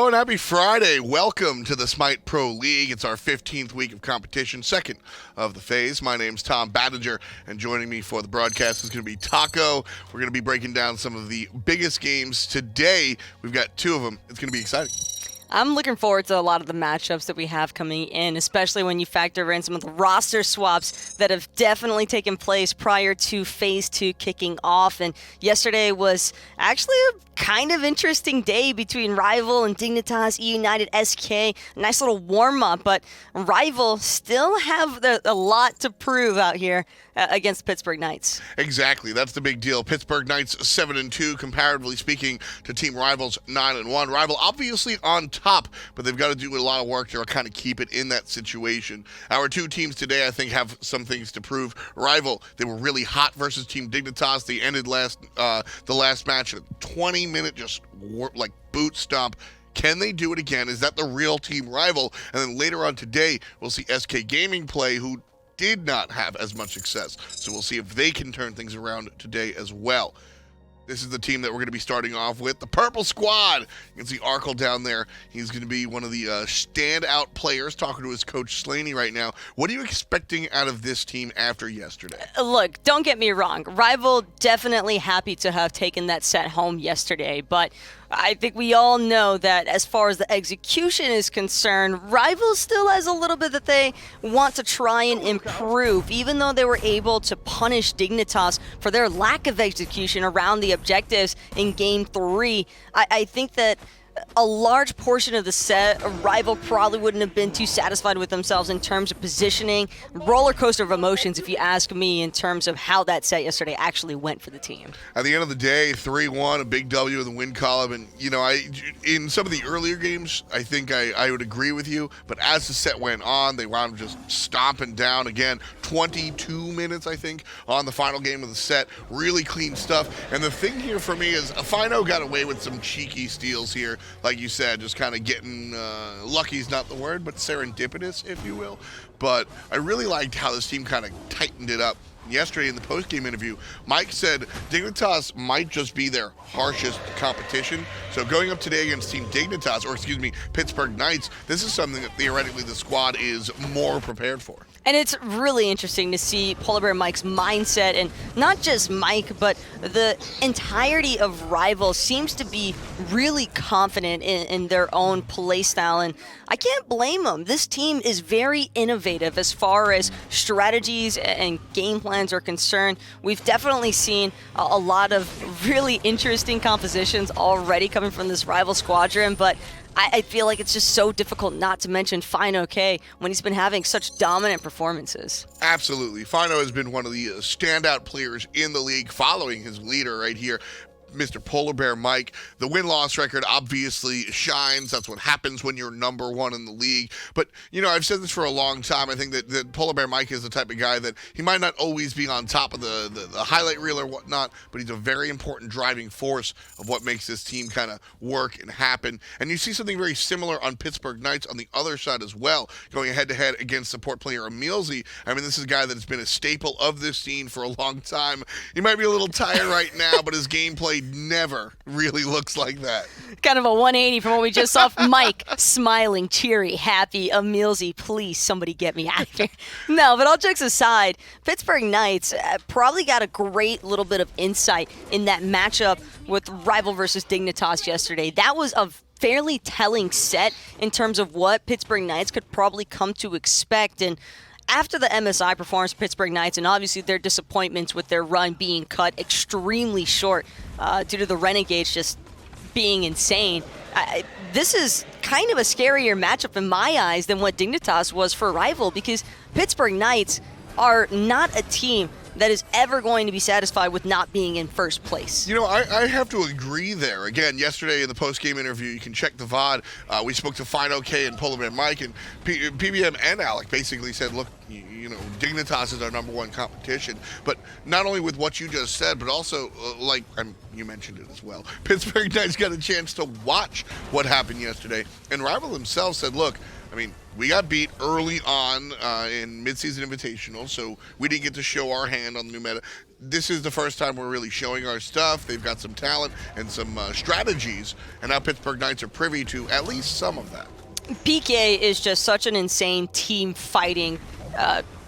and happy Friday. Welcome to the Smite Pro League. It's our 15th week of competition, second of the phase. My name's Tom Battinger, and joining me for the broadcast is going to be Taco. We're going to be breaking down some of the biggest games today. We've got two of them. It's going to be exciting. I'm looking forward to a lot of the matchups that we have coming in, especially when you factor in some of the roster swaps that have definitely taken place prior to Phase 2 kicking off. And yesterday was actually a kind of interesting day between Rival and Dignitas, United, SK. A nice little warm-up, but Rival still have a lot to prove out here against Pittsburgh Knights. Exactly. That's the big deal. Pittsburgh Knights 7-2, comparatively speaking, to Team Rival's 9-1. Rival obviously on top, but they've got to do a lot of work to kind of keep it in that situation. Our two teams today, I think, have some things to prove. Rival, they were really hot versus Team Dignitas. They ended the last match at a 20-minute boot stomp. Can they do it again? Is that the real Team Rival? And then later on today, we'll see SK Gaming play, who did not have as much success. So we'll see if they can turn things around today as well. This is the team that we're going to be starting off with, the Purple Squad. You can see Arkkyl down there. He's going to be one of the standout players, talking to his coach Chulainn right now. What are you expecting out of this team after yesterday? Look, don't get me wrong. Rival definitely happy to have taken that set home yesterday, but I think we all know that as far as the execution is concerned, Rival still has a little bit that they want to try and improve, even though they were able to punish Dignitas for their lack of execution around the objectives in Game 3. I think that a large portion of the set, Rival probably wouldn't have been too satisfied with themselves in terms of positioning. Roller coaster of emotions, if you ask me, in terms of how that set yesterday actually went for the team. At the end of the day, 3-1, a big W in the win column. And, in some of the earlier games, I think I would agree with you. But as the set went on, they wound up just stomping down again. 22 minutes, I think, on the final game of the set. Really clean stuff. And the thing here for me is Fino got away with some cheeky steals here. Like you said, just kind of getting lucky's not the word, but serendipitous, if you will. But I really liked how this team kind of tightened it up. Yesterday in the post-game interview, Mike said Dignitas might just be their harshest competition. So going up today against Team Dignitas, Pittsburgh Knights, this is something that theoretically the squad is more prepared for. And it's really interesting to see PolarBearMike's mindset, and not just Mike, but the entirety of Rival seems to be really confident in their own play style, and I can't blame them. This team is very innovative as far as strategies and game plans are concerned. We've definitely seen a lot of really interesting compositions already coming from this Rival squadron, but I feel like it's just so difficult not to mention fineokay when he's been having such dominant performances. Absolutely. Fino has been one of the standout players in the league, following his leader right here, Mr. PolarBearMike. The win-loss record obviously shines. That's what happens when you're number one in the league. But, I've said this for a long time. I think that PolarBearMike is the type of guy that he might not always be on top of the highlight reel or whatnot, but he's a very important driving force of what makes this team kind of work and happen. And you see something very similar on Pittsburgh Knights on the other side as well, going head-to-head against support player EmilZy. This is a guy that has been a staple of this scene for a long time. He might be a little tired right now, but his gameplay never really looks like that. Kind of a 180 from what we just saw. Mike smiling, cheery, happy. EmilZy, please somebody get me out of here. No, but all jokes aside, Pittsburgh Knights probably got a great little bit of insight in that matchup with Rival versus Dignitas yesterday. That was a fairly telling set in terms of what Pittsburgh Knights could probably come to expect. And after the MSI performance of Pittsburgh Knights, and obviously their disappointments with their run being cut extremely short due to the Renegades just being insane, this is kind of a scarier matchup in my eyes than what Dignitas was for Rival, because Pittsburgh Knights are not a team that is ever going to be satisfied with not being in first place. I have to agree there. Again, yesterday in the post-game interview, you can check the VOD, we spoke to fineokay and PolarBearMike, and PBM and Alec basically said, look, Dignitas is our number one competition. But not only with what you just said, but also, you mentioned it as well, Pittsburgh Knights got a chance to watch what happened yesterday. And Rival himself said, look, I mean, we got beat early on in Midseason Invitational, so we didn't get to show our hand on the new meta. This is the first time we're really showing our stuff. They've got some talent and some strategies, and now Pittsburgh Knights are privy to at least some of that. PK is just such an insane team fighting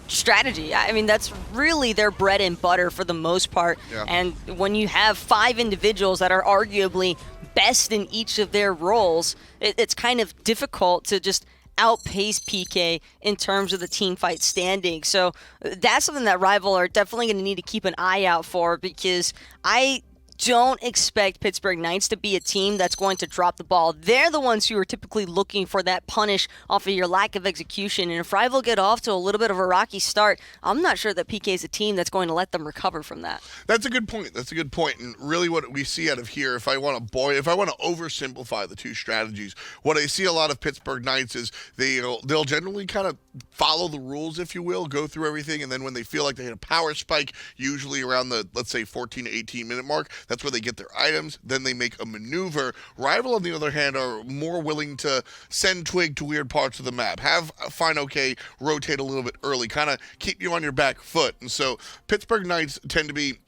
strategy. I mean, that's really their bread and butter for the most part. Yeah. And when you have 5 individuals that are arguably best in each of their roles, it's kind of difficult to just outpace PK in terms of the team fight standing. So that's something that Rival are definitely going to need to keep an eye out for, because I don't expect Pittsburgh Knights to be a team that's going to drop the ball. They're the ones who are typically looking for that punish off of your lack of execution. And if Rival get off to a little bit of a rocky start, I'm not sure that PK is a team that's going to let them recover from that. That's a good point. That's a good point. And really what we see out of here, if I want to oversimplify the two strategies, what I see a lot of Pittsburgh Knights is they'll generally kind of follow the rules, if you will, go through everything, and then when they feel like they hit a power spike, usually around the, let's say, 14 to 18 minute mark, that's where they get their items, then they make a maneuver. Rival, on the other hand, are more willing to send Twig to weird parts of the map, have fineokay rotate a little bit early, kind of keep you on your back foot. And so Pittsburgh Knights tend to be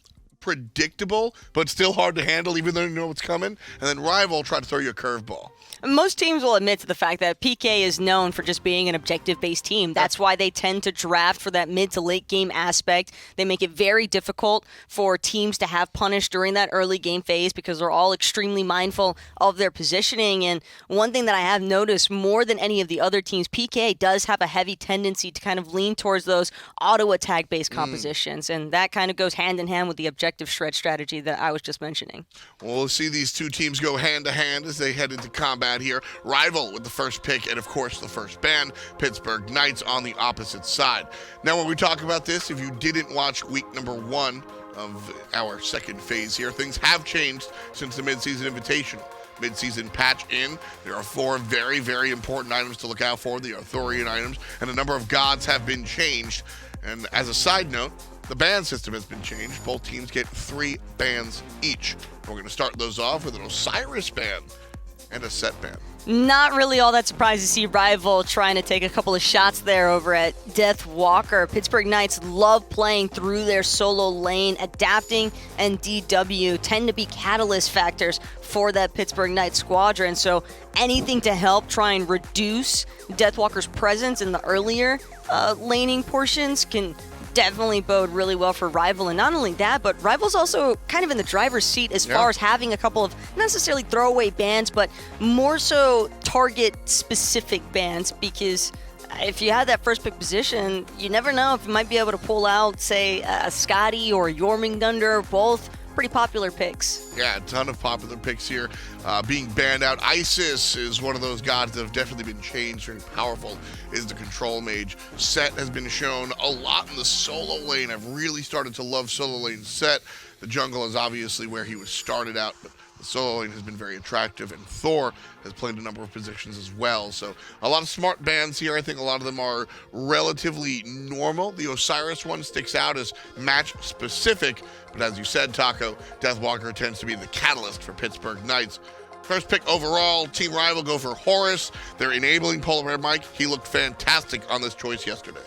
predictable, but still hard to handle, even though you know what's coming. And then Rival try to throw you a curveball. Most teams will admit to the fact that PK is known for just being an objective-based team. That's why they tend to draft for that mid to late game aspect. They make it very difficult for teams to have punish during that early game phase because they're all extremely mindful of their positioning. And one thing that I have noticed more than any of the other teams, PK does have a heavy tendency to kind of lean towards those auto-attack-based compositions. And that kind of goes hand in hand with the objective shred strategy that I was just mentioning. Well, we'll see these two teams go hand to hand as they head into combat here. Rival with the first pick and, of course, the first ban. Pittsburgh Knights on the opposite side. Now, when we talk about this, if you didn't watch week number 1 of our second phase here, things have changed since the Midseason Invitational. Mid-season patch in. There are 4 very, very important items to look out for, the Arthurian items, and a number of gods have been changed. And as a side note, the ban system has been changed. Both teams get 3 bans each. We're going to start those off with an Osiris ban and a Set ban. Not really all that surprised to see Rival trying to take a couple of shots there over at Deathwalker. Pittsburgh Knights love playing through their solo lane. Adapting and DW tend to be catalyst factors for that Pittsburgh Knights squadron. So anything to help try and reduce Deathwalker's presence in the earlier laning portions can definitely bode really well for Rival. And not only that, but Rival's also kind of in the driver's seat as far as having a couple of not necessarily throwaway bans, but more so target specific bans, because if you have that first pick position, you never know if you might be able to pull out, say, a Scotty or Jormungandr, both pretty popular picks. Yeah, a ton of popular picks here. Being banned out. Isis is one of those gods that have definitely been changed. Very powerful is the control mage. Set has been shown a lot in the solo lane. I've really started to love solo lane Set. The jungle is obviously where he was started out, but the solo lane has been very attractive, and Thor has played a number of positions as well. So a lot of smart bans here. I think a lot of them are relatively normal. The Osiris one sticks out as match specific, but as you said, Taco, Deathwalker tends to be the catalyst for Pittsburgh Knights. First pick overall, Team Rival go for Horus. They're enabling PolarBearMike. He looked fantastic on this choice yesterday.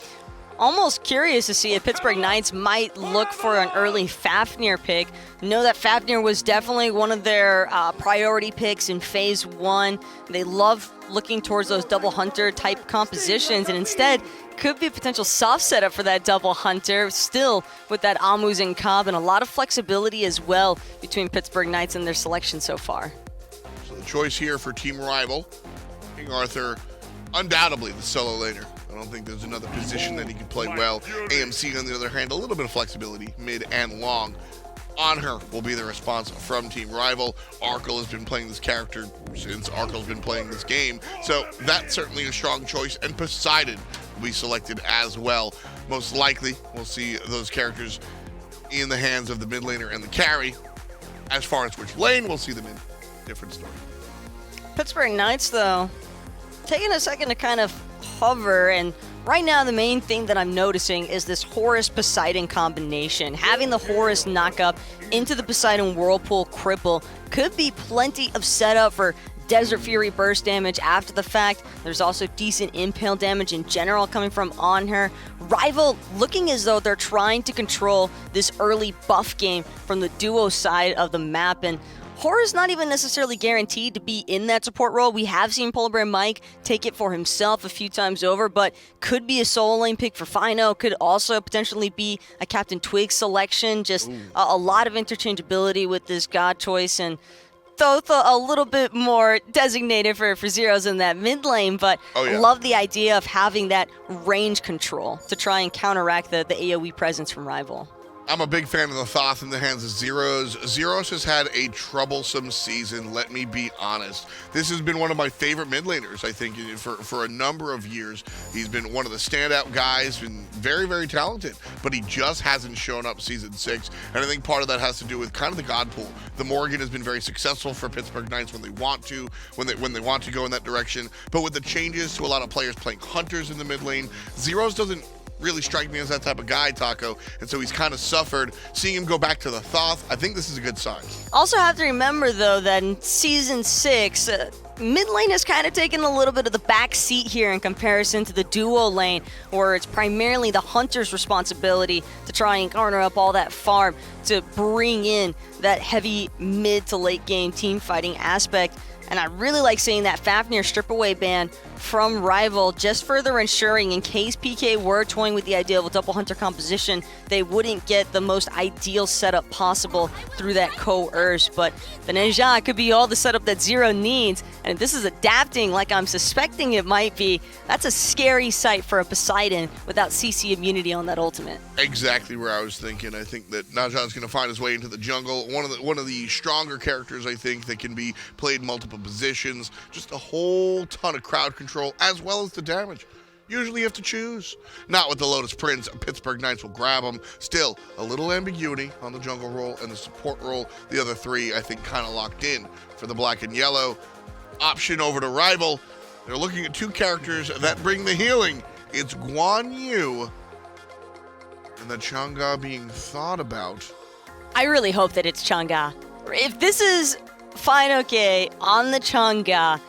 Almost curious to see if Pittsburgh Knights might look for an early Fafnir pick. Know that Fafnir was definitely one of their priority picks in Phase 1. They love looking towards those double hunter type compositions, and instead could be a potential soft setup for that double hunter, still with that Muzen Cobb, and a lot of flexibility as well between Pittsburgh Knights and their selection so far. So the choice here for Team Rival, King Arthur, undoubtedly the solo laner. I don't think there's another position that he could play well. AMC, on the other hand, a little bit of flexibility, mid and long. Anhur will be the response from Team Rival. Arkkyl has been playing this character since Arkyl's been playing this game, so that's certainly a strong choice, and Poseidon will be selected as well. Most likely, we'll see those characters in the hands of the mid laner and the carry. As far as which lane we'll see them in, different story. Pittsburgh Knights, though, taking a second to kind of hover, and right now the main thing that I'm noticing is this Horus-Poseidon combination. Having the Horus knock up into the Poseidon Whirlpool cripple could be plenty of setup for Desert Fury burst damage after the fact. There's also decent impale damage in general coming from Anhur. Rival looking as though they're trying to control this early buff game from the duo side of the map, and Horus not even necessarily guaranteed to be in that support role. We have seen PolarBearMike take it for himself a few times over, but could be a solo lane pick for Fino, could also potentially be a CaptainTwig selection. Just a lot of interchangeability with this god choice, and Thoth a little bit more designated for Zyrhoes in that mid lane, but love the idea of having that range control to try and counteract the AoE presence from Rival. I'm a big fan of the Thoth in the hands of Zyrhoes. Zyrhoes has had a troublesome season, let me be honest. This has been one of my favorite mid laners, I think, for a number of years. He's been one of the standout guys, been very, very talented, but he just hasn't shown up Season 6, and I think part of that has to do with kind of the god pool. The Morgan has been very successful for Pittsburgh Knights when they want to, when they want to go in that direction, but with the changes to a lot of players playing Hunters in the mid lane, Zyrhoes doesn't really strike me as that type of guy, Taco, and so he's kind of suffered. Seeing him go back to the Thoth, I think this is a good sign. Also have to remember, though, that in Season 6, mid lane has kind of taken a little bit of the back seat here in comparison to the duo lane, where it's primarily the Hunter's responsibility to try and garner up all that farm to bring in that heavy mid to late game team fighting aspect. And I really like seeing that Fafnir strip away ban from Rival, just further ensuring in case PK were toying with the idea of a double Hunter composition, they wouldn't get the most ideal setup possible through that coerce. But the Ninja could be all the setup that Zero needs, and if this is adapting like I'm suspecting it might be, that's a scary sight for a Poseidon without CC immunity on that ultimate. Exactly where I was thinking. I think that Naja's going to find his way into the jungle. One of the stronger characters, I think, that can be played multiple positions. Just a whole ton of crowd control as well as the damage. Usually you have to choose. Not with the Lotus Prince. Pittsburgh Knights will grab him. Still, a little ambiguity on the jungle role and the support role. The other three, I think, kind of locked in for the black and yellow. Option over to Rival. They're looking at two characters that bring the healing. It's Guan Yu and the Chang'e being thought about. I really hope that it's Chang'e. If this is fineokay on the Chang'e,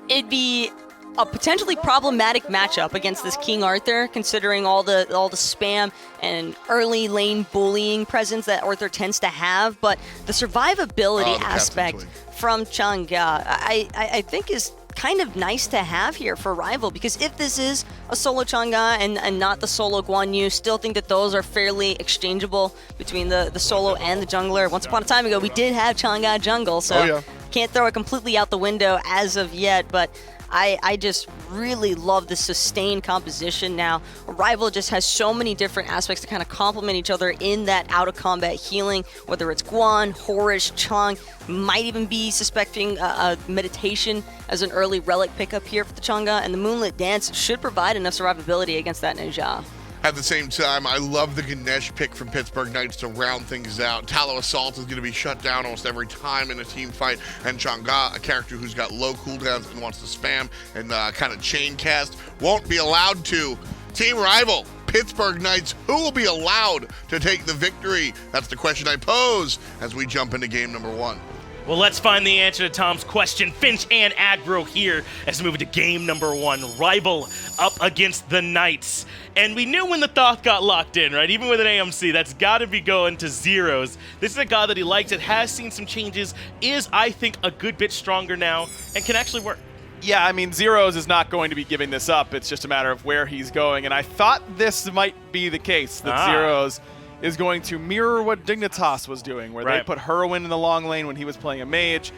it'd be a potentially problematic matchup against this King Arthur, considering all the spam and early lane bullying presence that Arthur tends to have. But the survivability aspect from Chang'e, I think is kind of nice to have here for Rival, because if this is a solo Chang'e and not the solo Guan Yu, still think that those are fairly exchangeable between the solo and the jungler. Once upon a time ago, we did have Chang'e jungle, so can't throw it completely out the window as of yet, but I just really love the sustained composition now. Rival just has so many different aspects to kind of complement each other in that out-of-combat healing, whether it's Guan, Horus, Chang'e, might even be suspecting a meditation as an early relic pickup here for the Chang'e, and the Moonlit Dance should provide enough survivability against that Ninja. At the same time, I love the Ganesha pick from Pittsburgh Knights to round things out. Tallow Assault is going to be shut down almost every time in a team fight, and Chang'e, a character who's got low cooldowns and wants to spam and kind of chain cast, won't be allowed to. Team Rival, Pittsburgh Knights, who will be allowed to take the victory? That's the question I pose as we jump into game number 1. Well, let's find the answer to Tom's question. Finch and aggro here as we move into game number 1. Rival up against the Knights. And we knew when the Thoth got locked in, right? Even with an AMC, that's got to be going to Zyrhoes. This is a god that he likes. It has seen some changes, is, I think, a good bit stronger now, and can actually work. Yeah, I mean, Zyrhoes is not going to be giving this up. It's just a matter of where he's going. And I thought this might be the case, that Zyrhoes is going to mirror what Dignitas was doing, where they put Heroin in the long lane when he was playing a mage.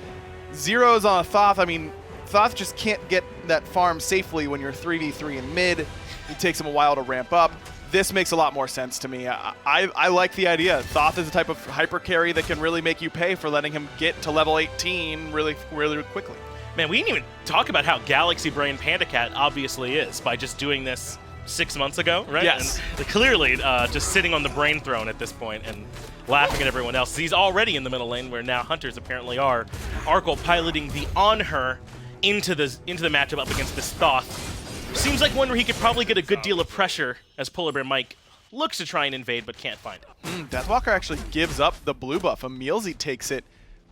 Zyrhoes on a Thoth, I mean, Thoth just can't get that farm safely when you're 3v3 in mid. It takes him a while to ramp up. This makes a lot more sense to me. I like the idea. Thoth is a type of hyper carry that can really make you pay for letting him get to level 18 really, really quickly. Man, we didn't even talk about how Galaxy Brain PandaCat obviously is by just doing this 6 months ago, right? Yes. And clearly just sitting on the brain throne at this point and laughing at everyone else. He's already in the middle lane where now Hunters apparently are. Arkkyl piloting the Anhur into the matchup up against this Thoth. Seems like one where he could probably get a good deal of pressure as PolarBearMike looks to try and invade but can't find it. Deathwalker actually gives up the blue buff. EmilZy takes it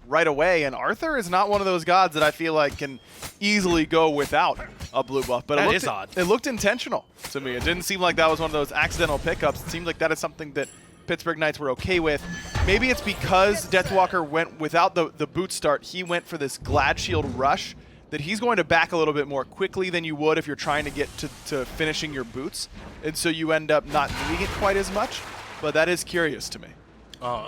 right away, and Arthur is not one of those gods that I feel like can easily go without a blue buff. But that is odd. It looked intentional to me. It didn't seem like that was one of those accidental pickups. It seemed like that is something that Pittsburgh Knights were okay with. Maybe it's because Deathwalker went without the boot start. He went for this Glad Shield rush that he's going to back a little bit more quickly than you would if you're trying to get to finishing your boots. And so you end up not needing it quite as much. But that is curious to me.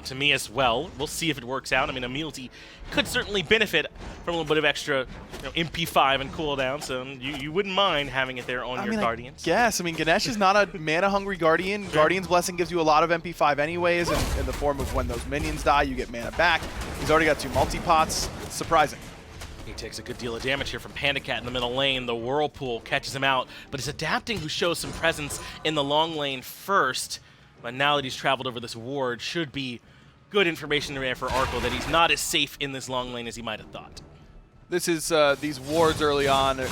To me as well. We'll see if it works out. I mean, EmilZy could certainly benefit from a little bit of extra MP5 and cooldown, so you wouldn't mind having it there on your Guardians. Yes, I mean, Ganesha is not a mana-hungry Guardian. Sure. Guardian's Blessing gives you a lot of MP5 anyways, in the form of when those minions die, you get mana back. He's already got 2 multi-pots. It's surprising. He takes a good deal of damage here from PandaCat in the middle lane. The Whirlpool catches him out, but it's Adapting who shows some presence in the long lane first. But now that he's traveled over this ward, should be good information there for Arkkyl that he's not as safe in this long lane as he might have thought. This is these wards early on are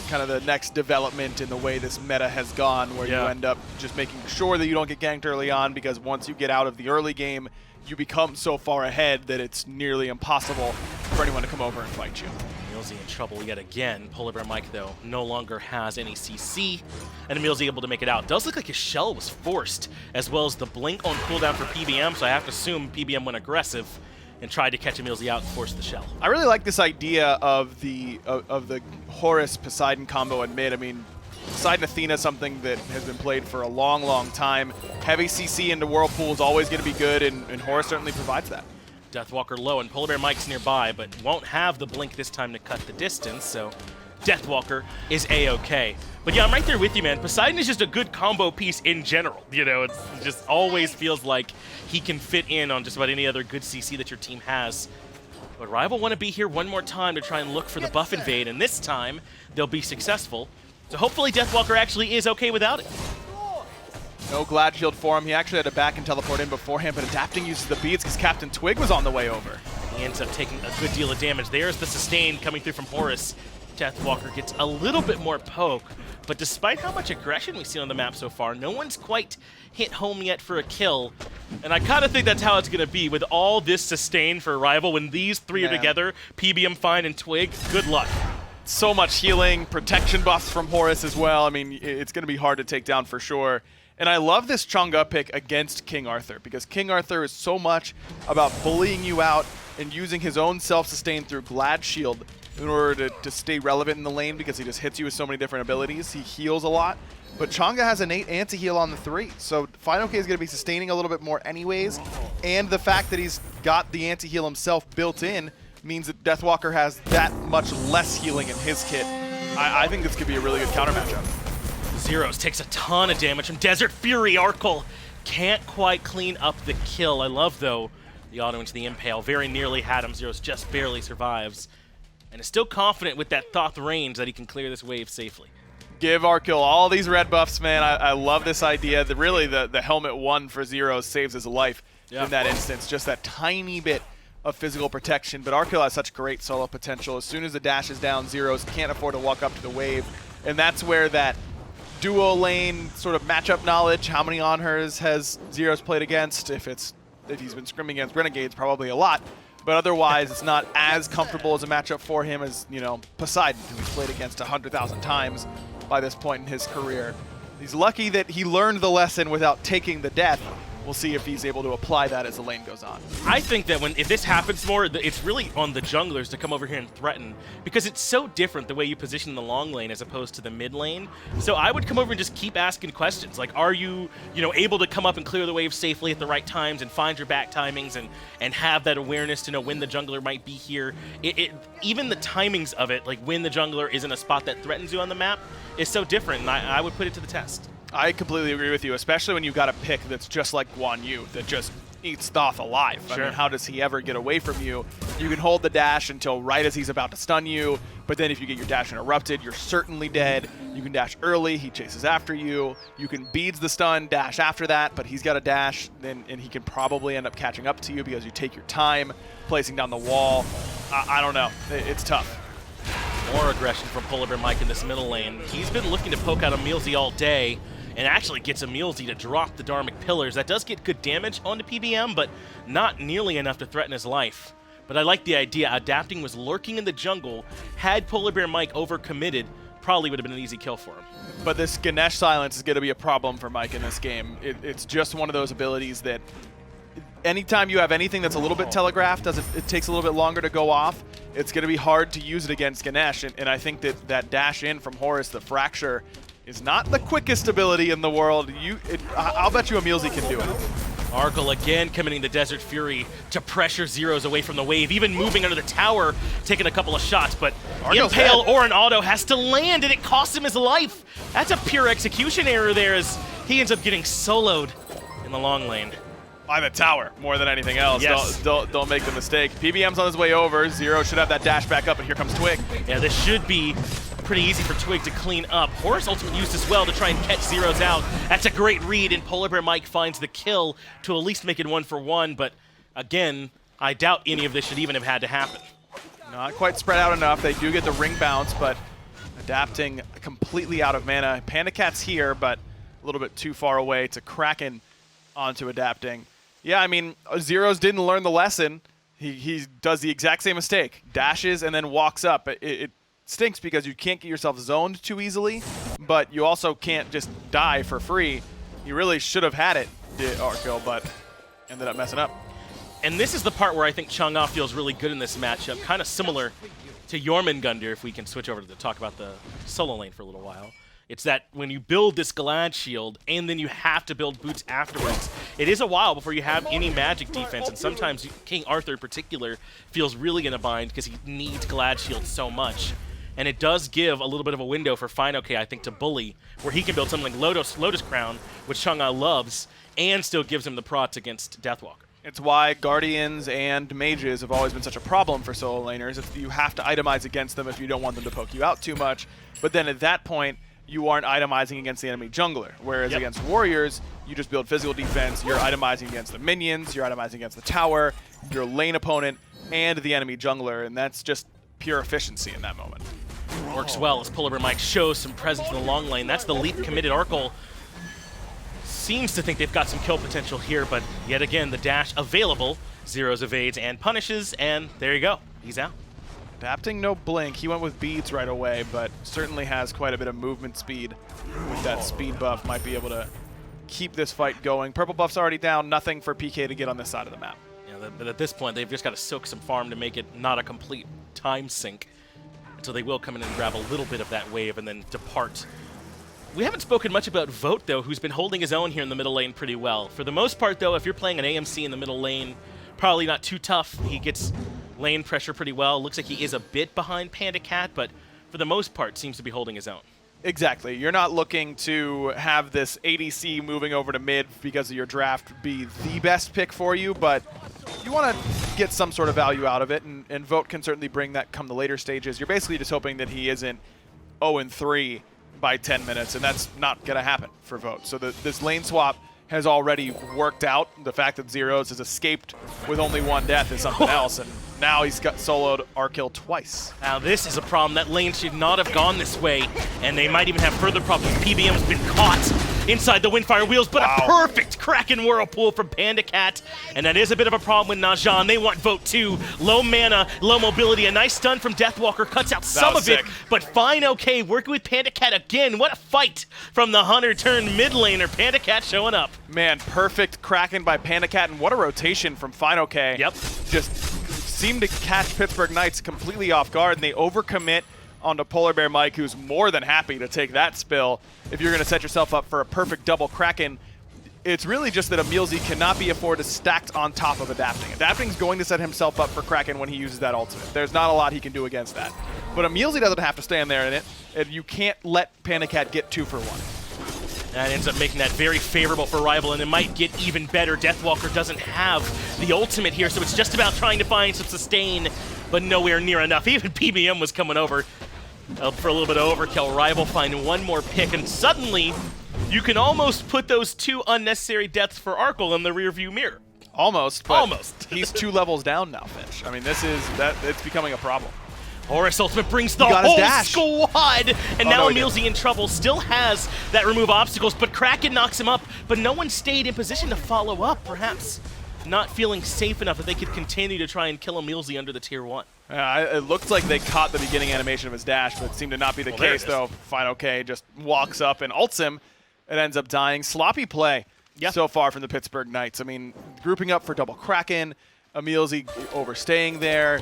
kind of the next development in the way this meta has gone, where you end up just making sure that you don't get ganked early on, because once you get out of the early game, you become so far ahead that it's nearly impossible for anyone to come over and fight you. EmilZy in trouble yet again. PolarBearMike, though, no longer has any CC, and EmilZy able to make it out. Does look like his shell was forced, as well as the blink on cooldown for PBM, so I have to assume PBM went aggressive and tried to catch EmilZy out and force the shell. I really like this idea of the Horus Poseidon combo in mid. I mean, Poseidon Athena, something that has been played for a long, long time. Heavy CC into Whirlpool is always going to be good, and Horus certainly provides that. Deathwalker low, and PolarBearMike's nearby, but won't have the blink this time to cut the distance, so Deathwalker is A-okay. But yeah, I'm right there with you, man. Poseidon is just a good combo piece in general. You know, it just always feels like he can fit in on just about any other good CC that your team has. But Rival want to be here one more time to try and look for the buff invade, and this time they'll be successful. So hopefully Deathwalker actually is okay without it. No Glad Shield for him. He actually had to back and teleport in beforehand, but Adapting uses the beads because CaptainTwig was on the way over. He ends up taking a good deal of damage. There's the sustain coming through from Horus. Deathwalker gets a little bit more poke, but despite how much aggression we've seen on the map so far, no one's quite hit home yet for a kill. And I kind of think that's how it's going to be with all this sustain for Rival. When these three are together, PBM, Fine, and Twig, good luck. So much healing, protection buffs from Horus as well. I mean, it's going to be hard to take down for sure. And I love this Chang'e pick against King Arthur, because King Arthur is so much about bullying you out and using his own self-sustain through Glad Shield in order to stay relevant in the lane, because he just hits you with so many different abilities. He heals a lot. But Chang'e has innate anti-heal on the 3, so fineokay is going to be sustaining a little bit more anyways. And the fact that he's got the anti-heal himself built in means that Deathwalker has that much less healing in his kit. I think this could be a really good counter matchup. Zyrhoes takes a ton of damage from Desert Fury. Arkkyl can't quite clean up the kill. I love, though, the auto into the Impale. Very nearly had him. Zyrhoes just barely survives. And is still confident with that Thoth range that he can clear this wave safely. Give Arkkyl all these red buffs, man. I love this idea. Really, the Helmet 1 for Zyrhoes saves his life in that instance. Just that tiny bit of physical protection. But Arkkyl has such great solo potential. As soon as the dash is down, Zyrhoes can't afford to walk up to the wave. And that's where that duo lane sort of matchup knowledge, how many Anhurs has Zyrhoes played against? If he's been scrimming against Renegades, probably a lot. But otherwise, it's not as comfortable as a matchup for him as, you know, Poseidon, who he's played against 100,000 times by this point in his career. He's lucky that he learned the lesson without taking the death. We'll see if he's able to apply that as the lane goes on. I think that if this happens more, it's really on the junglers to come over here and threaten, because it's so different the way you position the long lane as opposed to the mid lane. So I would come over and just keep asking questions, like, are you able to come up and clear the wave safely at the right times and find your back timings and have that awareness to know when the jungler might be here. Even the timings of it, like when the jungler is in a spot that threatens you on the map, is so different, and I would put it to the test. I completely agree with you, especially when you've got a pick that's just like Guan Yu, that just eats Thoth alive. Sure. I mean, how does he ever get away from you? You can hold the dash until right as he's about to stun you, but then if you get your dash interrupted, you're certainly dead. You can dash early, he chases after you. You can beads the stun, dash after that, but he's got a dash, and he can probably end up catching up to you because you take your time placing down the wall. I don't know. It's tough. More aggression from PolarBearMike in this middle lane. He's been looking to poke out EmilZy all day, and actually gets EmilZy to drop the Dharmic Pillars. That does get good damage onto PBM, but not nearly enough to threaten his life. But I like the idea. Adapting was lurking in the jungle. Had PolarBearMike overcommitted, probably would have been an easy kill for him. But this Ganesh silence is going to be a problem for Mike in this game. It's just one of those abilities that anytime you have anything that's a little bit telegraphed, it takes a little bit longer to go off, it's going to be hard to use it against Ganesh. And I think that dash in from Horus, the Fracture, is not the quickest ability in the world. I'll bet you EmilZy can do it. Arkkyl again committing the Desert Fury to pressure Zyrhoes away from the wave, even moving under the tower, taking a couple of shots, but Impale or an auto has to land, and it costs him his life. That's a pure execution error there as he ends up getting soloed in the long lane. By the tower, more than anything else. Yes. Don't make the mistake. PBM's on his way over. Zero should have that dash back up, and here comes Twig. Yeah, this should be pretty easy for Twig to clean up. Horus ultimate used as well to try and catch Zyrhoes out. That's a great read, and PolarBearMike finds the kill to at least make it 1-for-1, but again, I doubt any of this should even have had to happen. Not quite spread out enough. They do get the ring bounce, but adapting completely out of mana. PandaCat's here, but a little bit too far away to Kraken onto adapting. Yeah, I mean, Zyrhoes didn't learn the lesson. He does the exact same mistake. Dashes and then walks up. It stinks because you can't get yourself zoned too easily, but you also can't just die for free. You really should have had it, Arkkyl, but ended up messing up. And this is the part where I think Chang'e feels really good in this matchup, kind of similar to Jormungandr, if we can switch over to talk about the solo lane for a little while. It's that when you build this Glad Shield, and then you have to build boots afterwards, it is a while before you have any magic defense, and sometimes King Arthur in particular feels really in a bind because he needs Glad Shield so much. And it does give a little bit of a window for fineokay, I think, to bully, where he can build something like Lotus Crown, which Chang'e loves, and still gives him the prots against Deathwalker. It's why Guardians and Mages have always been such a problem for solo laners. You have to itemize against them if you don't want them to poke you out too much. But then at that point, you aren't itemizing against the enemy jungler. Whereas against Warriors, you just build physical defense, you're itemizing against the minions, you're itemizing against the tower, your lane opponent, and the enemy jungler, and that's just pure efficiency in that moment. Works well as PolarBearMike shows some presence in the long lane. That's the leap committed. Arkkyl seems to think they've got some kill potential here, but yet again, the dash available. Zyrhoes evades and punishes, and there you go. He's out. Adapting no blink. He went with beads right away, but certainly has quite a bit of movement speed. With that speed buff, might be able to keep this fight going. Purple buff's already down. Nothing for PK to get on this side of the map. Yeah, but at this point, they've just got to soak some farm to make it not a complete time sink. So they will come in and grab a little bit of that wave and then depart. We haven't spoken much about Vote, though, who's been holding his own here in the middle lane pretty well. For the most part, though, if you're playing an AMC in the middle lane, probably not too tough. He gets lane pressure pretty well. Looks like he is a bit behind PandaCat, but for the most part, seems to be holding his own. Exactly. You're not looking to have this ADC moving over to mid because of your draft be the best pick for you, but you want to get some sort of value out of it, and Vote can certainly bring that come the later stages. You're basically just hoping that he isn't 0-3 by 10 minutes, and that's not going to happen for Vote. So this lane swap has already worked out. The fact that Zyrhoes has escaped with only one death is something else, and now he's got soloed Arkkyl twice. Now this is a problem. That lane should not have gone this way, and they might even have further problems. PBM's been caught inside the Windfire wheels, but a perfect Kraken Whirlpool from PandaCat, and that is a bit of a problem with Najahn. They want Vote too. Low mana, low mobility. A nice stun from Deathwalker cuts out some of it, but fineokay working with PandaCat again. What a fight from the Hunter turned mid laner. PandaCat showing up. Man, perfect Kraken by PandaCat, and what a rotation from fineokay. Yep. Just seemed to catch Pittsburgh Knights completely off guard, and they overcommit onto PolarBearMike, who's more than happy to take that spill. If you're going to set yourself up for a perfect double Kraken, it's really just that EmilZy cannot be afforded stacked on top of Adapting. Adapting's going to set himself up for Kraken when he uses that ultimate. There's not a lot he can do against that. But EmilZy doesn't have to stand there in it, and you can't let PandaCat get 2 for 1. That ends up making that very favorable for Rival, and it might get even better. Deathwalker doesn't have the ultimate here, so it's just about trying to find some sustain, but nowhere near enough. Even PBM was coming over for a little bit of overkill. Rival find one more pick, and suddenly you can almost put those 2 unnecessary deaths for Arkkyl in the rearview mirror. Almost, but almost. He's 2 levels down now, Finch. I mean, it's becoming a problem. Horus ultimate brings the whole squad, and now EmilZy in trouble. Still has that remove obstacles, but Kraken knocks him up, but no one stayed in position to follow up, perhaps. not feeling safe enough that they could continue to try and kill EmilZy under the tier 1. It looked like they caught the beginning animation of his dash, but it seemed to not be the case, though. fineokay just walks up and ults him. It ends up dying. Sloppy play so far from the Pittsburgh Knights. I mean, grouping up for double Kraken, EmilZy overstaying there.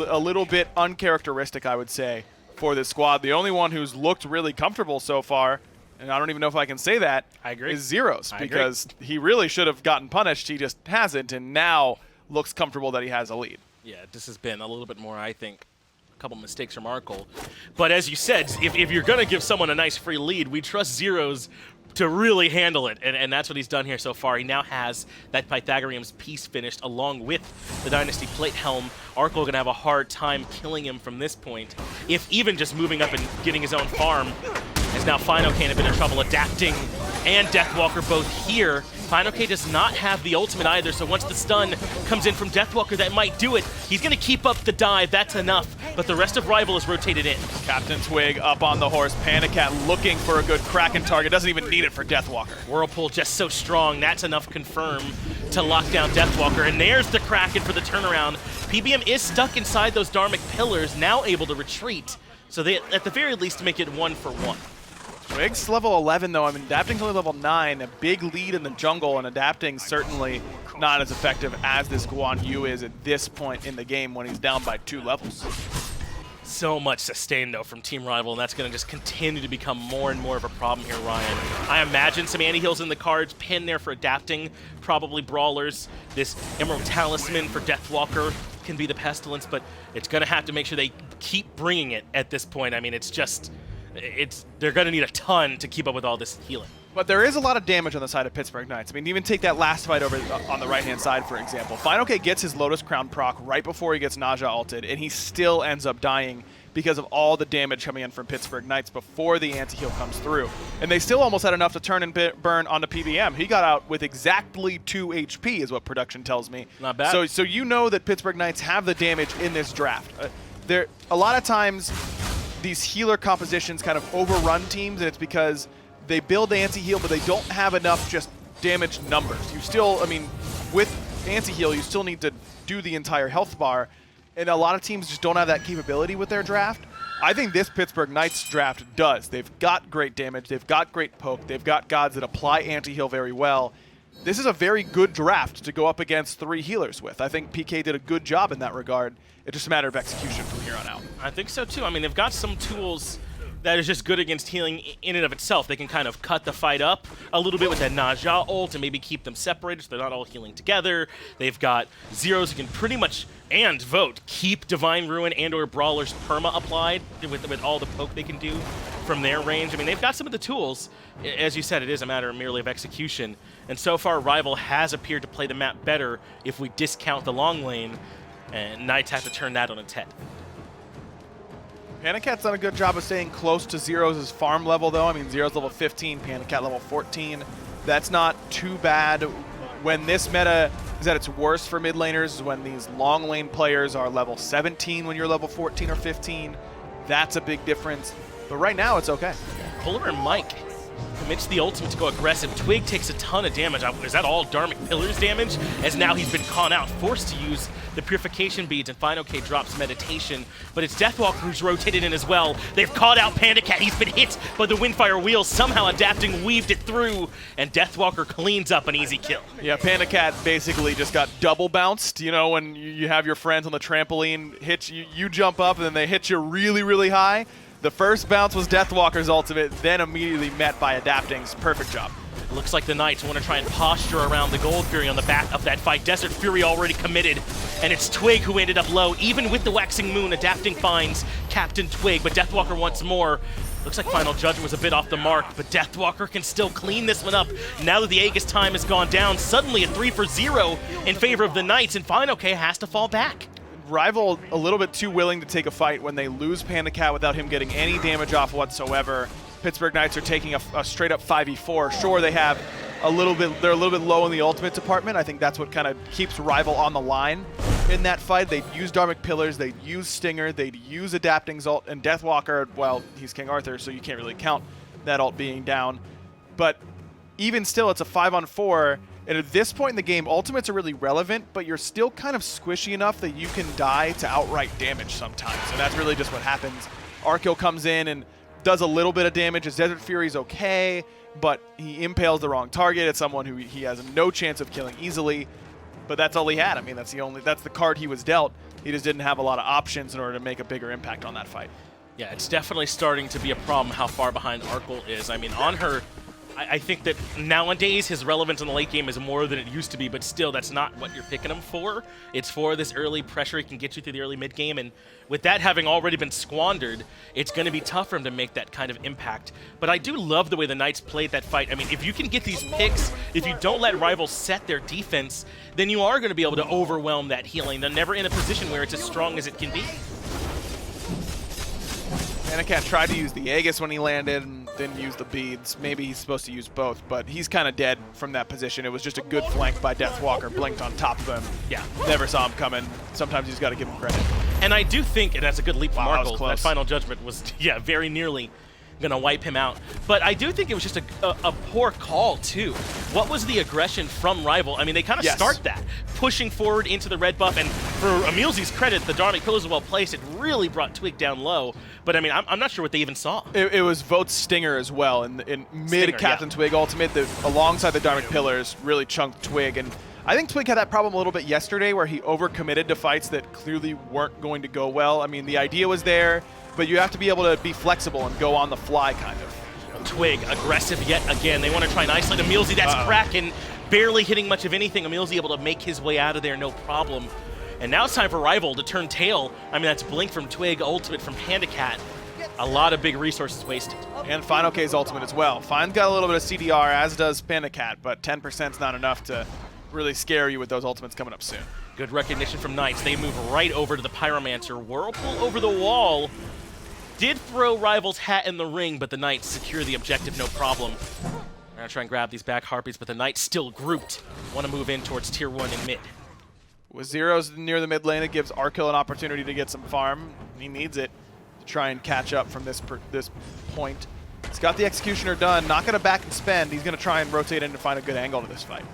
A little bit uncharacteristic, I would say, for this squad. The only one who's looked really comfortable so far, and I don't even know if I can say that, is Zyrhoes, because he really should have gotten punished. He just hasn't, and now looks comfortable that he has a lead. Yeah, this has been a little bit more, I think, a couple mistakes from Arkkyl. But as you said, if you're going to give someone a nice free lead, we trust Zyrhoes to really handle it, and that's what he's done here so far. He now has that Pythagorean's piece finished along with the Dynasty Plate Helm. Arkkyl going to have a hard time killing him from this point, if even just moving up and getting his own farm, as now fineokay have been in trouble adapting, and Deathwalker both here. fineokay does not have the ultimate either, so once the stun comes in from Deathwalker, that might do it. He's going to keep up the dive, that's enough, but the rest of Rival is rotated in. CaptainTwig up on the horse, PandaCat looking for a good Kraken target, doesn't even need it for Deathwalker. Whirlpool just so strong, that's enough confirm to lock down Deathwalker, and there's the Kraken for the turnaround. PBM is stuck inside those Dharmic pillars, now able to retreat, so they at the very least make it 1-for-1. Twig's level 11, though. I mean, adapting's only level 9. A big lead in the jungle, and adapting certainly not as effective as this Guan Yu is at this point in the game when he's down by 2 levels. So much sustain, though, from Team Rival, and that's going to just continue to become more and more of a problem here, Ryan. I imagine some anti-heals in the cards, pin there for adapting, probably brawlers. This Emerald Talisman for Deathwalker can be the Pestilence, but it's going to have to make sure they keep bringing it at this point. I mean, they're going to need a ton to keep up with all this healing. But there is a lot of damage on the side of Pittsburgh Knights. I mean, even take that last fight over on the right-hand side, for example. fineokay gets his Lotus Crown proc right before he gets Naja ulted, and he still ends up dying because of all the damage coming in from Pittsburgh Knights before the anti-heal comes through. And they still almost had enough to turn and burn onto PBM. He got out with exactly 2 HP, is what production tells me. Not bad. So you know that Pittsburgh Knights have the damage in this draft. A lot of times, these healer compositions kind of overrun teams, and it's because they build anti-heal, but they don't have enough just damage numbers. You still, I mean, with anti-heal, you still need to do the entire health bar, and a lot of teams just don't have that capability with their draft. I think this Pittsburgh Knights draft does. They've got great damage, they've got great poke, they've got gods that apply anti-heal very well. This is a very good draft to go up against 3 healers with. I think PK did a good job in that regard. It's just a matter of execution from here on out. I think so, too. I mean, they've got some tools that is just good against healing in and of itself. They can kind of cut the fight up a little bit with that Naja ult and maybe keep them separated so they're not all healing together. They've got Zyrhoes who can pretty much, and vote, keep Divine Ruin and or Brawler's perma applied with all the poke they can do from their range. I mean, they've got some of the tools. As you said, it is a matter merely of execution. And so far, Rival has appeared to play the map better if we discount the long lane, and Knights have to turn that on its head. PandaCat's done a good job of staying close to Zyrhoes' farm level, though. I mean, Zyrhoes level 15, PandaCat level 14. That's not too bad. When this meta is at its worst for mid laners, is when these long lane players are level 17 when you're level 14 or 15. That's a big difference. But right now, it's okay. PolarBearMike commits the ultimate to go aggressive. Twig takes a ton of damage. Is that all Dharmic Pillars damage? As now he's been caught out, forced to use the Purification Beads, and fineokay drops Meditation. But it's Deathwalker who's rotated in as well. They've caught out PandaCat. He's been hit by the Windfire Wheel, somehow adapting, weaved it through, and Deathwalker cleans up an easy kill. Yeah, PandaCat basically just got double bounced. You know, when you have your friends on the trampoline, you jump up, and then they hit you really, really high. The first bounce was Deathwalker's ultimate, then immediately met by Adapting's. Perfect job. Looks like the Knights want to try and posture around the Gold Fury on the back of that fight. Desert Fury already committed, and it's Twig who ended up low. Even with the Waxing Moon, Adapting finds CaptainTwig, but Deathwalker wants more. Looks like Final Judgment was a bit off the mark, but Deathwalker can still clean this one up. Now that the Aegis time has gone down, suddenly a 3-for-0 in favor of the Knights, and fineokay has to fall back. Rival a little bit too willing to take a fight when they lose PandaCat without him getting any damage off whatsoever. Pittsburgh Knights are taking a straight up 5v4. Sure, they're a little bit low in the ultimate department. I think that's what kind of keeps Rival on the line in that fight. They'd use Dharmic Pillars, they'd use Stinger, they'd use Adapting's ult, and Deathwalker, well, he's King Arthur, so you can't really count that ult being down. But even still, it's a 5-on-4, And at this point in the game, ultimates are really relevant, but you're still kind of squishy enough that you can die to outright damage sometimes. And that's really just what happens. Arkkyl comes in and does a little bit of damage. His Desert Fury's okay, but he impales the wrong target. It's someone who he has no chance of killing easily. But that's all he had. I mean, that's the card he was dealt. He just didn't have a lot of options in order to make a bigger impact on that fight. Yeah, it's definitely starting to be a problem how far behind Arkkyl is. I mean, Anhur, I think that nowadays his relevance in the late game is more than it used to be, but still, that's not what you're picking him for. It's for this early pressure he can get you through the early mid game, and with that having already been squandered, it's going to be tough for him to make that kind of impact. But I do love the way the Knights played that fight. I mean, if you can get these picks, if you don't let rivals set their defense, then you are going to be able to overwhelm that healing. They're never in a position where it's as strong as it can be. PandaCat tried to use the Aegis when he landed and didn't use the beads. Maybe he's supposed to use both, but he's kind of dead from that position. It was just a good flank by Deathwalker, blinked on top of him. Yeah. Never saw him coming. Sometimes you just got to give him credit. And I do think, and that's a good leap from Wow, Arkkyl, that final judgment was, yeah, very nearly going to wipe him out. But I do think it was just a poor call, too. What was the aggression from Rival? I mean, they kind of start that, pushing forward into the red buff, and for EmilZy's credit, the Dharmic Pillars were well placed. It really brought Twig down low, but I mean, I'm not sure what they even saw. It was Vote's Stinger as well, in mid CaptainTwig ultimate, alongside the Dharmic Pillars, really chunked Twig, and I think Twig had that problem a little bit yesterday where he overcommitted to fights that clearly weren't going to go well. I mean, the idea was there, but you have to be able to be flexible and go on the fly, kind of. Twig, aggressive yet again. They want to try and isolate EmilZy. That's cracking, barely hitting much of anything. EmilZy able to make his way out of there, no problem. And now it's time for Rival to turn tail. I mean, that's Blink from Twig, ultimate from PandaCat. A lot of big resources wasted. And fineokay's ultimate as well. Fine's got a little bit of CDR, as does PandaCat, but 10%'s not enough to really scare you with those ultimates coming up soon. Good recognition from Knights. They move right over to the Pyromancer. Whirlpool over the wall. Did throw Rival's hat in the ring, but the Knights secure the objective, no problem. They're going to try and grab these back Harpies, but the Knights still grouped. Want to move in towards Tier 1 in mid. With Zyrhoes near the mid lane, it gives Arkkyl an opportunity to get some farm. He needs it to try and catch up from this point. He's got the Executioner done, not going to back and spend. He's going to try and rotate in to find a good angle to this fight.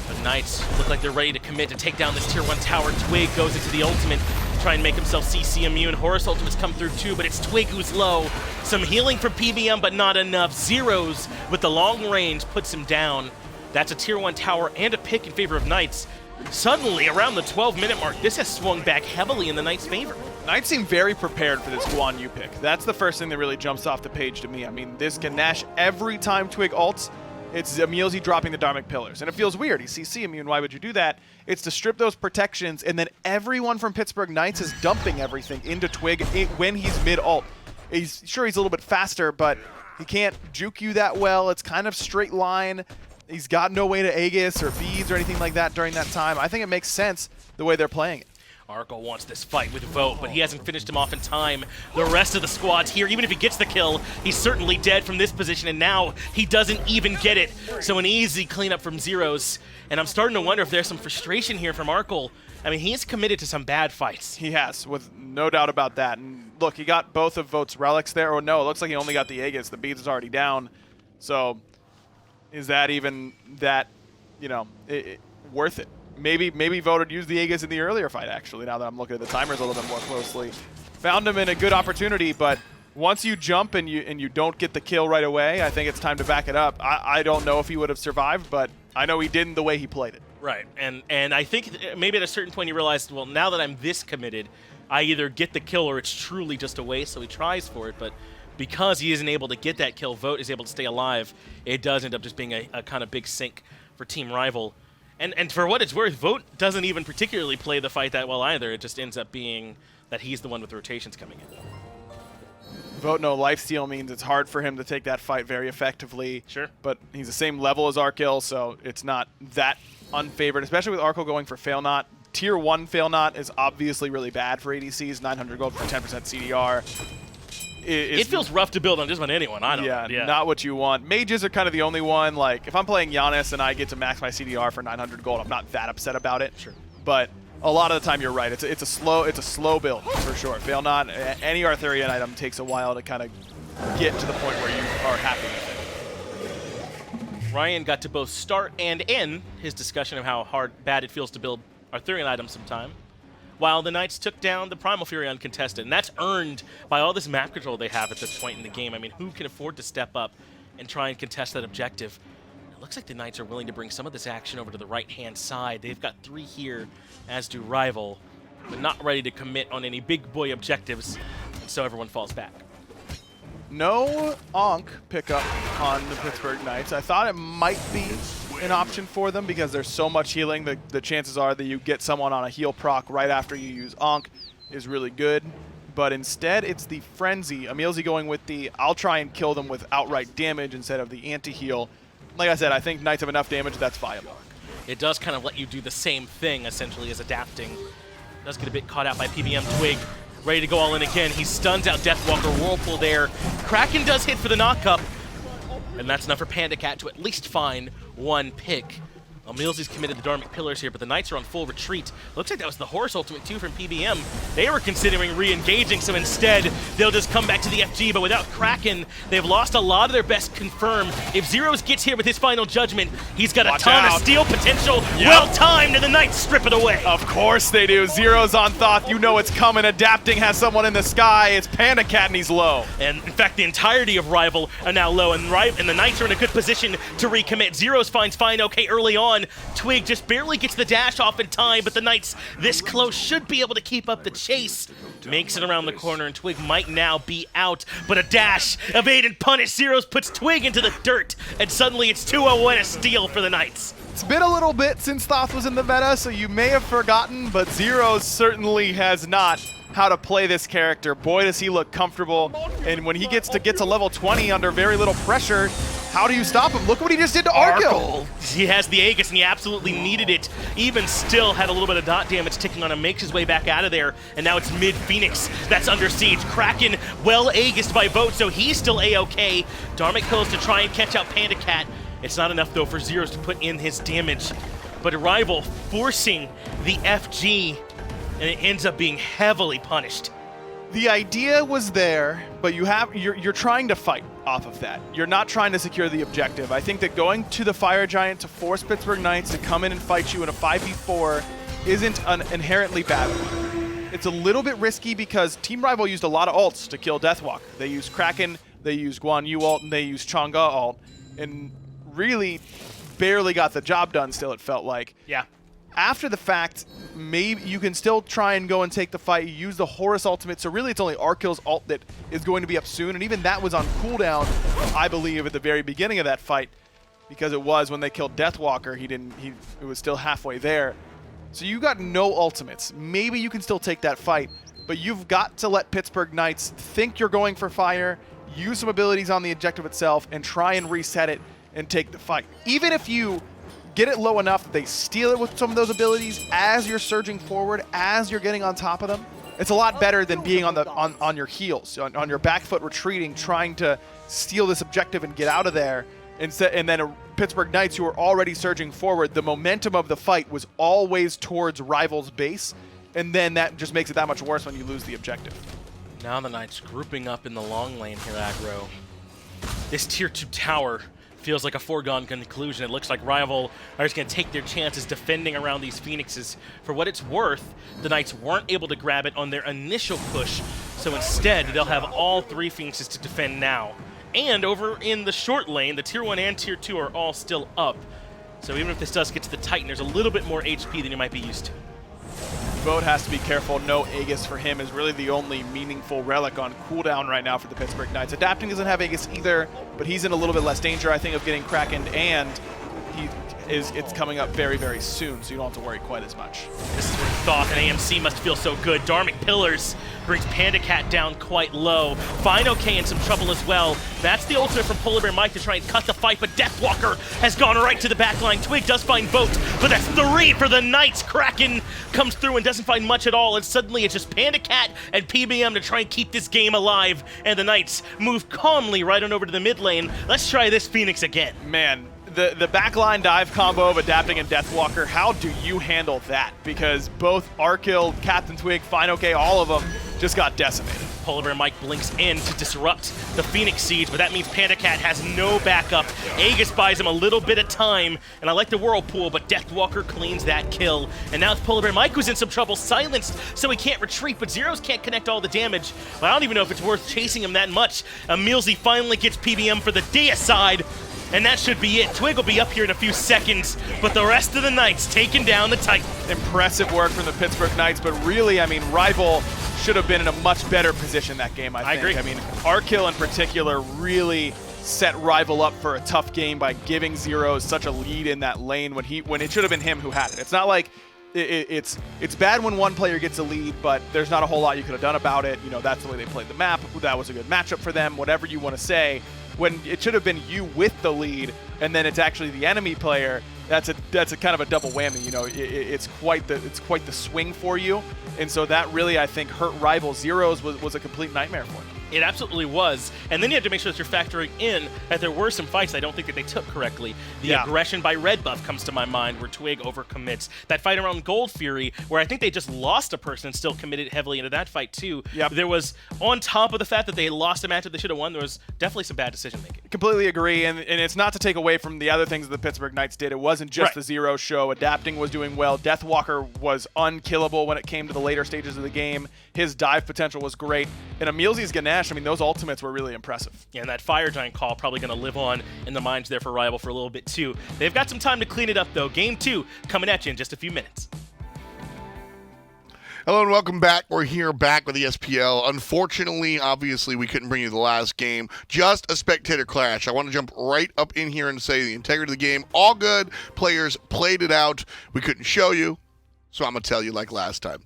The Knights look like they're ready to commit to take down this Tier 1 tower. Twig goes into the ultimate, try and make himself CC immune. Horus ultimates come through too, but it's Twig who's low. Some healing from PBM, but not enough. Zyrhoes with the long range puts him down. That's a Tier 1 tower and a pick in favor of Knights. Suddenly, around the 12-minute mark, this has swung back heavily in the Knights' favor. Knights seem very prepared for this Guan Yu pick. That's the first thing that really jumps off the page to me. I mean, this Ganesha, every time Twig ults, it's EmilZy dropping the Dharmic Pillars. And it feels weird. He's CC immune. Why would you do that? It's to strip those protections, and then everyone from Pittsburgh Knights is dumping everything into Twig when he's mid-ult. He's a little bit faster, but he can't juke you that well. It's kind of straight line. He's got no way to Aegis or beads or anything like that during that time. I think it makes sense the way they're playing it. Arkkyl wants this fight with Vote, but he hasn't finished him off in time. The rest of the squad's here. Even if he gets the kill, he's certainly dead from this position, and now he doesn't even get it. So an easy cleanup from Zyrhoes, and I'm starting to wonder if there's some frustration here from Arkkyl. I mean, he's committed to some bad fights. He has, with no doubt about that. And look, he got both of Vote's relics there. Or no, it looks like he only got the Aegis. The beads is already down. So is that even that, worth it? Maybe Vote would use the Aegis in the earlier fight, actually, now that I'm looking at the timers a little bit more closely. Found him in a good opportunity, but once you jump and you don't get the kill right away, I think it's time to back it up. I don't know if he would have survived, but I know he didn't the way he played it. Right, and I think maybe at a certain point he realized, well, now that I'm this committed, I either get the kill or it's truly just a waste, so he tries for it, but because he isn't able to get that kill, Vote is able to stay alive, it does end up just being a kind of big sink for Team Rival. And for what it's worth, Vote doesn't even particularly play the fight that well either. It just ends up being that he's the one with the rotations coming in. Vote no lifesteal means it's hard for him to take that fight very effectively. Sure. But he's the same level as Arkkyl, so it's not that unfavored, especially with Arkkyl going for Fail Not. Tier 1 Fail Not is obviously really bad for ADCs, 900 gold for 10% CDR. It feels rough to build on just about anyone. I don't know. Yeah, not what you want. Mages are kind of the only one. Like, if I'm playing Giannis and I get to max my CDR for 900 gold, I'm not that upset about it. Sure. But a lot of the time, you're right. It's a slow build for sure. Fail Not. Any Arthurian item takes a while to kind of get to the point where you are happy with Ryan got to both start and end his discussion of how bad it feels to build Arthurian items sometime, while the Knights took down the Primal Fury uncontested. And that's earned by all this map control they have at this point in the game. I mean, who can afford to step up and try and contest that objective? It looks like the Knights are willing to bring some of this action over to the right-hand side. They've got 3 here, as do Rival, but not ready to commit on any big boy objectives, and so everyone falls back. No Ankh pickup on the Pittsburgh Knights. I thought it might be an option for them because there's so much healing. The chances are that you get someone on a heal proc right after you use Ankh is really good. But instead, it's the Frenzy. EmilZy going with the, I'll try and kill them with outright damage instead of the anti-heal. Like I said, I think Knights have enough damage, that's viable. It does kind of let you do the same thing, essentially, as adapting. Does get a bit caught out by PBM-Twig. Ready to go all in again. He stuns out Deathwalker, Whirlpool there. Kraken does hit for the knock-up, and that's enough for PandaCat to at least find 1 pick. EmilZy's committed the Dharmic Pillars here, but the Knights are on full retreat. Looks like that was the Horus ultimate too from PBM. They were considering re-engaging, so instead they'll just come back to the FG, but without Kraken, they've lost a lot of their best confirm. If Zyrhoes gets here with his final judgment, he's got a ton of steal potential. Yep. Well-timed, and the Knights strip it away. Of course they do. Zyrhoes on Thoth, you know it's coming. Adapting has someone in the sky. It's PandaCat, and he's low. And in fact, the entirety of Rival are now low, and the Knights are in a good position to recommit. Zyrhoes finds fineokay early on. Twig just barely gets the dash off in time, but the Knights this close should be able to keep up the chase. Makes it around the corner, and Twig might now be out, but a dash, evade and punish. Zyrhoes puts Twig into the dirt, and suddenly it's 2-0 and a steal for the Knights. It's been a little bit since Thoth was in the meta, so you may have forgotten, but Zyrhoes certainly has not how to play this character. Boy, does he look comfortable, and when he gets to level 20 under very little pressure, how do you stop him? Look what he just did to Arkkyl. He has the Aegis, and he absolutely needed it. Even still had a little bit of dot damage ticking on him, makes his way back out of there, and now it's mid-Phoenix that's under siege. Kraken well Aegised by Vote, so he's still A-OK. Dharmic Pillars to try and catch out PandaCat. It's not enough, though, for Zyrhoes to put in his damage. But Rival forcing the FG, and it ends up being heavily punished. The idea was there, but you're trying to fight off of that. You're not trying to secure the objective. I think that going to the Fire Giant to force Pittsburgh Knights to come in and fight you in a 5v4 isn't an inherently bad one. It's a little bit risky because Team Rival used a lot of ults to kill Deathwalker. They used Kraken, they used Guan Yu ult, and they used Chang'e ult, and really barely got the job done still, it felt like. Yeah. After the fact, maybe you can still try and go and take the fight. You use the Horus ultimate, so really it's only Arkkyl's ult that is going to be up soon, and even that was on cooldown, I believe, at the very beginning of that fight, because it was when they killed Deathwalker. It was still halfway there. So you got no ultimates. Maybe you can still take that fight, but you've got to let Pittsburgh Knights think you're going for fire, use some abilities on the objective itself, and try and reset it and take the fight. Even if you get it low enough that they steal it with some of those abilities as you're surging forward, as you're getting on top of them, it's a lot better than being on your heels, on your back foot retreating, trying to steal this objective and get out of there. And then Pittsburgh Knights, who are already surging forward, the momentum of the fight was always towards Rival's base, and then that just makes it that much worse when you lose the objective. Now the Knights grouping up in the long lane here, aggro. This tier 2 tower feels like a foregone conclusion. It looks like Rival are just going to take their chances defending around these Phoenixes. For what it's worth, the Knights weren't able to grab it on their initial push, so instead they'll have all 3 Phoenixes to defend now. And over in the short lane, the tier 1 and tier 2 are all still up. So even if this does get to the Titan, there's a little bit more HP than you might be used to. Vote has to be careful. No Aegis for him is really the only meaningful relic on cooldown right now for the Pittsburgh Knights. Adapting doesn't have Aegis either, but he's in a little bit less danger, I think, of getting Krakened, and it's coming up very, very soon, so you don't have to worry quite as much. This is where Thoth and AMC must feel so good. Dharmic Pillars brings PandaCat down quite low. fineokay in some trouble as well. That's the ultimate from PolarBearMike to try and cut the fight, but Deathwalker has gone right to the back line. Twig does find Vote, but that's 3 for the Knights. Kraken comes through and doesn't find much at all, and suddenly it's just PandaCat and PBM to try and keep this game alive, and the Knights move calmly right on over to the mid lane. Let's try this Phoenix again. Man, the backline dive combo of Adapting and Deathwalker, how do you handle that? Because both Arkkyl, CaptainTwig, fineokay, all of them just got decimated. PolarBearMike blinks in to disrupt the Phoenix Siege, but that means PandaCat has no backup. Aegis buys him a little bit of time, and I like the Whirlpool, but Deathwalker cleans that kill. And now it's PolarBearMike who's in some trouble, silenced, so he can't retreat, but Zyrhoes can't connect all the damage. But I don't even know if it's worth chasing him that much. EmilZy finally gets PBM for the deicide, and that should be it. Twig will be up here in a few seconds, but the rest of the Knights taking down the Titan. Impressive work from the Pittsburgh Knights, but really, I mean, Rival should have been in a much better position that game, I think. agree. I mean, Arkkyl in particular really set Rival up for a tough game by giving Zyrhoes such a lead in that lane when it should have been him who had it. It's not like it's bad when one player gets a lead, but there's not a whole lot you could have done about it. You know, that's the way they played the map. That was a good matchup for them, whatever you want to say. When it should have been you with the lead, and then it's actually the enemy player. That's a kind of a double whammy. You know, it's quite the swing for you, and so that really, I think, hurt Rival. Zyrhoes was a complete nightmare for him. It absolutely was. And then you have to make sure that you're factoring in that there were some fights I don't think that they took correctly. The aggression by Red Buff comes to my mind where Twig overcommits. That fight around Gold Fury where I think they just lost a person and still committed heavily into that fight too. Yep. There was, on top of the fact that they lost a match that they should have won, there was definitely some bad decision making. Completely agree, and it's not to take away from the other things that the Pittsburgh Knights did. It wasn't just the Zero show. Adapting was doing well. Deathwalker was unkillable when it came to the later stages of the game. His dive potential was great. And EmilZy's Ganesha, I mean, those ultimates were really impressive. Yeah, and that Fire Giant call probably going to live on in the minds there for Rival for a little bit too. They've got some time to clean it up though. Game 2 coming at you in just a few minutes. Hello and welcome back. We're here back with the SPL. Unfortunately, obviously, we couldn't bring you the last game. Just a spectator clash. I want to jump right up in here and say the integrity of the game, all good. Players played it out. We couldn't show you, so I'm going to tell you like last time.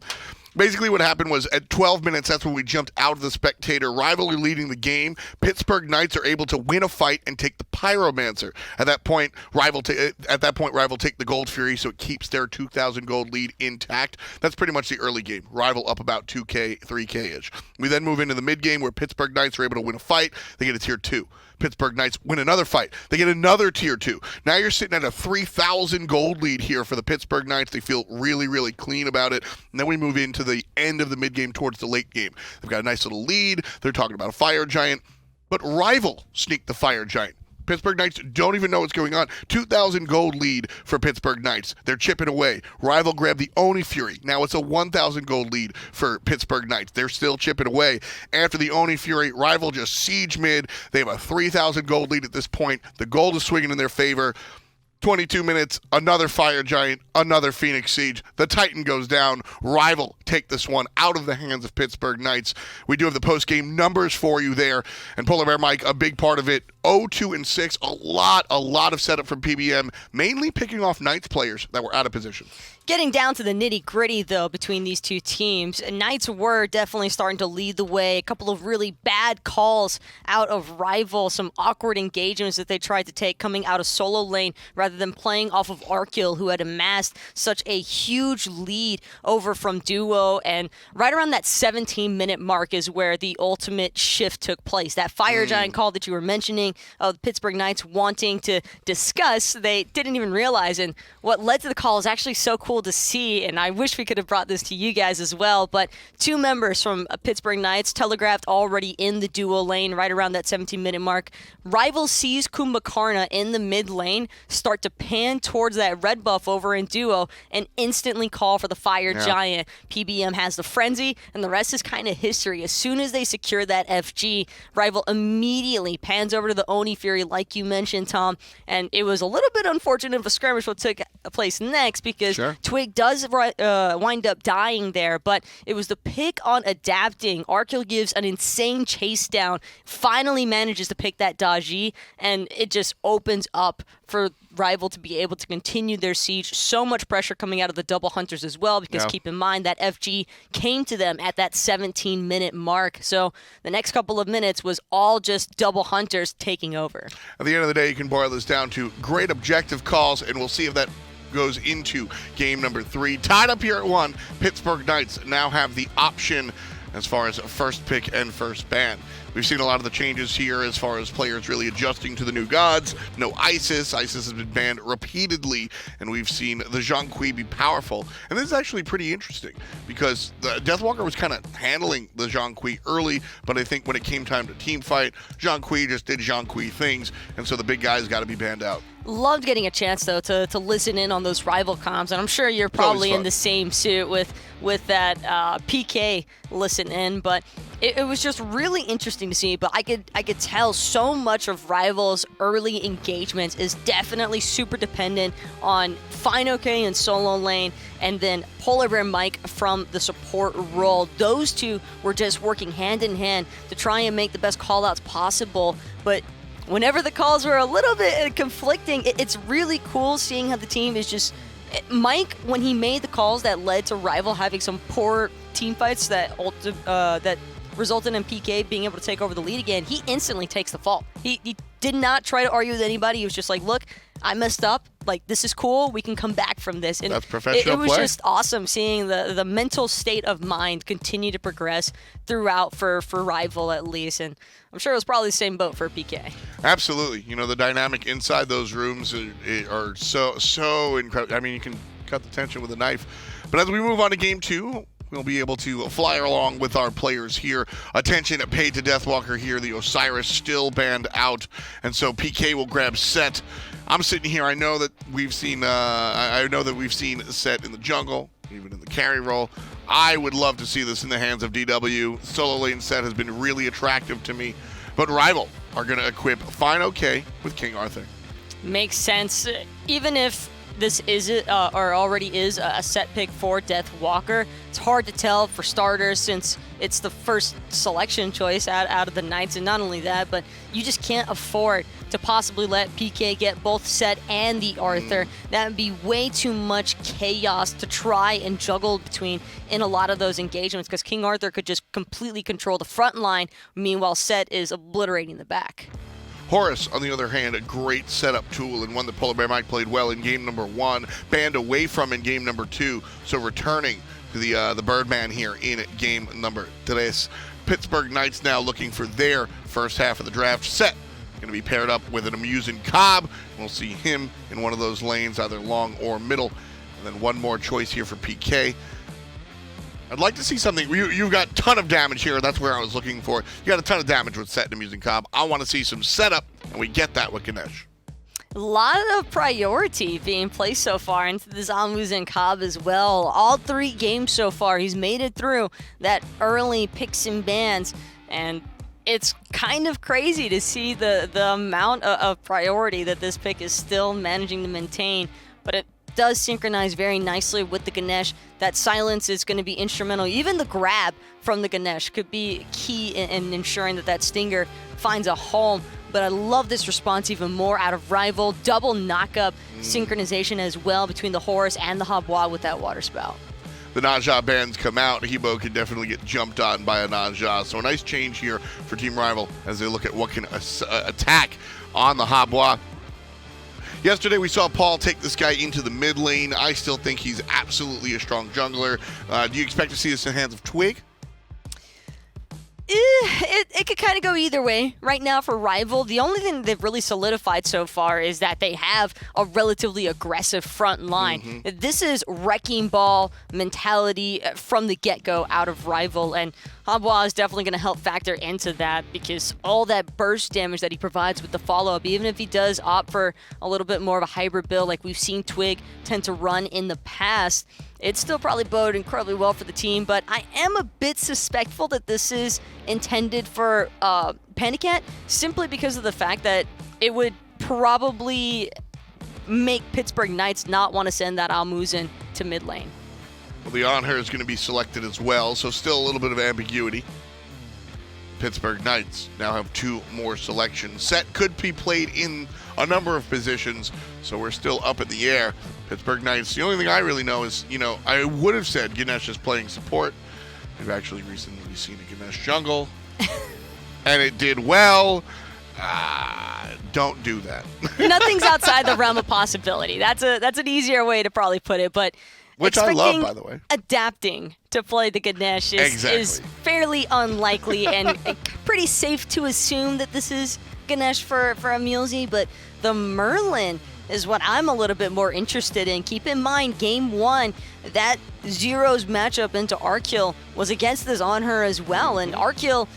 Basically what happened was at 12 minutes, that's when we jumped out of the spectator. Rival are leading the game. Pittsburgh Knights are able to win a fight and take the Pyromancer. At that point, Rival take the Gold Fury, so it keeps their 2,000 gold lead intact. That's pretty much the early game. Rival up about 2K, 3K-ish. We then move into the mid game where Pittsburgh Knights are able to win a fight. They get a tier 2. Pittsburgh Knights win another fight. They get another tier 2. Now you're sitting at a 3,000 gold lead here for the Pittsburgh Knights. They feel really, really clean about it. And then we move into the end of the mid game towards the late game. They've got a nice little lead. They're talking about a Fire Giant. But Rival sneaked the Fire Giant. Pittsburgh Knights don't even know what's going on. 2,000 gold lead for Pittsburgh Knights. They're chipping away. Rival grabbed the Oni Fury. Now it's a 1,000 gold lead for Pittsburgh Knights. They're still chipping away. After the Oni Fury, Rival just siege mid. They have a 3,000 gold lead at this point. The gold is swinging in their favor. 22 minutes, another Fire Giant, another Phoenix Siege. The Titan goes down. Rival take this one out of the hands of Pittsburgh Knights. We do have the post-game numbers for you there. And PolarBearMike, a big part of it. 0-2-6, a lot of setup from PBM, mainly picking off Knights players that were out of position. Getting down to the nitty-gritty, though, between these two teams, Knights were definitely starting to lead the way. A couple of really bad calls out of Rival, some awkward engagements that they tried to take coming out of solo lane rather than playing off of Arkkyl, who had amassed such a huge lead over from duo. And right around that 17-minute mark is where the ultimate shift took place. That Fire Giant call that you were mentioning of the Pittsburgh Knights wanting to discuss, they didn't even realize. And what led to the call is actually so cool to see, and I wish we could have brought this to you guys as well, but two members from Pittsburgh Knights telegraphed already in the duo lane right around that 17-minute mark. Rival sees Kumbhakarna in the mid lane start to pan towards that red buff over in duo and instantly call for the Fire Giant. PBM has the frenzy, and the rest is kind of history. As soon as they secure that FG, Rival immediately pans over to the Oni Fury, like you mentioned, Tom, and it was a little bit unfortunate of a skirmish what took place next because Twig does wind up dying there, but it was the pick on adapting. Arkkyl gives an insane chase down, finally manages to pick that Daji, and it just opens up for Rival to be able to continue their siege. So much pressure coming out of the double hunters as well, because keep in mind that FG came to them at that 17-minute mark. So the next couple of minutes was all just double hunters taking over. At the end of the day, you can boil this down to great objective calls, and we'll see if that goes into game number 3. Tied up here at 1, Pittsburgh Knights now have the option as far as first pick and first ban. We've seen a lot of the changes here as far as players really adjusting to the new gods. No Isis. Isis has been banned repeatedly, and we've seen the Zhong be powerful. And this is actually pretty interesting because the Deathwalker was kind of handling the Zhong early, but I think when it came time to team fight, Zhong just did Zhong things, and so the big guys got to be banned out. Loved getting a chance, though, to listen in on those rival comms, and I'm sure you're probably in the same suit with that PK listen in, but it was just really interesting to see. But I could tell so much of Rival's early engagements is definitely super dependent on fineokay and solo lane, and then PolarBearMike from the support role. Those two were just working hand in hand to try and make the best callouts possible, but whenever the calls were a little bit conflicting, it's really cool seeing how the team is just... Mike, when he made the calls that led to Rival having some poor team fights that resulted in PK being able to take over the lead again, he instantly takes the fault. He did not try to argue with anybody. He was just like, look, I messed up. Like, this is cool. We can come back from this. And that's professional it was play. just awesome seeing the mental state of mind continue to progress throughout for Rival, at least. And I'm sure it was probably the same boat for PK. Absolutely. You know, the dynamic inside those rooms are so incredible. I mean, you can cut the tension with a knife. But as we move on to game 2, we'll be able to fly along with our players here. Attention paid to Deathwalker here. The Osiris still banned out, and so PK will grab Set. I'm sitting here. I know that we've seen. Set in the jungle, even in the carry role. I would love to see this in the hands of DW. Solo lane Set has been really attractive to me, but Rival are going to equip fineokay with King Arthur. Makes sense. Even if this is or already is a set pick for Deathwalker, it's hard to tell for starters since it's the first selection choice out of the Knights, and not only that, but you just can't afford to possibly let PK get both Set and the Arthur. That would be way too much chaos to try and juggle between in a lot of those engagements, because King Arthur could just completely control the front line, meanwhile Set is obliterating the back. Horus, on the other hand, a great setup tool and one that PolarBearMike played well in game number 1, banned away from in game number 2, so returning to the Birdman here in game number 3. Pittsburgh Knights now looking for their first half of the draft. Set going to be paired up with an Muzen Cobb. We'll see him in one of those lanes, either long or middle. And then one more choice here for PK. I'd like to see something. You've got a ton of damage here. That's where I was looking for. You got a ton of damage with Set and Muzen Cobb. I want to see some setup, and we get that with Ganesh. A lot of priority being placed so far into this Muzen Cobb as well. All 3 games so far, he's made it through that early picks and bans, and it's kind of crazy to see the amount of priority that this pick is still managing to maintain, but it does synchronize very nicely with the Ganesh. That silence is going to be instrumental. Even the grab from the Ganesh could be key in ensuring that Stinger finds a home. But I love this response even more out of Rival. Double knockup synchronization as well between the Horus and the Habwa with that water spout. The Naja bans come out. Hebo can definitely get jumped on by a Naja. So a nice change here for Team Rival as they look at what can attack on the Habwa. Yesterday, we saw Paul take this guy into the mid lane. I still think he's absolutely a strong jungler. Do you expect to see this in the hands of Twig? It could kind of go either way. Right now for Rival, the only thing they've really solidified so far is that they have a relatively aggressive front line. This is wrecking ball mentality from the get-go out of Rival, and Habwa is definitely going to help factor into that because all that burst damage that he provides with the follow-up, even if he does opt for a little bit more of a hybrid build like we've seen Twig tend to run in the past, it's still probably boded incredibly well for the team, but I am a bit suspectful that this is intended for PandaCat simply because of the fact that it would probably make Pittsburgh Knights not want to send that Muzen to mid lane. Well, the Anhur is going to be selected as well, so still a little bit of ambiguity. Pittsburgh Knights now have 2 more selections. Set could be played in a number of positions, so we're still up in the air. Pittsburgh Knights, the only thing I really know is, I would have said Ganesh is playing support. We've actually recently seen a Ganesh jungle, and it did well. Don't do that. Nothing's outside the realm of possibility. That's an easier way to probably put it, but which I love, by the way. Adapting to play the Ganesh is fairly unlikely and pretty safe to assume that this is Ganesh for EmilZy, but the Merlin is what I'm a little bit more interested in. Keep in mind, game 1, that Zyrhoes matchup into Arkkyl was against this Anhur as well, and Arkkyl,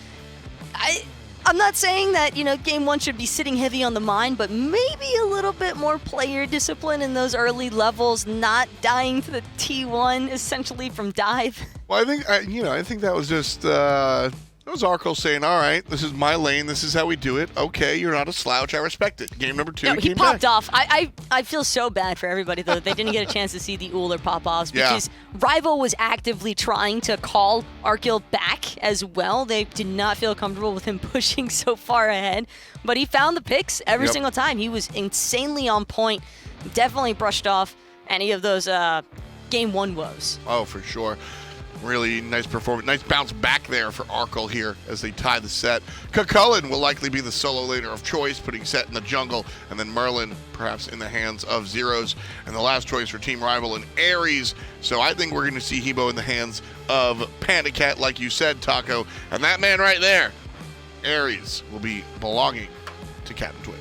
I'm not saying that, game 1 should be sitting heavy on the mind, but maybe a little bit more player discipline in those early levels, not dying to the T1 essentially from dive. Well, I think that was just that was Arkkyl saying, all right, this is my lane, this is how we do it. Okay, you're not a slouch, I respect it. Game number 2, no, he popped off. I feel so bad for everybody, though, that they didn't get a chance to see the Ullr pop-offs because Rival was actively trying to call Arkkyl back as well. They did not feel comfortable with him pushing so far ahead, but he found the picks every single time. He was insanely on point, definitely brushed off any of those game 1 woes. Oh, for sure. Really nice performance. Nice bounce back there for Arkkyl here as they tie the set. Chulainn will likely be the solo laner of choice, putting set in the jungle, and then Merlin perhaps in the hands of Zyrhoes. And the last choice for Team Rival in Ares. So I think we're going to see Hebo in the hands of PandaCat, like you said, Taco. And that man right there, Ares, will be belonging to CaptainTwig.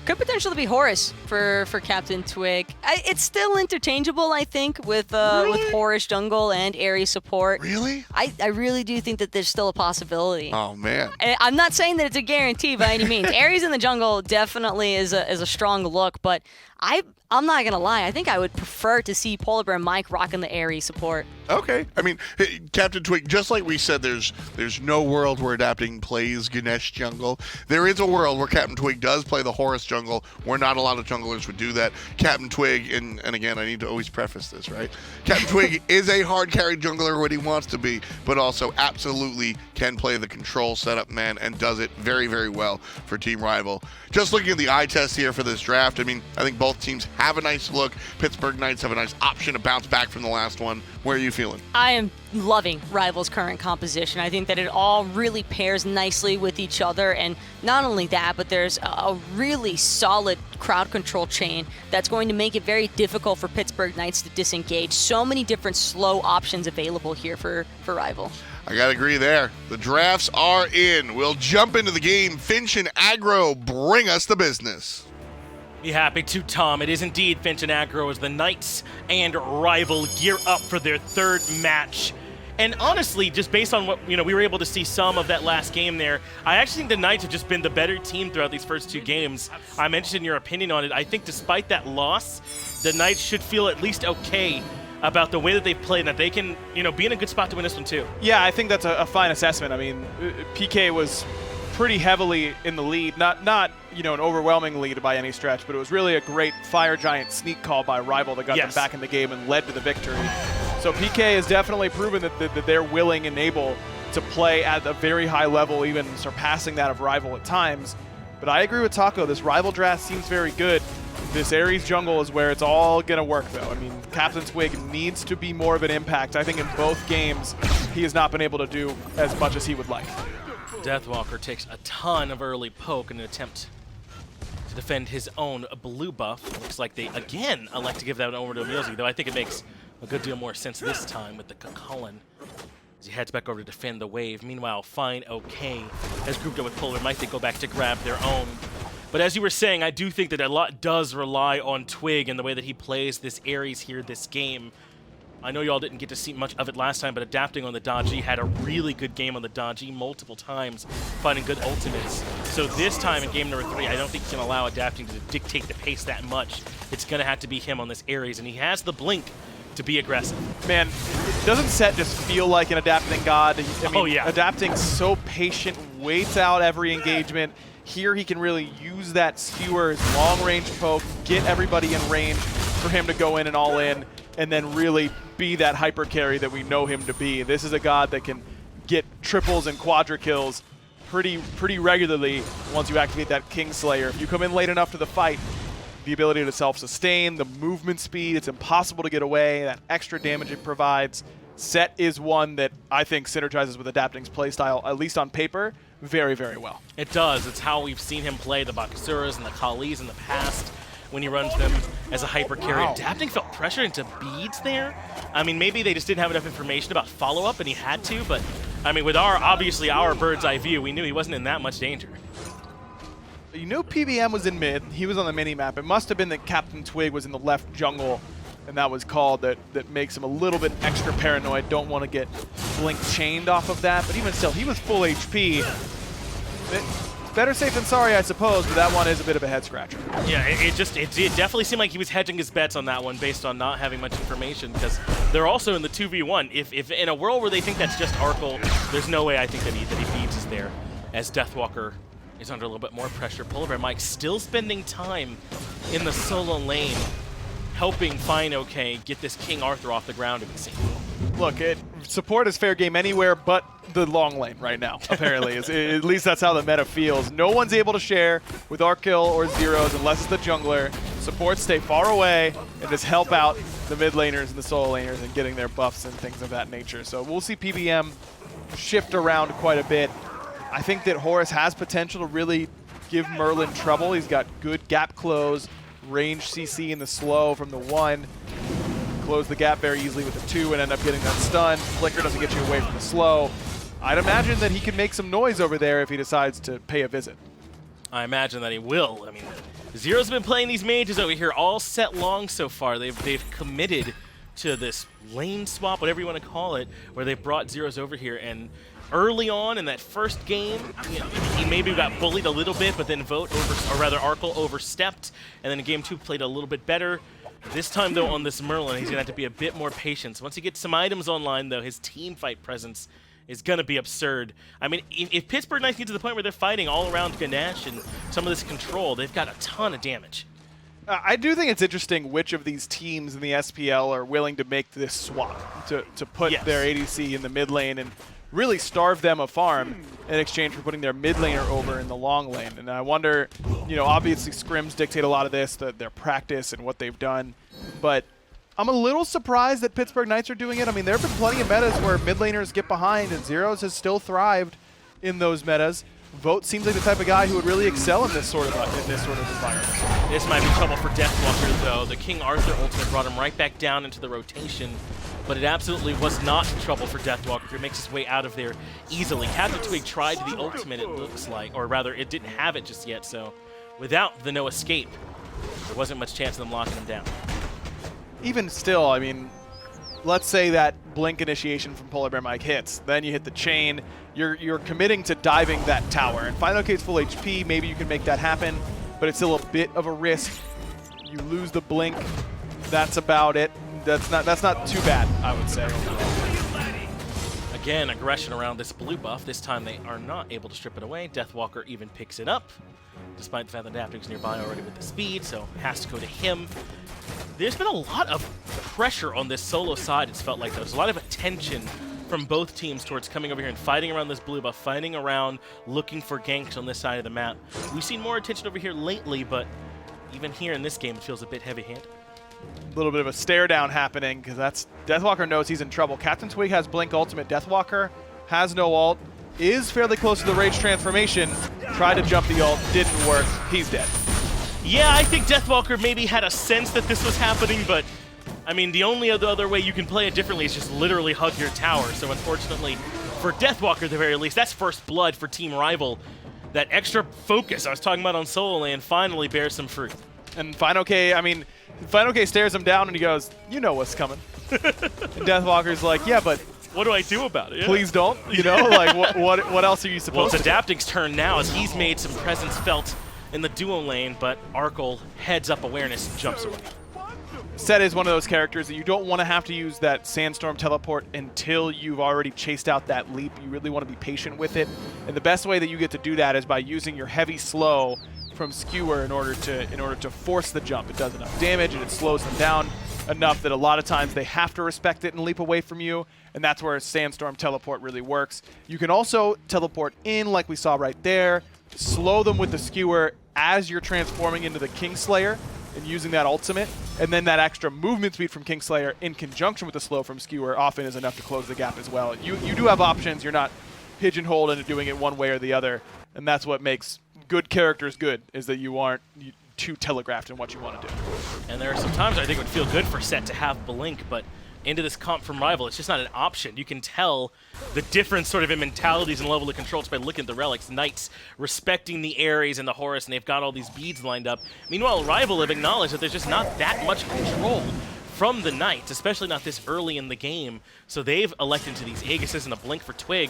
Could potentially be Horus for CaptainTwig. It's still interchangeable, I think, with Horus jungle and Ares support. Really? I really do think that there's still a possibility. Oh, man. I'm not saying that it's a guarantee by any means. Ares in the jungle definitely is a strong look, but I'm not going to lie. I think I would prefer to see PolarBearMike rocking the Ares support. Okay. I mean, CaptainTwig, just like we said, there's no world where Adapting plays Ganesh jungle. There is a world where CaptainTwig does play the Horus jungle, where not a lot of junglers would do that. CaptainTwig, and again, I need to always preface this, right? CaptainTwig is a hard carry jungler when he wants to be, but also absolutely can play the control setup man and does it very, very well for Team Rival. Just looking at the eye test here for this draft, I mean, I think both teams have a nice look. Pittsburgh Knights have a nice option to bounce back from the last one. Where are you feeling? I am loving Rival's current composition. I think that it all really pairs nicely with each other, and not only that, but there's a really solid crowd control chain that's going to make it very difficult for Pittsburgh Knights to disengage. So many different slow options available here for Rival. I gotta agree there. The drafts are in. We'll jump into the game. Finch and Aggro, bring us the business. Be happy to, Tom. It is indeed Finch and Aggro as the Knights and Rival gear up for their third match. And honestly, just based on what we were able to see some of that last game there, I actually think the Knights have just been the better team throughout these first 2 games. I'm interested in your opinion on it. I think despite that loss, the Knights should feel at least okay about the way that they've played, and that they can, be in a good spot to win this one too. Yeah, I think that's a fine assessment. I mean, PK was pretty heavily in the lead, not an overwhelming lead by any stretch, but it was really a great Fire Giant sneak call by Rival that got them back in the game and led to the victory. So PK has definitely proven that they're willing and able to play at a very high level, even surpassing that of Rival at times. But I agree with Taco, this Rival draft seems very good. This Ares jungle is where it's all going to work, though. I mean, CaptainTwig needs to be more of an impact. I think in both games, he has not been able to do as much as he would like. Deathwalker takes a ton of early poke in an attempt to defend his own blue buff. Looks like they, again, elect to give that over to EmilZy, though I think it makes a good deal more sense this time with the Chulainn as he heads back over to defend the wave. Meanwhile, fineokay has grouped up with PolarBearMike. They go back to grab their own. But as you were saying, I do think that a lot does rely on Twig and the way that he plays this Ares here this game. I know y'all didn't get to see much of it last time, but Adapting on the Dodgy had a really good game on the Dodgy multiple times, finding good ultimates. So this time in game number 3, I don't think he can allow Adapting to dictate the pace that much. It's going to have to be him on this Ares, and he has the blink to be aggressive. Man, doesn't Set just feel like an Adapting god? I mean, yeah. Adapting's so patient, waits out every engagement. Here he can really use that skewer's long-range poke, get everybody in range for him to go in and all in, and then really be that hyper carry that we know him to be. This is a god that can get triples and quadra kills pretty regularly once you activate that Kingslayer. If you come in late enough to the fight, the ability to self-sustain, the movement speed, it's impossible to get away, that extra damage it provides. Set is one that I think synergizes with Adapting's playstyle, at least on paper, very, very well. It does. It's how we've seen him play the Bakasuras and the Kalis in the past. when he runs them as a hyper carry. Adapting felt pressure into beads there. I mean, maybe they just didn't have enough information about follow-up and he had to, but I mean, with obviously our bird's eye view, we knew he wasn't in that much danger. You knew PBM was in mid. He was on the mini-map. It must have been that CaptainTwig was in the left jungle, and that was called that makes him a little bit extra paranoid. Don't want to get Blink chained off of that, but even still, he was full HP. Better safe than sorry, I suppose, but that one is a bit of a head-scratcher. Yeah, it definitely seemed like he was hedging his bets on that one based on not having much information, because they're also in the 2v1. If in a world where they think that's just Arkkyl, there's no way I think that he beats us there, as Deathwalker is under a little bit more pressure. PolarBearMike still spending time in the solo lane, helping fineokay get this King Arthur off the ground, it would seem. Look, support is fair game anywhere but the long lane right now, apparently. At least that's how the meta feels. No one's able to share with Arkkyl or Zyrhoes unless it's the jungler. Supports stay far away and just help out the mid laners and the solo laners and getting their buffs and things of that nature. So we'll see PBM shift around quite a bit. I think that Horus has potential to really give Merlin trouble. He's got good gap close, range CC in the slow from the 1. Close the gap very easily with the 2 and end up getting that stun. Flicker doesn't get you away from the slow. I'd imagine that he can make some noise over there if he decides to pay a visit. I imagine that he will. I mean, Zero's been playing these mages over here all set long so far. They've committed to this lane swap, whatever you want to call it, where they've brought Zeroes over here. And early on in that first game, you know, he maybe got bullied a little bit, but then Arkkyl overstepped, and then in game 2 played a little bit better. This time, though, on this Merlin, he's going to have to be a bit more patient. Once he gets some items online, though, his team fight presence is going to be absurd. I mean, if Pittsburgh Knights get to the point where they're fighting all around Ganesha and some of this control, they've got a ton of damage. I do think it's interesting which of these teams in the SPL are willing to make this swap, to put their ADC in the mid lane and really starve them a farm in exchange for putting their mid laner over in the long lane. And I wonder, you know, obviously scrims dictate a lot of this, their practice and what they've done, but I'm a little surprised that Pittsburgh Knights are doing it. I mean, there have been plenty of metas where mid laners get behind, and Zyrhoes has still thrived in those metas. Vote seems like the type of guy who would really excel in this sort of environment. This might be trouble for Deathwalker, though. The King Arthur ultimate brought him right back down into the rotation, but it absolutely was not trouble for Deathwalker, who makes his way out of there easily. CaptainTwig tried the ultimate, it looks like, or rather, it didn't have it just yet, so without the no escape, there wasn't much chance of them locking him down. Even still, I mean, let's say that blink initiation from PolarBearMike hits, then you hit the chain, you're committing to diving that tower, and fineokay's full HP, maybe you can make that happen, but it's still a bit of a risk. You lose the blink, that's about it. That's not too bad, I would say. Again, aggression around this blue buff. This time they are not able to strip it away. Deathwalker even picks it up, despite the fact that Adapting's nearby already with the speed, so has to go to him. There's been a lot of pressure on this solo side, it's felt like. There's a lot of attention from both teams towards coming over here and fighting around this blue buff, fighting around, looking for ganks on this side of the map. We've seen more attention over here lately, but even here in this game, it feels a bit heavy-handed. A little bit of a stare down happening, because that's Deathwalker knows he's in trouble. CaptainTwig has Blink ultimate. Deathwalker has no ult, is fairly close to the rage transformation. Tried to jump the ult, didn't work. He's dead. Yeah, I think Deathwalker maybe had a sense that this was happening, but I mean, the only other way you can play it differently is just literally hug your tower. So unfortunately, for Deathwalker at the very least, that's first blood for Team Rival. That extra focus I was talking about on solo lane finally bears some fruit. And fineokay, I mean, fineokay stares him down and he goes, "You know what's coming." And Deathwalker's like, "Yeah, but what do I do about it? Please don't." You know, like what else are you supposed to do? Well, it's Adapting's turn now as he's made some presence felt in the duo lane, but Arkkyl heads up awareness and jumps away. Set is one of those characters that you don't want to have to use that Sandstorm teleport until you've already chased out that leap. You really want to be patient with it. And the best way that you get to do that is by using your heavy slow from Skewer in order to force the jump. It does enough damage and it slows them down enough that a lot of times they have to respect it and leap away from you, and that's where Sandstorm teleport really works. You can also teleport in like we saw right there, slow them with the Skewer as you're transforming into the Kingslayer and using that ultimate, and then that extra movement speed from Kingslayer in conjunction with the slow from Skewer often is enough to close the gap as well. You do have options. You're not pigeonholed into doing it one way or the other, and that's what makes good characters good, is that you too telegraphed in what you want to do. And there are some times I think it would feel good for Set to have Blink, but into this comp from Rival, it's just not an option. You can tell the difference sort of in mentalities and level of control just by looking at the relics. Knights respecting the Ares and the Horus, and they've got all these beads lined up. Meanwhile, Rival have acknowledged that there's just not that much control from the Knights, especially not this early in the game. So they've elected to these Aegises and a Blink for Twig.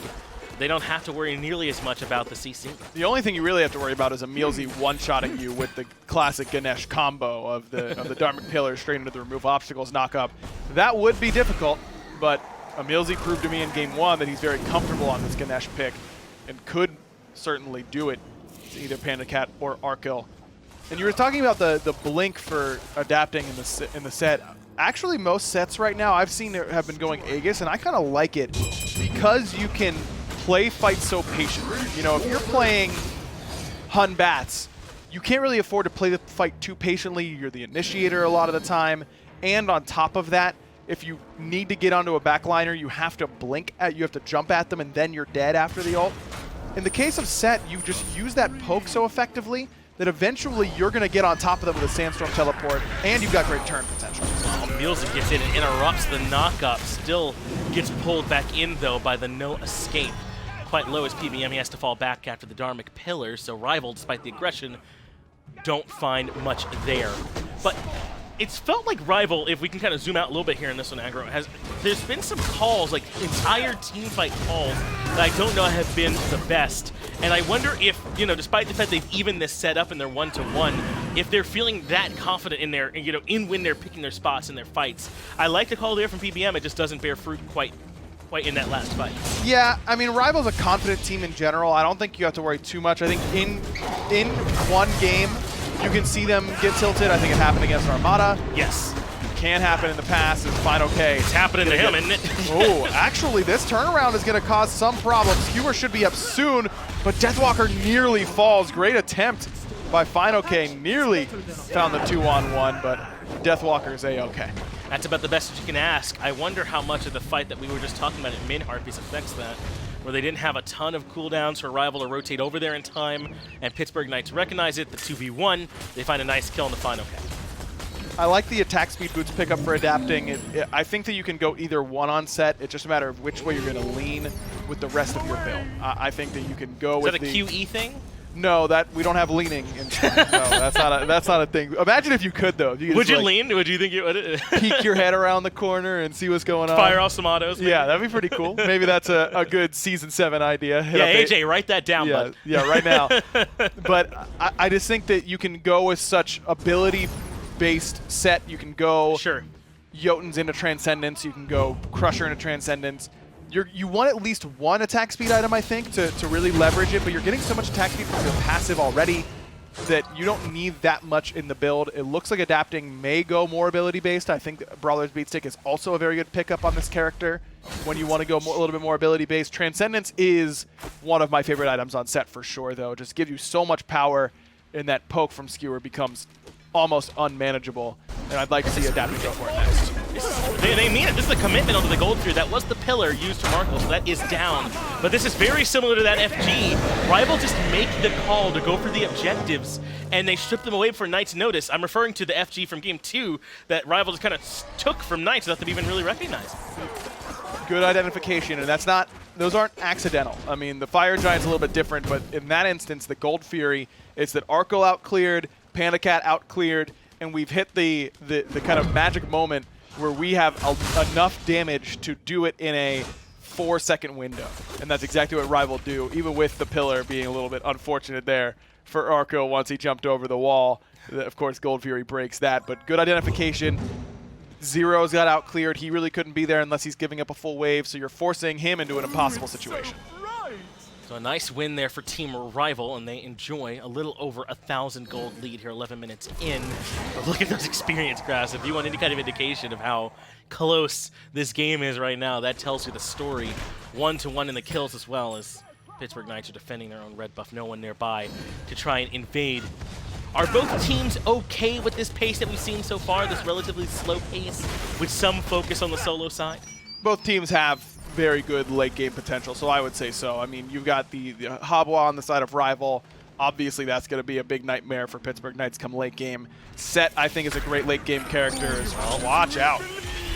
They don't have to worry nearly as much about the CC. Mm-hmm. The The only thing you really have to worry about is EmilZy one-shotting you with the classic Ganesh combo of the Dharmic Pillar straight into the remove obstacles knock-up. That would be difficult, but EmilZy proved to me in Game 1 that he's very comfortable on this Ganesh pick and could certainly do it to either PandaCat or Arkkyl. And you were talking about the blink for adapting in the set. Actually, most sets right now I've seen have been going Aegis, and I kind of like it because you can play fights so patiently. You know, if you're playing Hun Bats, you can't really afford to play the fight too patiently. You're the initiator a lot of the time. And on top of that, if you need to get onto a backliner, you have to you have to jump at them, and then you're dead after the ult. In the case of Set, you just use that poke so effectively that eventually you're going to get on top of them with a Sandstorm teleport, and you've got great turn potential. EmilZy gets in and interrupts the knock-up, still gets pulled back in, though, by the no escape. Quite low as PBM, he has to fall back after the Dharmic Pillar, so Rival, despite the aggression, don't find much there. But it's felt like Rival, if we can kind of zoom out a little bit here in this one, Aggro, there's been some calls, like entire teamfight calls, that I don't know have been the best. And I wonder if, you know, despite the fact they've evened this set up in their one-to-one, if they're feeling that confident in their, you know, in when they're picking their spots in their fights. I like the call there from PBM, it just doesn't bear fruit quite in that last fight. Yeah, I mean, Rival's a confident team in general. I don't think you have to worry too much. I think in one game, you can see them get tilted. I think it happened against Armada. Yes. Can happen in the past. It's fineokay. It's happening to him, isn't it? Oh, actually, this turnaround is going to cause some problems. Skewer should be up soon, but Deathwalker nearly falls. Great attempt by fineokay. Nearly found the 2-on-1, but Deathwalker's A-okay. That's about the best that you can ask. I wonder how much of the fight that we were just talking about at Min-Harpies affects that, where they didn't have a ton of cooldowns for Rival to rotate over there in time, and Pittsburgh Knights recognize it. The 2v1, they find a nice kill in the final catch. I like the attack speed boots pickup for adapting. I think that you can go either one on set. It's just a matter of which way you're going to lean with the rest of your build. I think that you can go with the... Is that a QE thing? No, that we don't have leaning. No, that's not a thing. Imagine if you could, though. Would you lean? Would you think you would? Peek your head around the corner and see what's going on. Fire off some autos. Maybe? Yeah, that'd be pretty cool. Maybe that's a good Season 7 idea. Yeah, AJ, write that down, bud. Yeah, right now. But I just think that you can go with such ability-based set. You can go Jotuns into Transcendence. You can go Crusher into Transcendence. You want at least one attack speed item, I think, to really leverage it, but you're getting so much attack speed from your passive already that you don't need that much in the build. It looks like adapting may go more ability-based. I think Brawler's Beatstick is also a very good pickup on this character when you want to go a little bit more ability-based. Transcendence is one of my favorite items on set for sure, though. It just gives you so much power, and that poke from Skewer becomes almost unmanageable, and I'd like to see adapting go for it next. They mean it. This is a commitment onto the Gold Fury. That was the pillar used to Arkkyl, so that is down. But this is very similar to that FG. Rival just make the call to go for the objectives, and they strip them away for Knight's notice. I'm referring to the FG from Game 2 that Rival just kind of took from Knights without them even really recognizing. Good identification, and those aren't accidental. I mean, the Fire Giant's a little bit different, but in that instance, the Gold Fury, it's that Arkkyl out-cleared, PandaCat out-cleared, and we've hit the kind of magic moment where we have enough damage to do it in a 4-second window. And that's exactly what Rival do, even with the pillar being a little bit unfortunate there for Arkkyl once he jumped over the wall. Of course, Gold Fury breaks that, but good identification. Zyrhoes got out-cleared. He really couldn't be there unless he's giving up a full wave, so you're forcing him into an impossible situation. So a nice win there for Team Rival, and they enjoy a little over 1,000 gold lead here 11 minutes in. But look at those experience graphs. If you want any kind of indication of how close this game is right now, that tells you the story. 1-to-1 in the kills as well, as Pittsburgh Knights are defending their own red buff. No one nearby to try and invade. Are both teams okay with this pace that we've seen so far, this relatively slow pace, with some focus on the solo side? Both teams have very good late game potential, so I would say so. I mean, you've got the Habwa on the side of Rival. obviously that's going to be a big nightmare for Pittsburgh Knights come late game. Set, I think, is a great late game character as well. Watch out.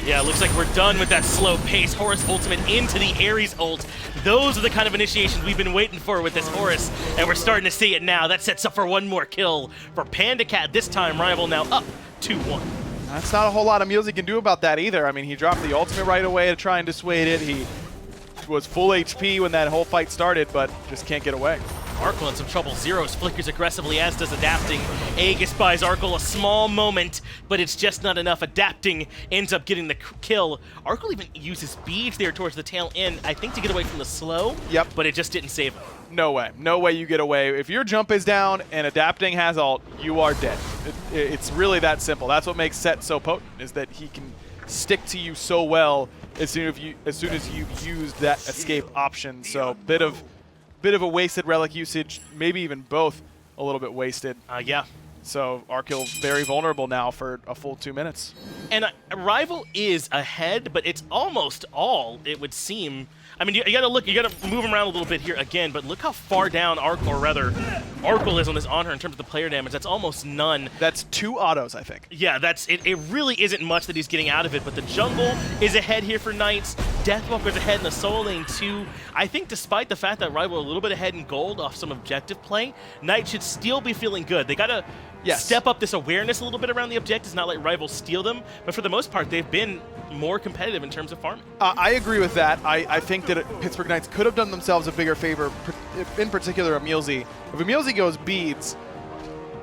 Yeah, looks like we're done with that slow pace. Horus ultimate into the Ares ult. Those are the kind of initiations we've been waiting for with this Horus, and we're starting to see it now. That sets up for one more kill for PandaCat. This time, Rival now up 2-1. That's not a whole lot EmilZy can do about that either. I mean, he dropped the ultimate right away to try and dissuade it. He was full HP when that whole fight started, but just can't get away. Arkkyl in some trouble. Zyrhoes flickers aggressively, as does Adapting. Aegis buys Arkkyl a small moment, but it's just not enough. Adapting ends up getting the kill. Arkkyl even uses beads there towards the tail end, I think to get away from the slow. Yep. But it just didn't save him. No way. No way you get away. If your jump is down and Adapting has ult, you are dead. It's really that simple. That's what makes Set so potent, is that he can stick to you so well as soon as you've used that escape option. So bit of a wasted relic usage, maybe even both a little bit wasted. Yeah. So Arkkyl very vulnerable now for a full 2 minutes. And Rival is ahead, but it's almost all, it would seem. I mean, you gotta look, you gotta move him around a little bit here again, but look how far down Arkkyl is on this Anhur in terms of the player damage. That's almost none. That's 2 autos, I think. Yeah, it really isn't much that he's getting out of it, but the jungle is ahead here for Knights. Deathwalker's ahead in the solo lane too. I think despite the fact that Rival a little bit ahead in gold off some objective play, Knights should still be feeling good. They gotta step up this awareness a little bit around the objectives, not let Rival steal them, but for the most part, they've been more competitive in terms of farming. I agree with that. I think that Pittsburgh Knights could have done themselves a bigger favor, in particular EmilZy. If EmilZy goes beads,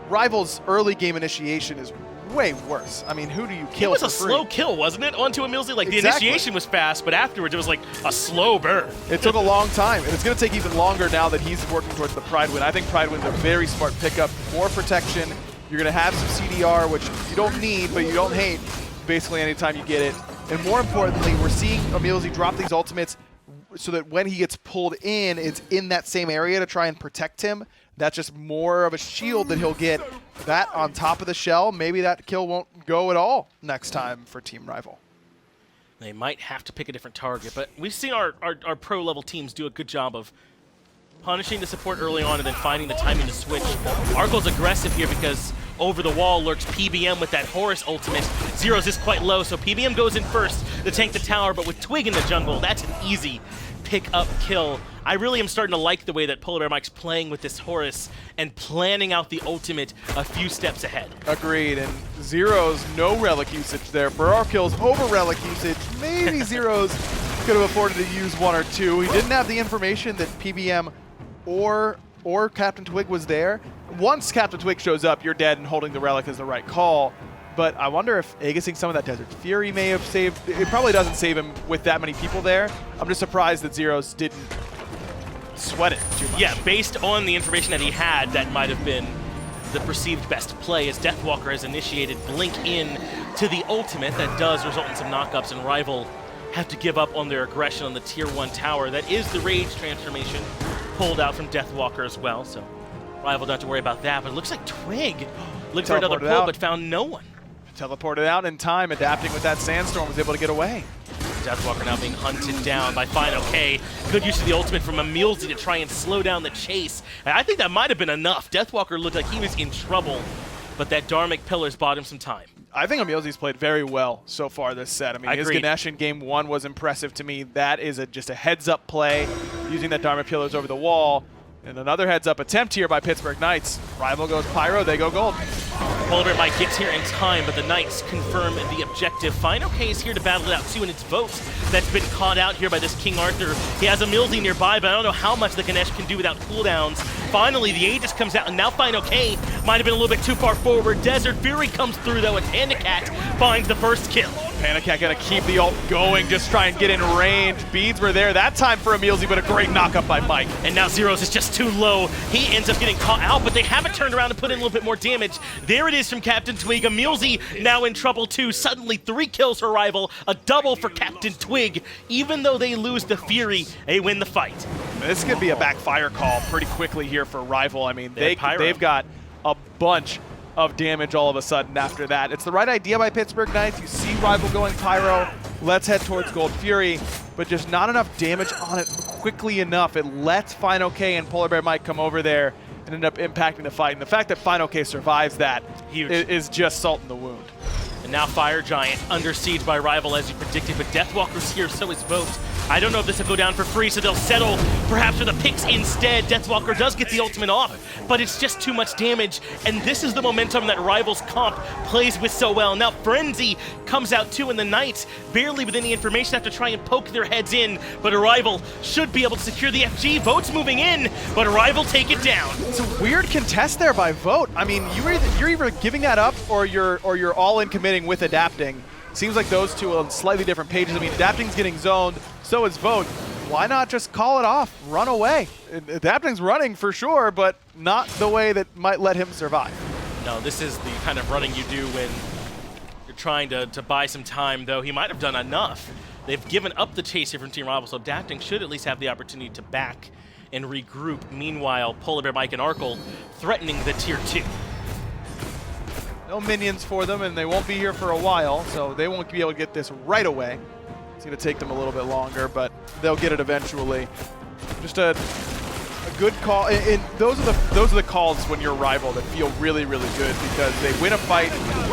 Rival's early game initiation is way worse. I mean, who do you kill? It was a slow kill, wasn't it? Onto EmilZy. Like, the initiation was fast, but afterwards it was like a slow burn. It took a long time, and it's going to take even longer now that he's working towards the Pride Win. I think Pride Win's a very smart pickup. More protection. You're going to have some CDR, which you don't need, but you don't hate basically anytime you get it. And more importantly, we're seeing EmilZy drop these ultimates so that when he gets pulled in, it's in that same area to try and protect him. That's just more of a shield that he'll get. That on top of the shell, maybe that kill won't go at all next time for Team Rival. They might have to pick a different target, but we've seen our pro-level teams do a good job of punishing the support early on and then finding the timing to switch. Arkyl's aggressive here because over the wall lurks PBM with that Horus ultimate. Zyrhoes is quite low, so PBM goes in first to tank the tower, but with Twig in the jungle, that's an easy pick-up kill. I really am starting to like the way that PolarBearMike's playing with this Horus and planning out the ultimate a few steps ahead. Agreed, and Zyrhoes, no relic usage there. For Arkyl's over relic usage, maybe Zyrhoes could have afforded to use 1 or 2. He didn't have the information that PBM or CaptainTwig was there. Once CaptainTwig shows up, you're dead, and holding the relic is the right call. But I wonder if Aegising some of that Desert Fury may have saved. It probably doesn't save him with that many people there. I'm just surprised that Zyrhoes didn't sweat it too much. Yeah, based on the information that he had, that might have been the perceived best play, as Deathwalker has initiated Blink in to the ultimate. That does result in some knockups, and Rival have to give up on their aggression on the Tier 1 tower. That is the Rage transformation pulled out from Deathwalker as well, so Rival don't have to worry about that. But it looks like Twig looked for another pull, but found no one. Teleported out in time, adapting with that sandstorm, was able to get away. Deathwalker now being hunted down by fineokay. Good use of the ultimate from EmilZy to try and slow down the chase. And I think that might have been enough. Deathwalker looked like he was in trouble, but that Dharmic Pillars bought him some time. I think EmilZy's played very well so far this set. I mean, his Ganesha in Game 1 was impressive to me. That is just a heads-up play, using that Dharmic Pillars over the wall. And another heads-up attempt here by Pittsburgh Knights. Rival goes Pyro, they go gold. PolarBearMike gets here in time, but the Knights confirm the objective. fineokay is here to battle it out too, and it's Vote that's been caught out here by this King Arthur. He has EmilZy nearby, but I don't know how much the Ganesh can do without cooldowns. Finally, the Aegis comes out, and now fineokay might have been a little bit too far forward. Desert Fury comes through, though, and PandaCat finds the first kill. PandaCat gonna keep the ult going, just try and get in range. Beads were there that time for EmilZy, but a great knockup by Mike. And now Zyrhoes is just too low. He ends up getting caught out, but they haven't turned around and put in a little bit more damage. There it is from CaptainTwig. EmilZy now in trouble too. Suddenly 3 kills for Rival, a double for CaptainTwig. Even though they lose the Fury, they win the fight. This could be a backfire call pretty quickly here for Rival. I mean, they've got a bunch of damage all of a sudden after that. It's the right idea by Pittsburgh Knights. You see Rival going Pyro. Let's head towards Gold Fury, but just not enough damage on it quickly enough. It lets fineokay and PolarBearMike come over there and end up impacting the fight. And the fact that fineokay survives that Huge. is just salt in the wound. And now Fire Giant under siege by Rival as you predicted, but Deathwalker's here, so is Vote. I don't know if this will go down for free, so they'll settle perhaps for the picks instead. Deathwalker does get the ultimate off, but it's just too much damage, and this is the momentum that Rival's comp plays with so well. Now Frenzy comes out too, and the Knights barely with any information have to try and poke their heads in, but a Rival should be able to secure the FG. Vote's moving in, but Rival take it down. It's a weird contest there by Vote. I mean, you're either giving that up or you're all in committing with adapting. Seems like those two are on slightly different pages. I mean, adapting's getting zoned, so is Vote. Why not just call it off, run away? Adapting's running for sure, but not the way that might let him survive. No, this is the kind of running you do when you're trying to buy some time, though he might have done enough. They've given up the chase here from Team Rival, so adapting should at least have the opportunity to back and regroup. Meanwhile, PolarBearMike and Arkkyl threatening the Tier 2. No minions for them, and they won't be here for a while, so they won't be able to get this right away. It's going to take them a little bit longer, but they'll get it eventually. Just a good call. And those are the calls when you're Rival that feel really, really good because they win a fight.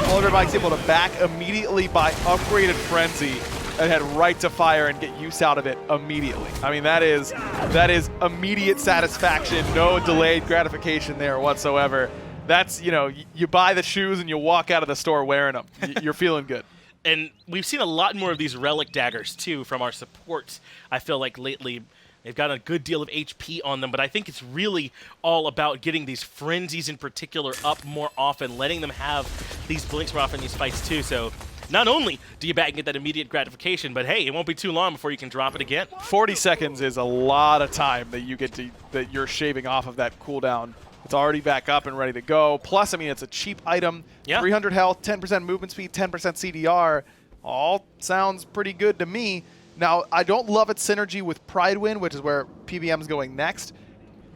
PolarBearMike's able to back immediately by upgraded Frenzy and head right to fire and get use out of it immediately. I mean, that is immediate satisfaction, no delayed gratification there whatsoever. That's, you know, you buy the shoes and you walk out of the store wearing them. You're feeling good. And we've seen a lot more of these relic daggers, too, from our support. I feel like lately they've got a good deal of HP on them, but I think it's really all about getting these frenzies in particular up more often, letting them have these blinks more often in these fights, too. So not only do you back and get that immediate gratification, but hey, it won't be too long before you can drop it again. 40 seconds is a lot of time that you're shaving off of that cooldown. It's already back up and ready to go. Plus, I mean, it's a cheap item. Yeah. 300 health, 10% movement speed, 10% CDR. All sounds pretty good to me. Now, I don't love its synergy with Pride Wind, which is where PBM's going next.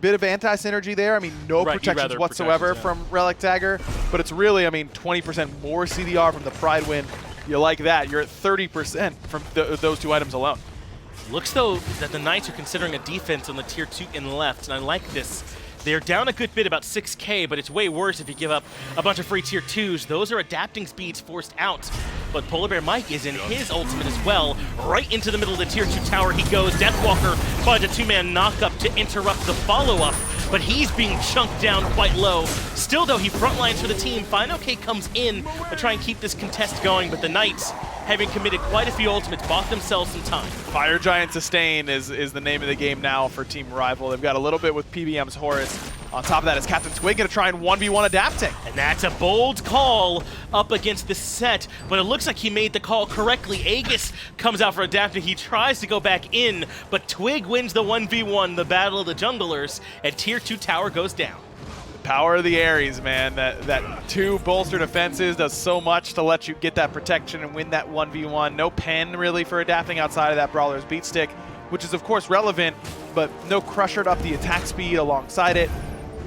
Bit of anti-synergy there. I mean, no protections whatsoever from Relic Dagger. But it's really, I mean, 20% more CDR from the Pride Wind. You like that. You're at 30% from those two items alone. Looks, though, that the Knights are considering a defense on the Tier 2 in left, and I like this. They're down a good bit, about 6k, but it's way worse if you give up a bunch of free Tier 2s. Those are adapting speeds forced out. But PolarBearMike is in his ultimate as well. Right into the middle of the Tier 2 tower he goes. Deathwalker finds a two-man knockup to interrupt the follow-up, but he's being chunked down quite low. Still, though, he frontlines for the team. fineokay comes in to try and keep this contest going, but the Knights, having committed quite a few ultimates, bought themselves some time. Fire Giant Sustain is the name of the game now for Team Rival. They've got a little bit with PBM's Horus. On top of that is CaptainTwig going to try and 1v1 adapting. And that's a bold call up against this set, but it looks like he made the call correctly. Aegis comes out for adapting. He tries to go back in, but Twig wins the 1v1, the battle of the junglers, and Tier 2 tower goes down. The power of the Ares, man. That two bolster defenses does so much to let you get that protection and win that 1v1. No pen really for adapting outside of that Brawler's Beat Stick, which is of course relevant, but no Crusher to up the attack speed alongside it.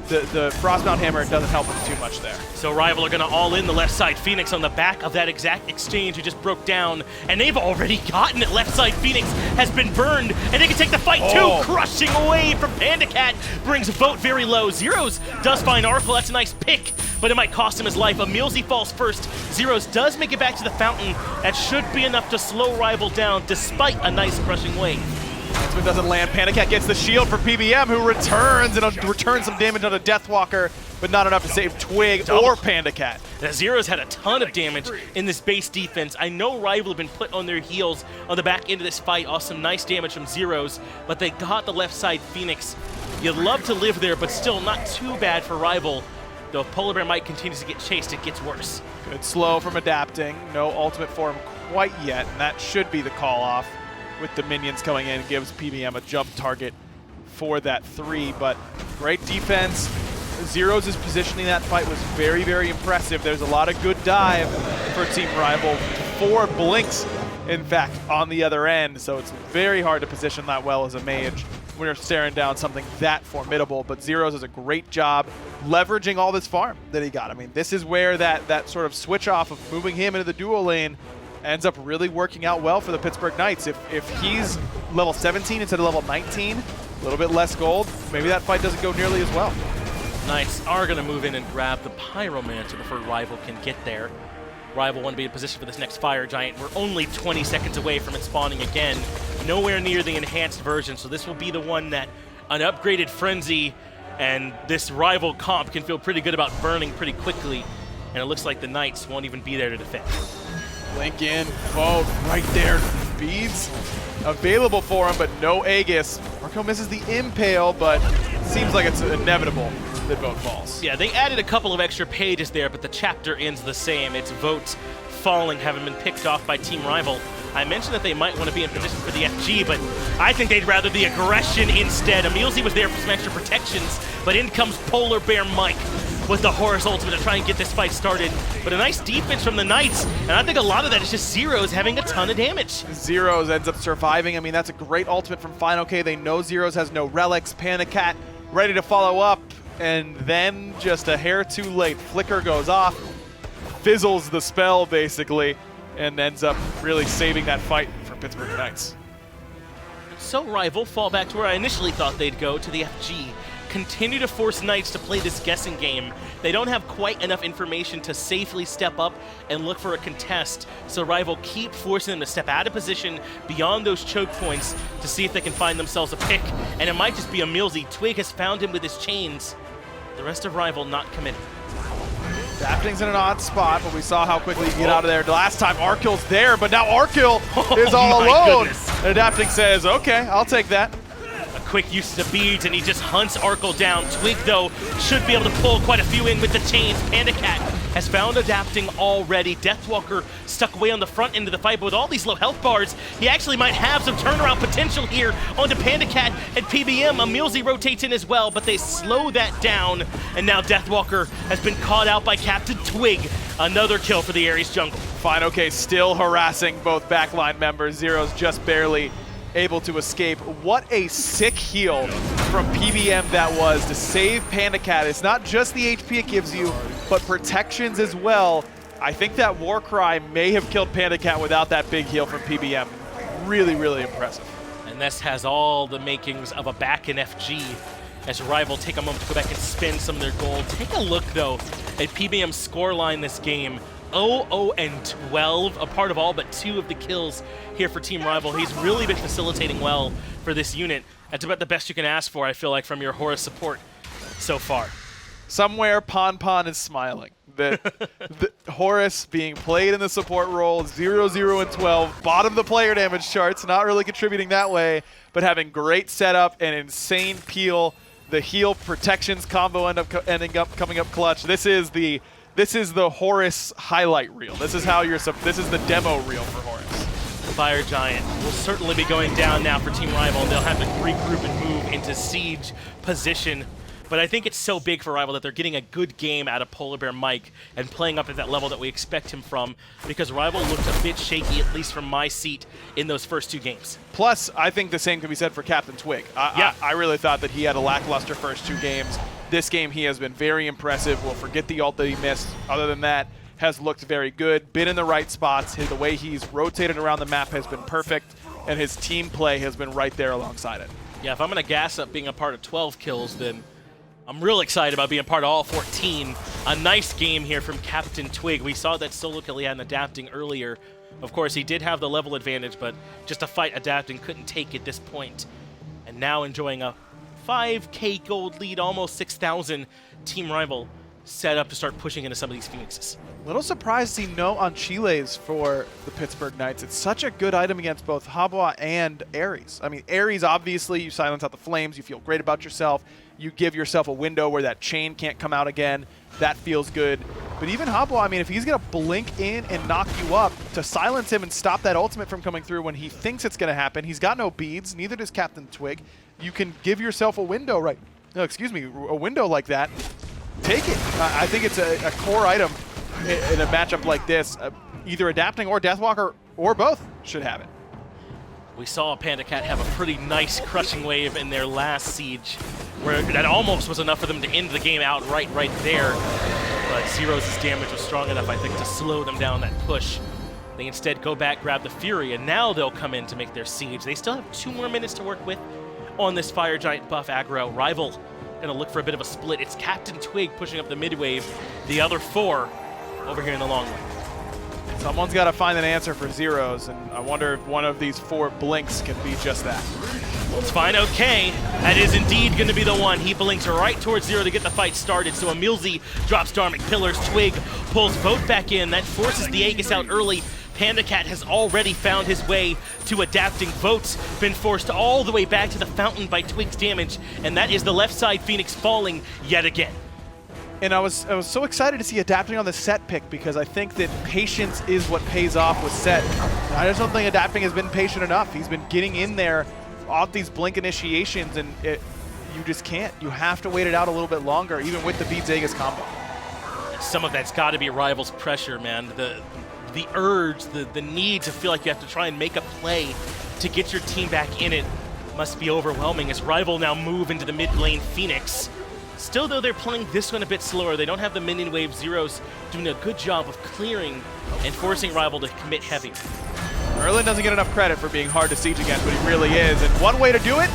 The Frostbound Hammer doesn't help him too much there. So Rival are going to all in the left side Phoenix on the back of that exact exchange you just broke down, and they've already gotten it. Left side Phoenix has been burned, and they can take the fight too. Crushing away from PandaCat brings Vote very low. Zyrhoes does find Arkkyl. That's a nice pick, but it might cost him his life. EmilZy falls first. Zyrhoes does make it back to the fountain. That should be enough to slow Rival down despite a nice crushing wave. This doesn't land. PandaCat gets the shield for PBM, who returns and returns some damage onto Deathwalker, but not enough to save Twig or PandaCat. The Zyrhoes had a ton of damage in this base defense. I know Rival have been put on their heels on the back end of this fight. Awesome, nice damage from Zyrhoes, but they got the left side Phoenix. You'd love to live there, but still not too bad for Rival. Though if PolarBearMike continues to get chased, it gets worse. Good slow from adapting. No ultimate for him quite yet, and that should be the call-off. With the minions coming in, gives PBM a jump target for that 3, but great defense. Zyrhoes' positioning that fight was very, very impressive. There's a lot of good dive for Team Rival. 4 blinks, in fact, on the other end, so it's very hard to position that well as a mage when you're staring down something that formidable, but Zyrhoes does a great job leveraging all this farm that he got. I mean, this is where that sort of switch off of moving him into the dual lane ends up really working out well for the Pittsburgh Knights. If he's level 17 instead of level 19, a little bit less gold, maybe that fight doesn't go nearly as well. Knights are going to move in and grab the Pyromancer before Rival can get there. Rival want to be in position for this next Fire Giant. We're only 20 seconds away from it spawning again. Nowhere near the enhanced version, so this will be the one that an upgraded Frenzy and this Rival comp can feel pretty good about burning pretty quickly. And it looks like the Knights won't even be there to defend. Blink in, vote right there. Beads available for him, but no Aegis. Arkkyl misses the Impale, but seems like it's inevitable that vote falls. Yeah, they added a couple of extra pages there, but the chapter ends the same. It's votes falling, having been picked off by Team Rival. I mentioned that they might want to be in position for the FG, but I think they'd rather the aggression instead. EmilZy was there for some extra protections, but in comes PolarBearMike with the Horus ultimate to try and get this fight started. But a nice defense from the Knights, and I think a lot of that is just Zyrhoes having a ton of damage. Zyrhoes ends up surviving. I mean, that's a great ultimate from fineokay. They know Zyrhoes has no relics. PandaCat ready to follow up, and then just a hair too late. Flicker goes off, fizzles the spell basically, and ends up really saving that fight for Pittsburgh Knights. So Rival fall back to where I initially thought they'd go, to the FG. Continue to force Knights to play this guessing game. They don't have quite enough information to safely step up and look for a contest, so Rival keep forcing them to step out of position beyond those choke points to see if they can find themselves a pick, and it might just be EmilZy. Twig has found him with his chains. The rest of Rival not committed. Adapting's in an odd spot, but we saw how quickly he can get out of there. The last time Arkyl's there, but now Arkkyl is all alone. And Adapting says, okay, I'll take that. Quick use of the beads, and he just hunts Arkkyl down. Twig, though, should be able to pull quite a few in with the chains. PandaCat has found Adapting already. Deathwalker stuck away on the front end of the fight, but with all these low health bars, he actually might have some turnaround potential here onto PandaCat and PBM. EmilZy rotates in as well, but they slow that down, and now Deathwalker has been caught out by CaptainTwig. Another kill for the Ares jungle. fineokay still harassing both backline members. Zyrhoes just barely able to escape. What a sick heal from PBM that was to save PandaCat. It's not just the HP it gives you, but protections as well. I think that Warcry may have killed PandaCat without that big heal from PBM. Really, really impressive. And this has all the makings of a back in FG as Rival take a moment to go back and spend some of their gold. Take a look, though, at PBM's scoreline this game. 0-12, a part of all but 2 of the kills here for Team Rival. He's really been facilitating well for this unit. That's about the best you can ask for, I feel like, from your Horus support so far. Somewhere Pon is smiling. The Horus being played in the support role, 0-0-12, bottom of the player damage charts, not really contributing that way, but having great setup and insane peel. The heal protections combo ending up coming up clutch. This is the Horus highlight reel. This is the demo reel for Horus. Fire Giant will certainly be going down now for Team Rival. They'll have to regroup and move into siege position. But I think it's so big for Rival that they're getting a good game out of PolarBearMike and playing up at that level that we expect him from, because Rival looked a bit shaky, at least from my seat, in those first 2 games. Plus, I think the same can be said for CaptainTwig. I really thought that he had a lackluster first 2 games. This game, he has been very impressive. We'll forget the ult that he missed. Other than that, has looked very good, been in the right spots. The way he's rotated around the map has been perfect, and his team play has been right there alongside it. Yeah, if I'm going to gas up being a part of 12 kills, then I'm real excited about being part of all 14. A nice game here from CaptainTwig. We saw that solo kill he had in Adapting earlier. Of course, he did have the level advantage, but just a fight Adapting couldn't take at this point. And now enjoying a 5K gold lead, almost 6,000. Team Rival set up to start pushing into some of these Phoenixes. Little surprised to see no Enchiles for the Pittsburgh Knights. It's such a good item against both Habwa and Ares. I mean, Ares, obviously, you silence out the flames, you feel great about yourself, you give yourself a window where that chain can't come out again. That feels good. But even Habwa, I mean, if he's going to blink in and knock you up, to silence him and stop that ultimate from coming through when he thinks it's going to happen, he's got no beads, neither does CaptainTwig. You can give yourself a window a window like that. Take it. I think it's a core item in a matchup like this. Either Adapting or Deathwalker or both should have it. We saw PandaCat have a pretty nice crushing wave in their last siege, where that almost was enough for them to end the game outright right there. But Zyrhoes' damage was strong enough, I think, to slow them down that push. They instead go back, grab the Fury, and now they'll come in to make their siege. They still have 2 more minutes to work with on this Fire Giant buff aggro. Rival gonna look for a bit of a split. It's CaptainTwig pushing up the mid wave, the other 4 over here in the long wave. Someone's got to find an answer for Zyrhoes, and I wonder if one of these 4 blinks can be just that. Well, it's fineokay. That is indeed going to be the one. He blinks right towards 0 to get the fight started. So EmilZy drops Dharmic Pillars. Twig pulls Vote back in. That forces the Aegis out early. PandaCat has already found his way to adapting. Vote's been forced all the way back to the fountain by Twig's damage, and that is the left side Phoenix falling yet again. And I was so excited to see adapting on the set pick, because I think that patience is what pays off with set. And I just don't think adapting has been patient enough. He's been getting in there off these blink initiations, and you just can't. You have to wait it out a little bit longer, even with the Beats Aegis combo. Some of that's got to be Rival's pressure, man. The urge, the need to feel like you have to try and make a play to get your team back in it must be overwhelming as Rival now move into the mid lane Phoenix. Still, though, they're playing this one a bit slower. They don't have the minion wave. Zyrhoes doing a good job of clearing and forcing Rival to commit heavy. Merlin doesn't get enough credit for being hard to siege against, but he really is. And one way to do it,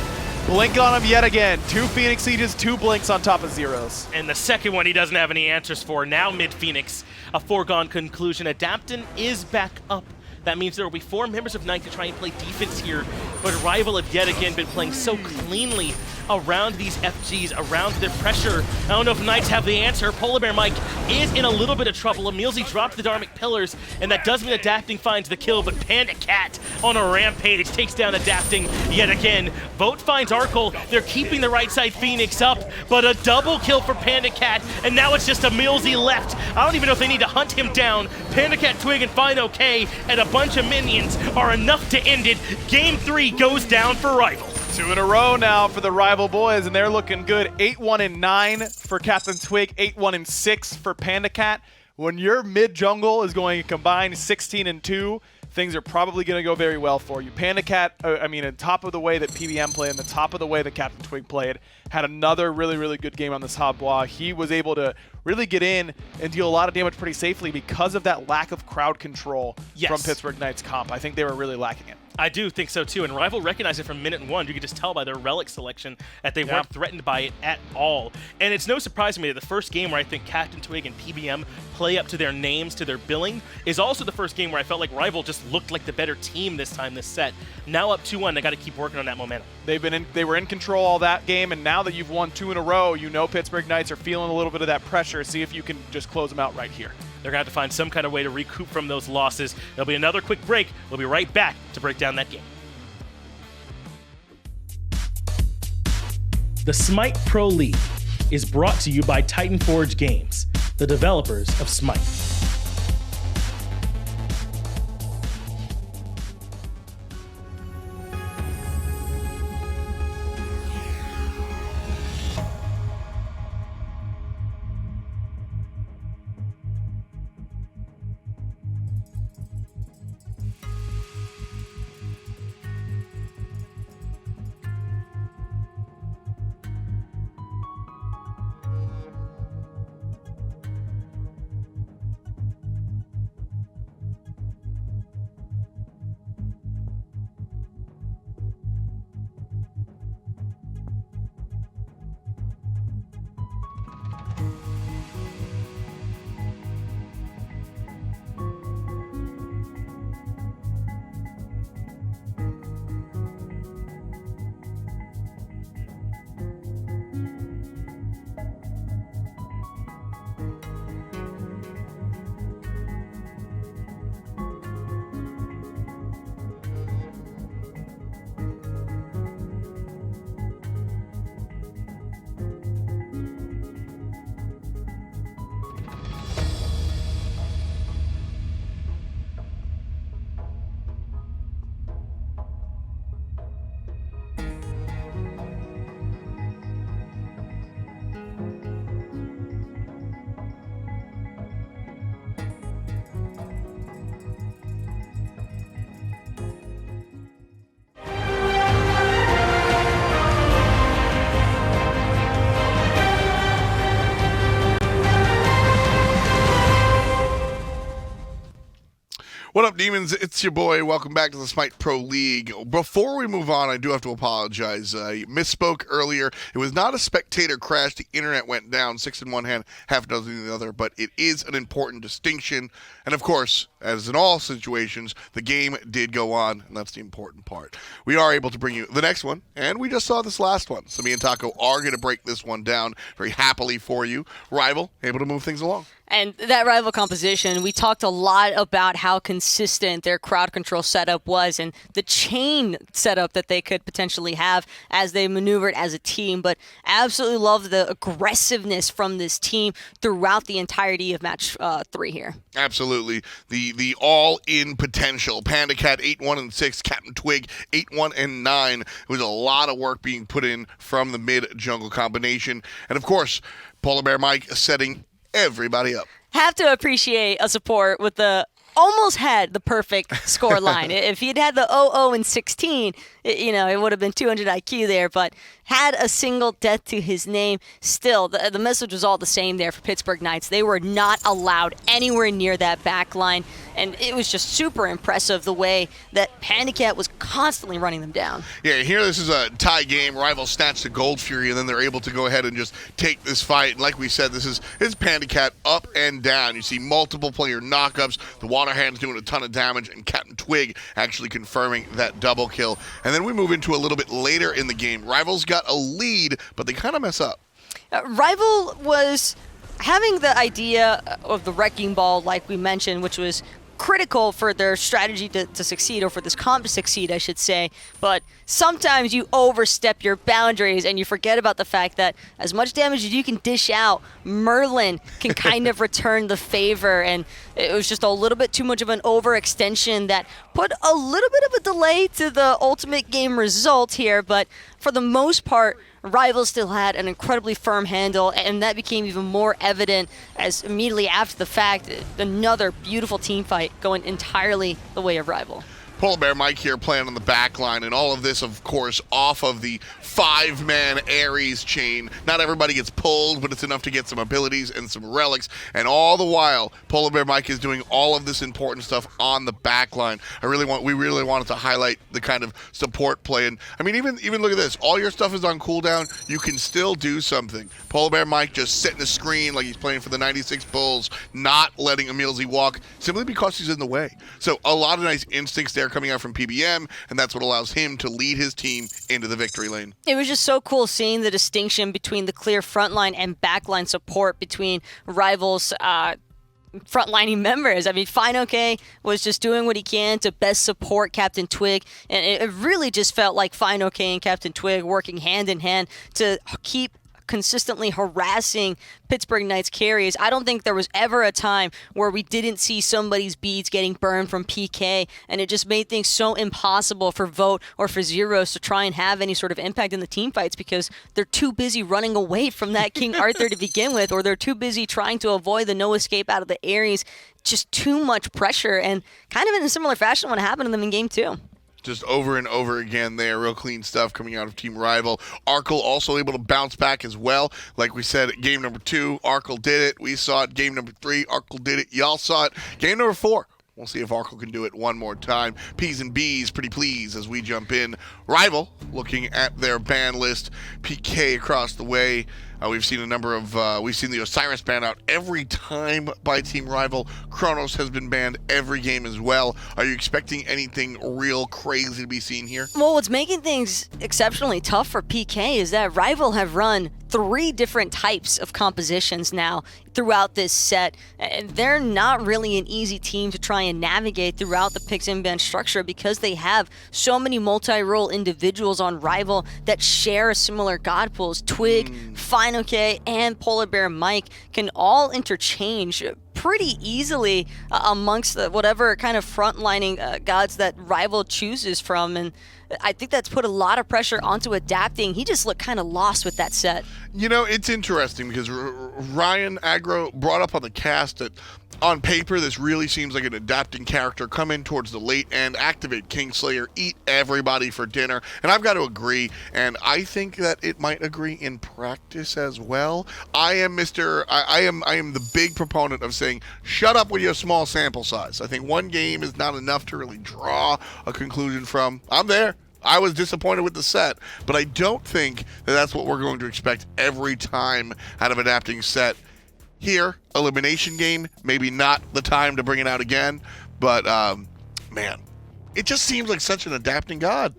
blink on him yet again. 2 Phoenix Sieges, 2 blinks on top of Zyrhoes. And the second one he doesn't have any answers for. Now mid-Phoenix, a foregone conclusion. Adaptin is back up. That means there will be 4 members of Knight to try and play defense here, but Rival have yet again been playing so cleanly around these FGs, around their pressure. I don't know if Knights have the answer. PolarBearMike is in a little bit of trouble. EmilZy dropped the Dharmic Pillars, and that does mean Adapting finds the kill, but PandaCat on a rampage takes down Adapting yet again. Vote finds Arkkyl. They're keeping the right side Phoenix up, but a double kill for PandaCat, and now it's just EmilZy left. I don't even know if they need to hunt him down. PandaCat, Twig, and fineokay, and a bunch of minions are enough to end it. Game 3 goes down for Rival. 2 in a row now for the Rival boys, and they're looking good. 8-1-9 for CaptainTwig, 8-1-6 for PandaCat. When your mid-jungle is going to combine 16-2, things are probably going to go very well for you. PandaCat, on top of the way that PBM played and the top of the way that CaptainTwig played, had another really, really good game on this Habois. He was able to really get in and deal a lot of damage pretty safely because of that lack of crowd control from Pittsburgh Knights comp. I think they were really lacking it. I do think so too, and Rival recognized it from minute 1. You could just tell by their relic selection that they weren't threatened by it at all. And it's no surprise to me that the first game where I think CaptainTwig and PBM play up to their names, to their billing, is also the first game where I felt like Rival just looked like the better team this time, this set. Now up 2-1, they got to keep working on that momentum. They were in control all that game, and now that you've won 2 in a row, you know Pittsburgh Knights are feeling a little bit of that pressure. See if you can just close them out right here. They're going to have to find some kind of way to recoup from those losses. There'll be another quick break. We'll be right back to break down that game. The Smite Pro League is brought to you by Titan Forge Games, the developers of Smite. What up, demons? It's your boy. Welcome back to the Smite Pro League. Before we move on, I do have to apologize. I misspoke earlier. It was not a spectator crash. The internet went down, 6 in one hand, half a dozen in the other, but it is an important distinction. And of course, as in all situations, the game did go on, and that's the important part. We are able to bring you the next one, and we just saw this last one. So me and Taco are going to break this one down very happily for you. Rival, able to move things along. And that rival composition, we talked a lot about how consistent their crowd control setup was and the chain setup that they could potentially have as they maneuvered as a team. But absolutely love the aggressiveness from this team throughout the entirety of match 3 here. Absolutely. The all-in potential. PandaCat 8-1-6, CaptainTwig 8-1-9. It was a lot of work being put in from the mid-jungle combination. And of course, PolarBearMike setting everybody up. Have to appreciate a support with the almost had the perfect score line. If he'd had the 0-0 and 16, it would have been 200 IQ there, but had a single death to his name. Still, the message was all the same there for Pittsburgh Knights. They were not allowed anywhere near that back line, and it was just super impressive the way that PandaCat was constantly running them down. Yeah, here this is a tie game. Rivals snatch the Gold Fury, and then they're able to go ahead and just take this fight. And like we said, this is PandaCat up and down. You see multiple player knockups. The Waterhand's doing a ton of damage, and CaptainTwig actually confirming that double kill. And then we move into a little bit later in the game. Rivals got a lead, but they kind of mess up. Rival was having the idea of the Wrecking Ball, like we mentioned, which was critical for their strategy to succeed, or for this comp to succeed, I should say. But sometimes you overstep your boundaries and you forget about the fact that as much damage as you can dish out, Merlin can kind of return the favor, and it was just a little bit too much of an overextension that put a little bit of a delay to the ultimate game result here. But for the most part, Rival still had an incredibly firm handle, and that became even more evident as immediately after the fact, another beautiful team fight going entirely the way of Rival. PolarBearMike here playing on the back line, and all of this, of course, off of the 5-man Ares chain. Not everybody gets pulled, but it's enough to get some abilities and some relics, and all the while, PolarBearMike is doing all of this important stuff on the back line. We really wanted to highlight the kind of support play, and I mean, even look at this. All your stuff is on cooldown. You can still do something. PolarBearMike just setting the screen like he's playing for the 96 Bulls, not letting EmilZy walk, simply because he's in the way. So a lot of nice instincts there coming out from PBM, and that's what allows him to lead his team into the victory lane. It was just so cool seeing the distinction between the clear frontline and backline support between Rival's frontlining members. I mean, fineokay was just doing what he can to best support CaptainTwig, and it really just felt like fineokay and CaptainTwig working hand in hand to keep consistently harassing Pittsburgh Knights carries. I don't think there was ever a time where we didn't see somebody's beads getting burned from PK, and it just made things so impossible for Vote or for Zyrhoes to try and have any sort of impact in the team fights, because they're too busy running away from that King Arthur to begin with, or they're too busy trying to avoid the no escape out of the Ares. Just too much pressure, and kind of in a similar fashion what happened to them in game 2. Just over and over again there. Real clean stuff coming out of Team Rival. Arkkyl also able to bounce back as well. Like we said, game number 2, Arkkyl did it. We saw it. Game number 3, Arkkyl did it. Y'all saw it. Game number 4. We'll see if Arkkyl can do it one more time. P's and B's, pretty please as we jump in. Rival, looking at their ban list. PK across the way. We've seen a number of, we've seen the Osiris ban out every time by Team Rival. Kronos has been banned every game as well. Are you expecting anything real crazy to be seen here? Well, what's making things exceptionally tough for PK is that Rival have run 3 different types of compositions now throughout this set, and they're not really an easy team to try and navigate throughout the picks and ban structure, because they have so many multi-role individuals on Rival that share similar god pools. Twig, fineokay, and PolarBearMike can all interchange pretty easily amongst whatever kind of frontlining gods that Rival chooses from, and I think that's put a lot of pressure onto adapting. He just looked kind of lost with that set. You know, it's interesting because Ryan Aggro brought up on the cast that on paper, this really seems like an adapting character. Come in towards the late end, activate Kingslayer, eat everybody for dinner. And I've got to agree, and I think that it might agree in practice as well. I am the big proponent of saying, shut up with your small sample size. I think one game is not enough to really draw a conclusion from. I'm there. I was disappointed with the set, but I don't think that that's what we're going to expect every time out of adapting set. Here, elimination game, maybe not the time to bring it out again, but man, it just seems like such an adapting god.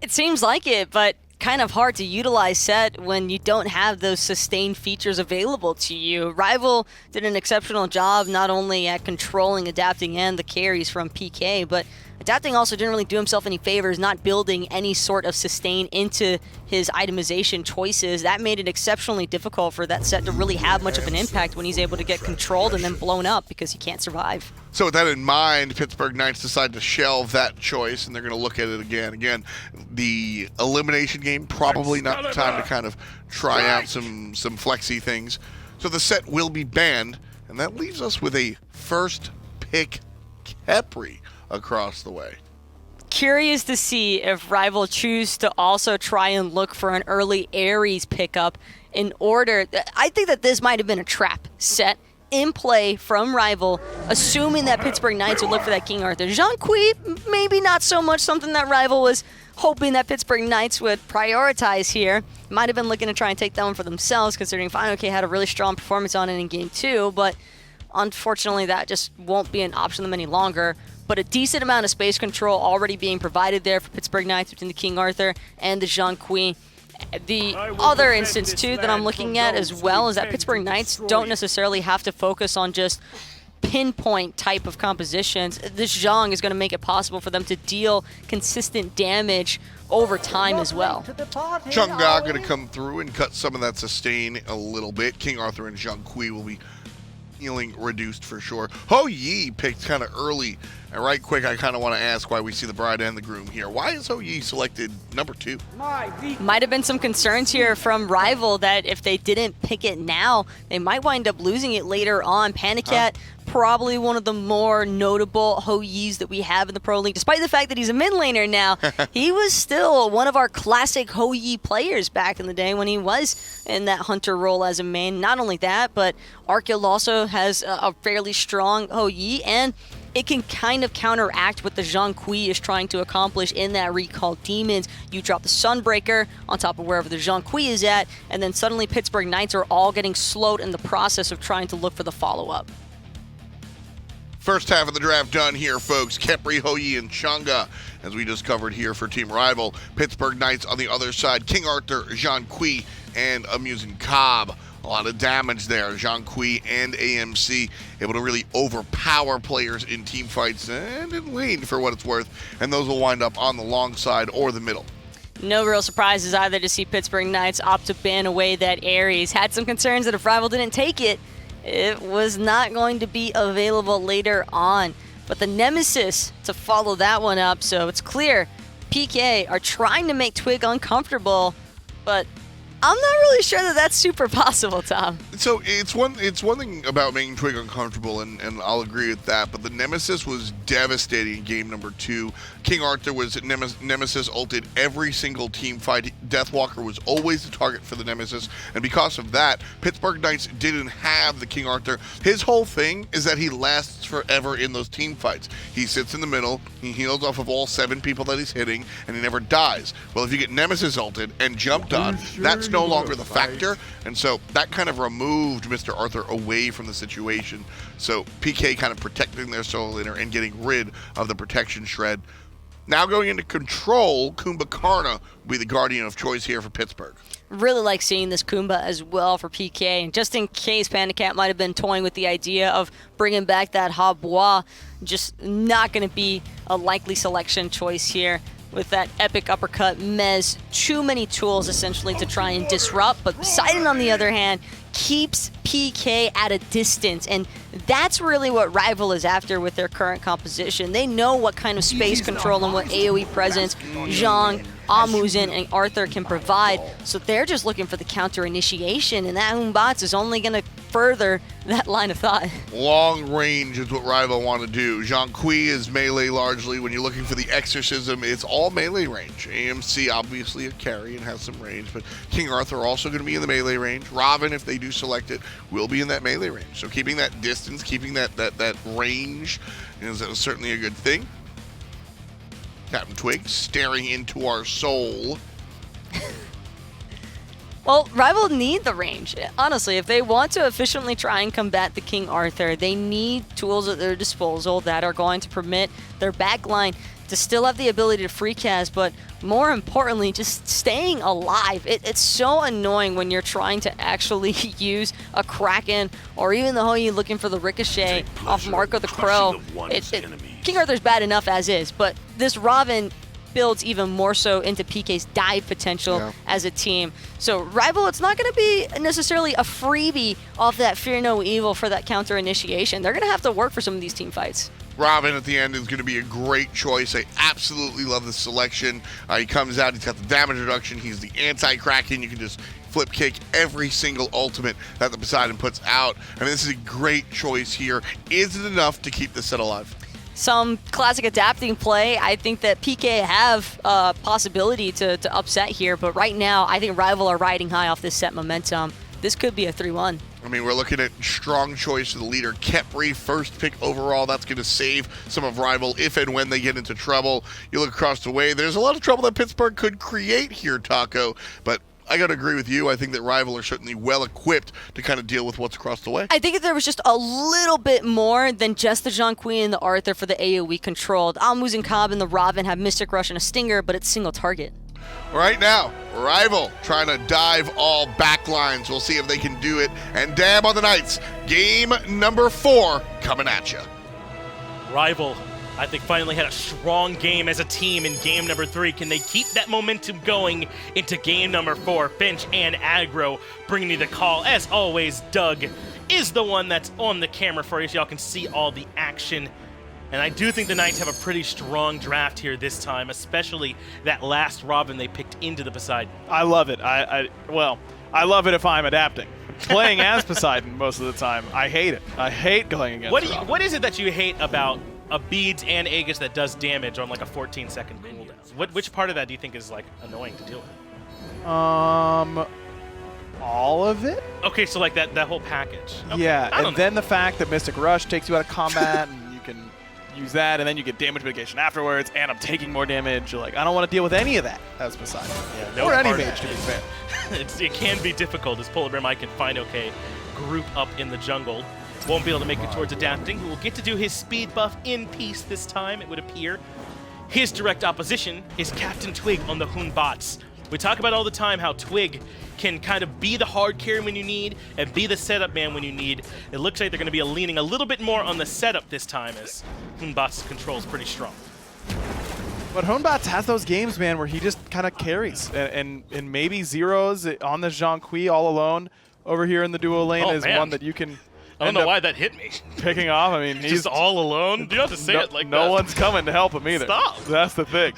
It seems like it, but kind of hard to utilize set when you don't have those sustained features available to you. Rival did an exceptional job not only at controlling, adapting, and the carries from PK, but adapting also didn't really do himself any favors, not building any sort of sustain into his itemization choices. That made it exceptionally difficult for that set to really have much of an impact when he's able to get controlled and then blown up because he can't survive. So with that in mind, Pittsburgh Knights decide to shelve that choice, and they're going to look at it again. Again, the elimination game, probably not the time to kind of try out some flexy things. So the set will be banned, and that leaves us with a first pick Khepri across the way. Curious to see if Rival choose to also try and look for an early Ares pickup in order. I think that this might have been a trap set in play from Rival, assuming that Pittsburgh Knights would look for that King Arthur. Zhong, maybe not so much something that Rival was hoping that Pittsburgh Knights would prioritize here. Might have been looking to try and take that one for themselves, considering fineokay had a really strong performance on it in Game 2, but unfortunately that just won't be an option for them any longer. But a decent amount of space control already being provided there for Pittsburgh Knights between the King Arthur and the Zhong. The other instance, too, that I'm looking at as well is that Pittsburgh Knights don't necessarily have to focus on just pinpoint type of compositions. This Zhong is going to make it possible for them to deal consistent damage over time as well. Chang'e going to come through and cut some of that sustain a little bit. King Arthur and Zhong will be healing reduced for sure. Ho Yi picked kind of early. And right quick, I kind of want to ask why we see the bride and the groom here. Why is Ho Yi selected number 2? Might have been some concerns here from Rival that if they didn't pick it now, they might wind up losing it later on. PandaCat, probably one of the more notable Ho Yis that we have in the Pro League. Despite the fact that he's a mid laner now, he was still one of our classic Ho Yi players back in the day when he was in that hunter role as a main. Not only that, but Arkkyl also has a fairly strong Ho Yi, and it can kind of counteract what the Zhong is trying to accomplish in that recall demons. You drop the Sunbreaker on top of wherever the Zhong is at, and then suddenly Pittsburgh Knights are all getting slowed in the process of trying to look for the follow-up. First half of the draft done here, folks. Khepri, Ho Yi, and Chang'e, as we just covered here for Team Rival. Pittsburgh Knights on the other side. King Arthur, Zhong and Muzen. A lot of damage there. Zhong and EmilZy able to really overpower players in team fights and in lane for what it's worth. And those will wind up on the long side or the middle. No real surprises either to see Pittsburgh Knights opt to ban away that Ares. Had some concerns that if Rival didn't take it, it was not going to be available later on. But the Nemesis to follow that one up, so it's clear PK are trying to make Twig uncomfortable, but I'm not really sure that that's super possible, Tom. So it's one thing about making Twig uncomfortable, and I'll agree with that, but the Nemesis was devastating in game number 2. King Arthur was Nemesis ulted every single team fight. Deathwalker was always the target for the Nemesis, and because of that, Pittsburgh Knights didn't have the King Arthur. His whole thing is that he lasts forever in those team fights. He sits in the middle, he heals off of all 7 people that he's hitting, and he never dies. Well, if you get Nemesis ulted and jumped on, that's no longer the factor, and so that kind of removed Mr. Arthur away from the situation. So PK kind of protecting their solo laner and getting rid of the protection shred. Now going into control, Kumbhakarna will be the guardian of choice here for Pittsburgh. Really like seeing this Kumbha as well for PK. And just in case PandaCat might have been toying with the idea of bringing back that Habois, just not going to be a likely selection choice here. with that epic uppercut. Mez, too many tools essentially to try and disrupt, but Poseidon on the other hand keeps PK at a distance, and that's really what Rival is after with their current composition. They know what kind of space control and what AoE presence Zhong, Muzen, and Arthur can provide, so they're just looking for the counter initiation, and that Hunbatsu is only going to further that line of thought. Long range is what Rival want to do. Chang'e is melee largely. When you're looking for the exorcism, it's all melee range. AMC obviously a carry and has some range, but King Arthur also going to be in the melee range. Robin, if they do select it, will be in that melee range. So keeping that distance, keeping that range is certainly a good thing. CaptainTwig staring into our soul. Well, Rival need the range. Honestly, if they want to efficiently try and combat the King Arthur, they need tools at their disposal that are going to permit their backline to still have the ability to free cast, but more importantly, just staying alive. It's so annoying when you're trying to actually use a Kraken or even the Hou Yi looking for the ricochet off Marco the Crow. King Arthur's bad enough as is, but this Robin builds even more so into PK's dive potential as a team. So Rival, it's not going to be necessarily a freebie off that Fear No Evil for that counter initiation. They're going to have to work for some of these team fights. Robin at the end is going to be a great choice. I absolutely love the selection. He comes out, he's got the damage reduction, he's the anti-Kraken. You can just flip kick every single ultimate that the Poseidon puts out. I mean, this is a great choice here. Is it enough to keep this set alive? Some classic adapting play. I think that PK have a possibility to upset here, but right now I think Rival are riding high off this set momentum. This could be a 3-1. I mean, we're looking at strong choice of the leader. Khepri, first pick overall. That's going to save some of Rival if and when they get into trouble. You look across the way, there's a lot of trouble that Pittsburgh could create here, Taco, but I got to agree with you. I think that Rival are certainly well equipped to kind of deal with what's across the way. I think if there was just a little bit more than just the Chang'e and the Arthur for the AoE controlled. Muzen, Cobb, and the Robin have Mystic Rush and a Stinger, but it's single target. Right now, Rival trying to dive all backlines. We'll see if they can do it. And damn on the Knights, game number 4 coming at you. Rival, I think, finally had a strong game as a team in game number 3. Can they keep that momentum going into game number 4? Finch and Aggro bringing you the call. As always, Doug is the one that's on the camera for you, so y'all can see all the action. And I do think the Knights have a pretty strong draft here this time, especially that last Robin they picked into the Poseidon. I love it. Well, I love it if I'm adapting. Playing as Poseidon most of the time, I hate it. I hate going against Robin. What is it that you hate about a Beads and Aegis that does damage on like a 14-second cooldown? Which part of that do you think is like annoying to deal with? All of it? Okay, so like that whole package. Okay. Yeah, and then the fact that Mystic Rush takes you out of combat and you can use that, and then you get damage mitigation afterwards, and I'm taking more damage. Like, I don't want to deal with any of that as Poseidon. Yeah, or any mage, to be fair. It can be difficult as PolarBearMike and fineokay group up in the jungle. Won't be able to make it towards adapting. He will get to do his speed buff in peace this time, it would appear. His direct opposition is CaptainTwig on the Hunbatsu. We talk about all the time how Twig can kind of be the hard carry when you need and be the setup man when you need. It looks like they're going to be leaning a little bit more on the setup this time as Hunbatsu's control is pretty strong. But Hunbatsu has those games, man, where he just kind of carries. And maybe Zyrhoes on the Chang'e all alone over here in the duo lane is one that you can... I don't know why that hit me. Picking off, I mean, he's just all alone. You don't have to say it like that. No one's coming to help him either. Stop. That's the thing.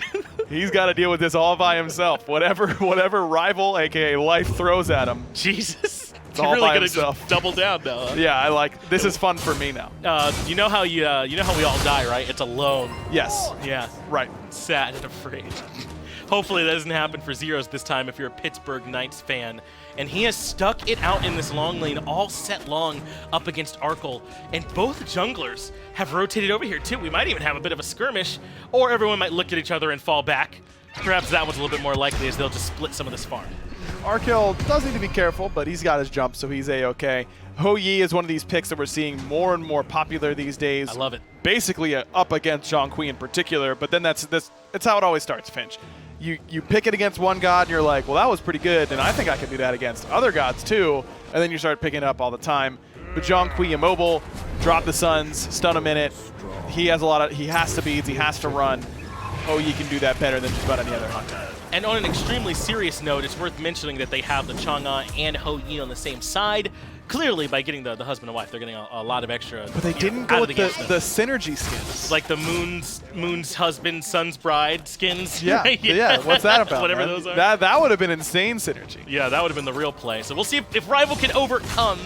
He's got to deal with this all by himself. Whatever Rival, aka life, throws at him. Jesus. It's all really by gonna himself. just double down now. Huh? Yeah, this is fun for me now. You know how we all die, right? It's alone. Yes. Yeah. Right. Sad and afraid. Hopefully that doesn't happen for Zyrhoes this time if you're a Pittsburgh Knights fan. And he has stuck it out in this long lane all set long up against Arkkyl. And both junglers have rotated over here too. We might even have a bit of a skirmish, or everyone might look at each other and fall back. Perhaps that one's a little bit more likely as they'll just split some of this farm. Arkkyl does need to be careful, but he's got his jump, so he's A-okay. Hou Yi is one of these picks that we're seeing more and more popular these days. I love it. Basically up against Chang'e in particular, but then that's how it always starts, Finch. You pick it against one god, and you're like, well, that was pretty good, and I think I can do that against other gods too, and then you start picking it up all the time. But Chang'e immobile, drop the suns, stun him in it. He has to beads, he has to run. Hou-Yi can do that better than just about any other hunter. And on an extremely serious note, it's worth mentioning that they have the Chang'e and Hou-Yi on the same side. Clearly, by getting the husband and wife, they're getting a lot of extra. But they didn't go with the synergy skins. Like the Moon's husband, Sun's bride skins. Yeah, right? yeah. What's that about? Whatever man? those are. That would have been insane synergy. Yeah, that would have been the real play. So we'll see if Rival can overcome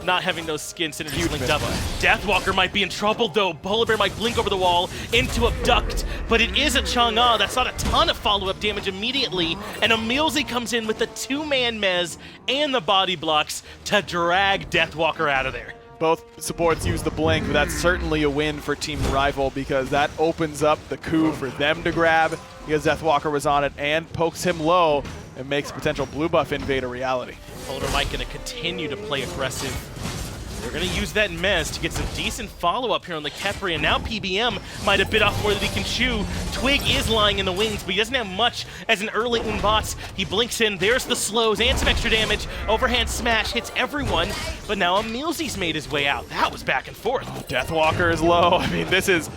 not having those skin synergies linked up. Deathwalker might be in trouble though. PolarBearMike blink over the wall into Abduct, but it is a Chang'e. That's not a ton of follow-up damage immediately. And EmilZy comes in with the 2-man mez and the body blocks to drag Deathwalker out of there. Both supports use the blink, but that's certainly a win for Team Rival because that opens up the coup for them to grab because Deathwalker was on it and pokes him low and makes potential blue buff invade a reality. PolarBearMike going to continue to play aggressive. They're going to use that mez to get some decent follow-up here on the Khepri, and now PBM might have bit off more than he can chew. Twig is lying in the wings, but he doesn't have much as an early Unbots. He blinks in, there's the slows and some extra damage. Overhand smash hits everyone, but now EmilZy's made his way out. That was back and forth. Deathwalker is low. I mean, this is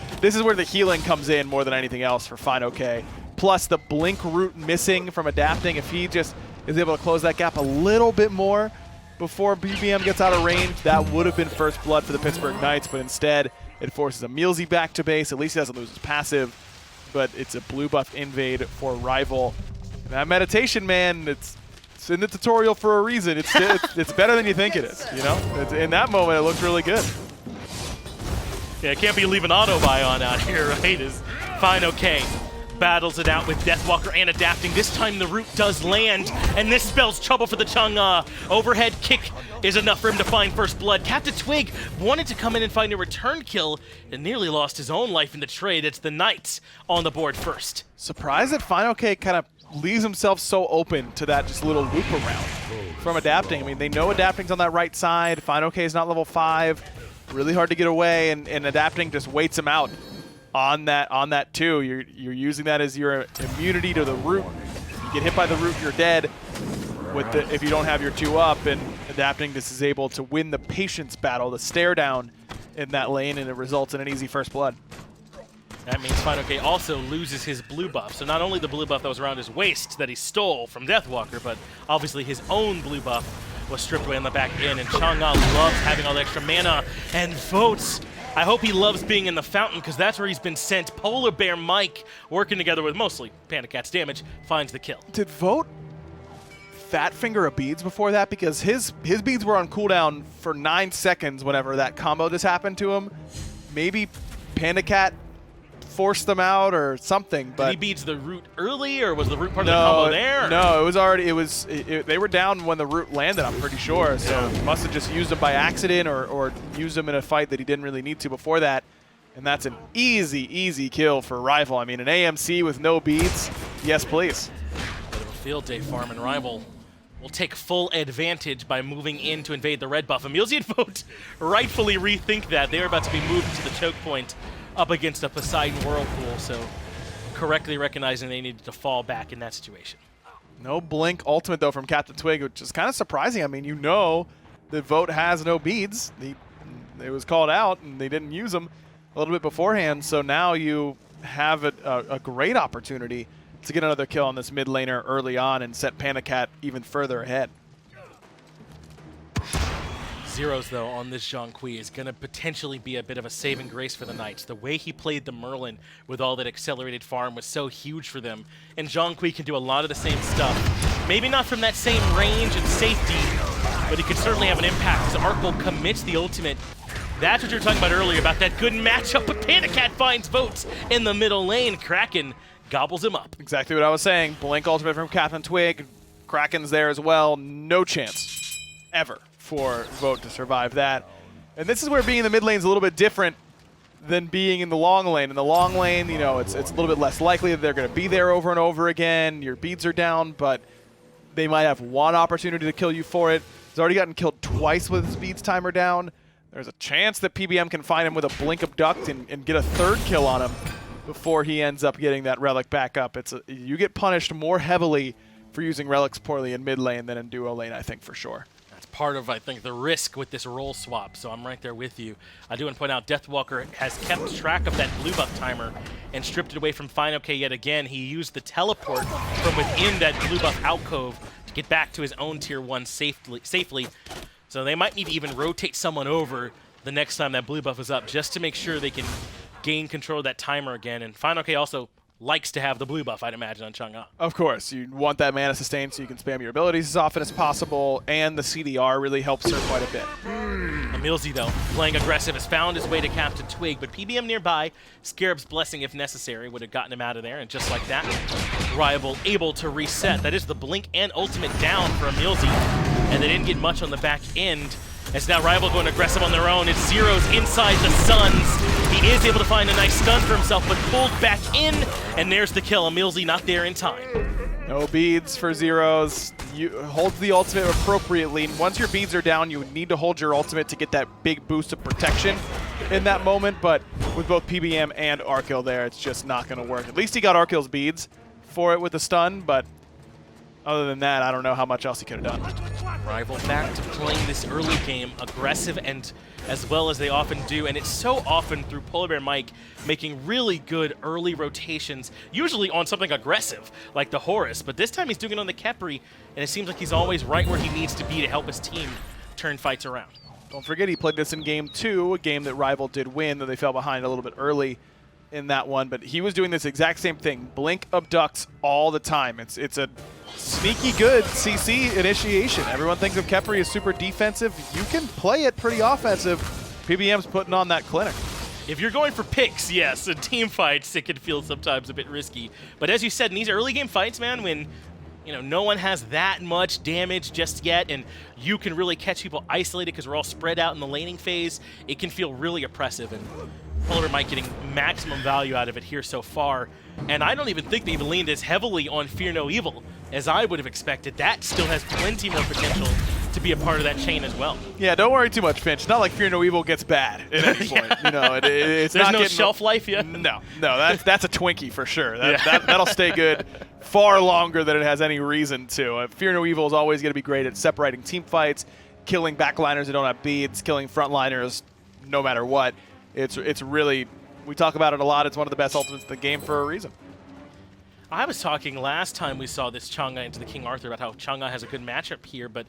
where the healing comes in more than anything else for fineokay. Plus the blink root missing from adapting. If he just is able to close that gap a little bit more before BBM gets out of range, that would have been first blood for the Pittsburgh Knights, but instead it forces EmilZy back to base. At least he doesn't lose his passive, but it's a blue buff invade for Rival. And that meditation, man, it's in the tutorial for a reason. It's better than you think it is, you know? In that moment, it looks really good. Yeah, it can't be leaving auto buy on out here, right? Is fineokay. Battles it out with Deathwalker and adapting. This time the root does land, and this spells trouble for the Chang'e. Overhead kick is enough for him to find first blood. CaptainTwig wanted to come in and find a return kill and nearly lost his own life in the trade. It's the Knights on the board first. Surprised that fineokay kind of leaves himself so open to that just little loop around from adapting. I mean, they know adapting's on that right side. fineokay is not level 5. Really hard to get away, and adapting just waits him out. On that too, you're using that as your immunity to the root. You get hit by the root, you're dead. If you don't have your 2 up, and adapting this is able to win the patience battle, the stare down in that lane, and it results in an easy first blood. That means fineokay also loses his blue buff. So not only the blue buff that was around his waist that he stole from Deathwalker, but obviously his own blue buff was stripped away on the back end. And Chang'e loves having all the extra mana and votes. I hope he loves being in the fountain because that's where he's been sent. PolarBearMike, working together with mostly PandaCat's damage, finds the kill. Did Vote fat finger a beads before that? Because his beads were on cooldown for 9 seconds whenever that combo just happened to him. Maybe PandaCat forced them out or something. But did he beads the root early, or was the root part of the combo there? No, it was already. They were down when the root landed, I'm pretty sure. So he must have just used them by accident or used them in a fight that he didn't really need to before that. And that's an easy kill for Rival. I mean, an AMC with no beads. Yes, please. Bit of a field day farm, and Rival will take full advantage by moving in to invade the red buff. EmilZy and Vote rightfully rethink that. They are about to be moved to the choke point up against a Poseidon Whirlpool, so correctly recognizing they needed to fall back in that situation. No blink ultimate, though, from CaptainTwig, which is kind of surprising. I mean, you know that Vote has no beads. It was called out, and they didn't use them a little bit beforehand, so now you have a great opportunity to get another kill on this mid laner early on and set PandaCat even further ahead. Zyrhoes, though, on this Zhong is going to potentially be a bit of a saving grace for the Knights. The way he played the Merlin with all that accelerated farm was so huge for them, and Zhong can do a lot of the same stuff. Maybe not from that same range and safety, but he could certainly have an impact as Arkkyl commits the ultimate. That's what you were talking about earlier, about that good matchup, but PandaCat finds votes in the middle lane. Kraken gobbles him up. Exactly what I was saying. Blink ultimate from CaptainTwig. Kraken's there as well. No chance ever for Vote to survive that. And this is where being in the mid lane is a little bit different than being in the long lane. In the long lane, you know, it's a little bit less likely that they're going to be there over and over again. Your beads are down, but they might have one opportunity to kill you for it. He's already gotten killed twice with his beads timer down. There's a chance that PBM can find him with a blink abduct and get a 3rd kill on him before he ends up getting that relic back up. You get punished more heavily for using relics poorly in mid lane than in duo lane, I think, for sure. That's part of, I think, the risk with this role swap, so I'm right there with you. I do want to point out Deathwalker has kept track of that blue buff timer and stripped it away from fineokay yet again. He used the teleport from within that blue buff alcove to get back to his own tier 1 safely. So they might need to even rotate someone over the next time that blue buff is up just to make sure they can gain control of that timer again. And fineokay also likes to have the blue buff, I'd imagine, on Chang'e. Of course, you want that mana sustain so you can spam your abilities as often as possible, and the CDR really helps her quite a bit. EmilZy, though, playing aggressive, has found his way to CaptainTwig, but PBM nearby, Scarab's Blessing, if necessary, would have gotten him out of there, and just like that, Rival able to reset. That is the blink and ultimate down for EmilZy, and they didn't get much on the back end. As now Rival going aggressive on their own. It's Zyrhoes inside the Suns. He is able to find a nice stun for himself, but pulled back in, and there's the kill. EmilZy not there in time. No beads for Zyrhoes. You hold the ultimate appropriately. Once your beads are down, you need to hold your ultimate to get that big boost of protection in that moment, but with both PBM and Arkkyl there, it's just not going to work. At least he got Arkyl's beads for it with the stun, but other than that, I don't know how much else he could have done. Rival back to playing this early game aggressive and as well as they often do, and it's so often through PolarBearMike making really good early rotations, usually on something aggressive like the Horus, but this time he's doing it on the Khepri, and it seems like he's always right where he needs to be to help his team turn fights around. Don't forget he played this in Game 2, a game that Rival did win, though they fell behind a little bit early in that one, but he was doing this exact same thing. Blink abducts all the time. It's a sneaky good CC initiation. Everyone thinks of Khepri as super defensive. You can play it pretty offensive. PBM's putting on that clinic. If you're going for picks, yes, in team fights, it can feel sometimes a bit risky. But as you said, in these early game fights, man, when no one has that much damage just yet, and you can really catch people isolated because we're all spread out in the laning phase, it can feel really oppressive. And PolarBearMike getting maximum value out of it here so far. And I don't even think they even leaned as heavily on Fear No Evil as I would have expected. That still has plenty more potential to be a part of that chain as well. Yeah, don't worry too much, Finch. It's not like Fear No Evil gets bad at any point. It's There's not no shelf life yet? No, that's a Twinkie for sure. That'll stay good far longer than it has any reason to. Fear No Evil is always going to be great at separating team fights, killing backliners that don't have beads, killing frontliners no matter what. It's really, we talk about it a lot, it's one of the best ultimates in the game for a reason. I was talking last time we saw this Chang'e into the King Arthur about how Chang'e has a good matchup here, but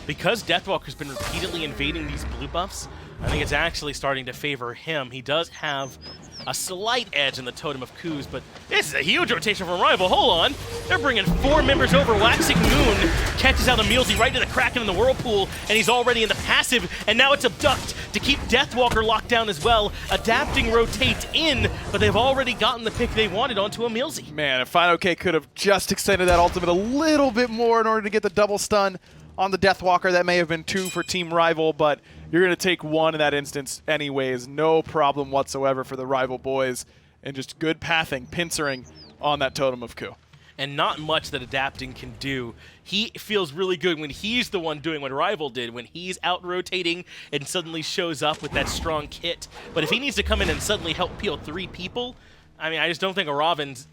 because Deathwalker's been repeatedly invading these blue buffs, I think it's actually starting to favor him. He does have a slight edge in the Totem of Coups, but this is a huge rotation from Rival. Hold on. They're bringing 4 members over. Waxing Moon catches out EmilZy right to the Kraken in the Whirlpool, and he's already in the passive, and now it's Abduct to keep Deathwalker locked down as well. Adapting rotates in, but they've already gotten the pick they wanted onto EmilZy. Man, if fineokay could have just extended that ultimate a little bit more in order to get the double stun on the Deathwalker, that may have been 2 for Team Rival, but you're going to take 1 in that instance anyways. No problem whatsoever for the Rival boys, and just good pathing, pincering on that Totem of Coup. And not much that Adapting can do. He feels really good when he's the one doing what Rival did, when he's out-rotating and suddenly shows up with that strong kit. But if he needs to come in and suddenly help peel 3 people, I mean, I just don't think Aravin's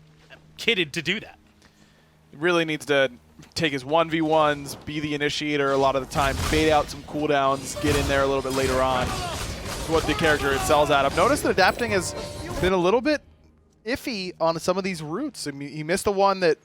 kitted to do that. He really needs to take his 1v1s, be the initiator a lot of the time, bait out some cooldowns, get in there a little bit later on. It's what the character excels at. I've noticed that Adapting has been a little bit iffy on some of these routes. I mean, he missed the one that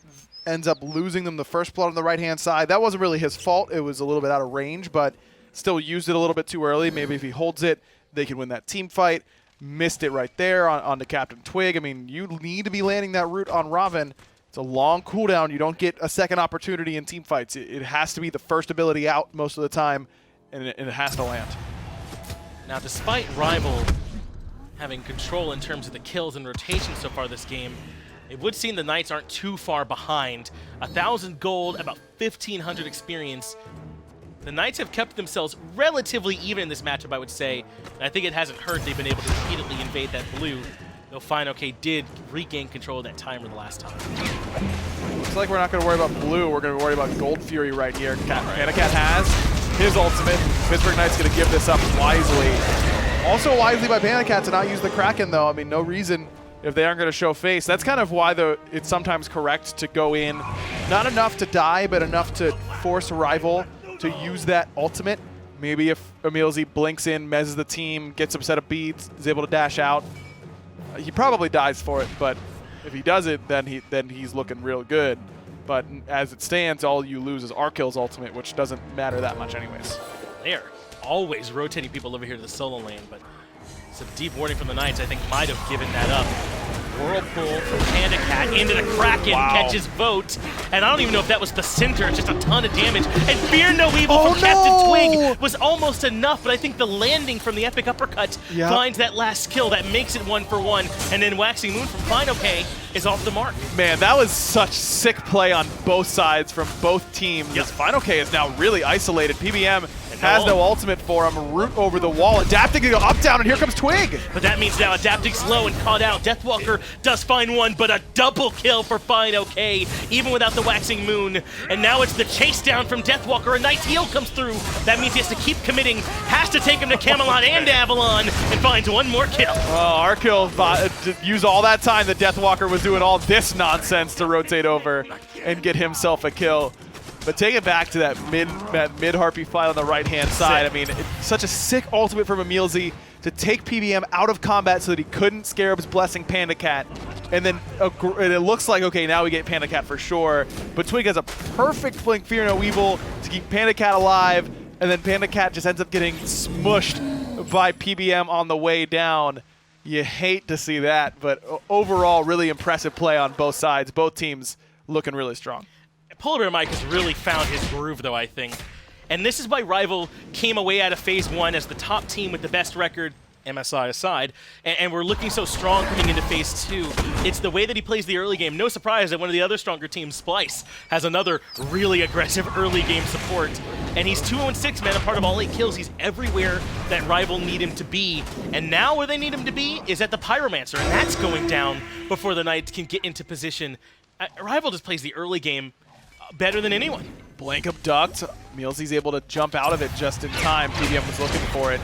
ends up losing them the first blood on the right-hand side. That wasn't really his fault. It was a little bit out of range, but still used it a little bit too early. Maybe if he holds it, they can win that team fight. Missed it right there onto CaptainTwig. I mean, you need to be landing that route on Ravin. It's a long cooldown. You don't get a second opportunity in team fights. It has to be the first ability out most of the time, and it has to land. Now, despite Rival having control in terms of the kills and rotation so far this game, it would seem the Knights aren't too far behind. 1,000 gold, about 1,500 experience. The Knights have kept themselves relatively even in this matchup, I would say. And I think it hasn't hurt they've been able to repeatedly invade that blue, though fineokay did regain control of that timer the last time. Looks like we're not going to worry about blue. We're going to worry about Gold Fury right here. PandaCat has his ultimate. Pittsburgh Knight's going to give this up wisely. Also wisely by PandaCat to not use the Kraken, though. I mean, no reason if they aren't going to show face. That's kind of why it's sometimes correct to go in. Not enough to die, but enough to force a Rival to use that ultimate. Maybe if EmilZy blinks in, mezzes the team, gets a set of beads, is able to dash out. He probably dies for it, but if he does it, then he's looking real good. But as it stands, all you lose is Arkkyl's ultimate, which doesn't matter that much anyways. They are always rotating people over here to the solo lane, but some deep warning from the Knights, I think, might have given that up. Whirlpool from PandaCat into the Kraken, catches Vote, and I don't even know if that was the center, it's just a ton of damage. And Fear No Evil from CaptainTwig was almost enough, but I think the landing from the epic uppercut finds that last kill that makes it 1-for-1, and then Waxing Moon from fineokay is off the mark. Man, that was such sick play on both sides from both teams. Yep. fineokay is now really isolated. PBM has no ultimate for him. Root over the wall. Adapting to go up, down, and here comes Twig. But that means now Adapting's low and caught out. Deathwalker does find one, but a double kill for fineokay, even without the Waxing Moon. And now it's the chase down from Deathwalker. A nice heal comes through. That means he has to keep committing, has to take him to Camelot and Avalon, and finds one more kill. Oh, Arkkyl used all that time that Deathwalker was doing all this nonsense to rotate over and get himself a kill. But take it back to that mid harpy fight on the right-hand side. I mean, it's such a sick ultimate from EmilZy to take PBM out of combat so that he couldn't Scarab's Blessing PandaCat. And then it looks like, okay, now we get PandaCat for sure. But Twig has a perfect blink Fear No Evil to keep PandaCat alive. And then PandaCat just ends up getting smushed by PBM on the way down. You hate to see that, but overall, really impressive play on both sides. Both teams looking really strong. PolarBearMike has really found his groove, though, I think. And this is why Rival came away out of Phase 1 as the top team with the best record, MSI aside, and we're looking so strong coming into Phase 2. It's the way that he plays the early game. No surprise that one of the other stronger teams, Splice, has another really aggressive early game support. And he's 2-6, man, a part of all 8 kills. He's everywhere that Rival need him to be. And now where they need him to be is at the Pyromancer, and that's going down before the Knights can get into position. Rival just plays the early game better than anyone. Blank abduct. EmilZy's able to jump out of it just in time. PBM was looking for it.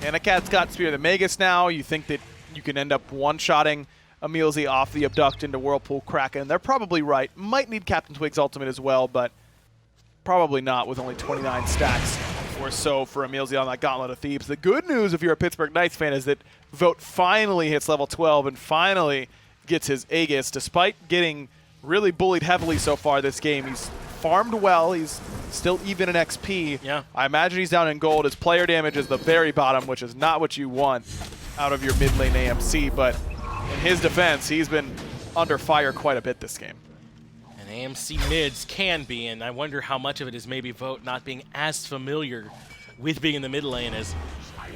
PandaCat's got Spear of the Magus now. You think that you can end up one-shotting EmilZy off the abduct into Whirlpool Kraken. They're probably right. Might need CaptainTwig's ultimate as well, but probably not with only 29 stacks or so for EmilZy on that Gauntlet of Thebes. The good news if you're a Pittsburgh Knights fan is that Vote finally hits level 12 and finally gets his Aegis, despite getting really bullied heavily so far this game. He's farmed well. He's still even in XP. Yeah. I imagine he's down in gold. His player damage is the very bottom, which is not what you want out of your mid lane AMC. But in his defense, he's been under fire quite a bit this game. And AMC mids can be, and I wonder how much of it is maybe Vote not being as familiar with being in the mid lane as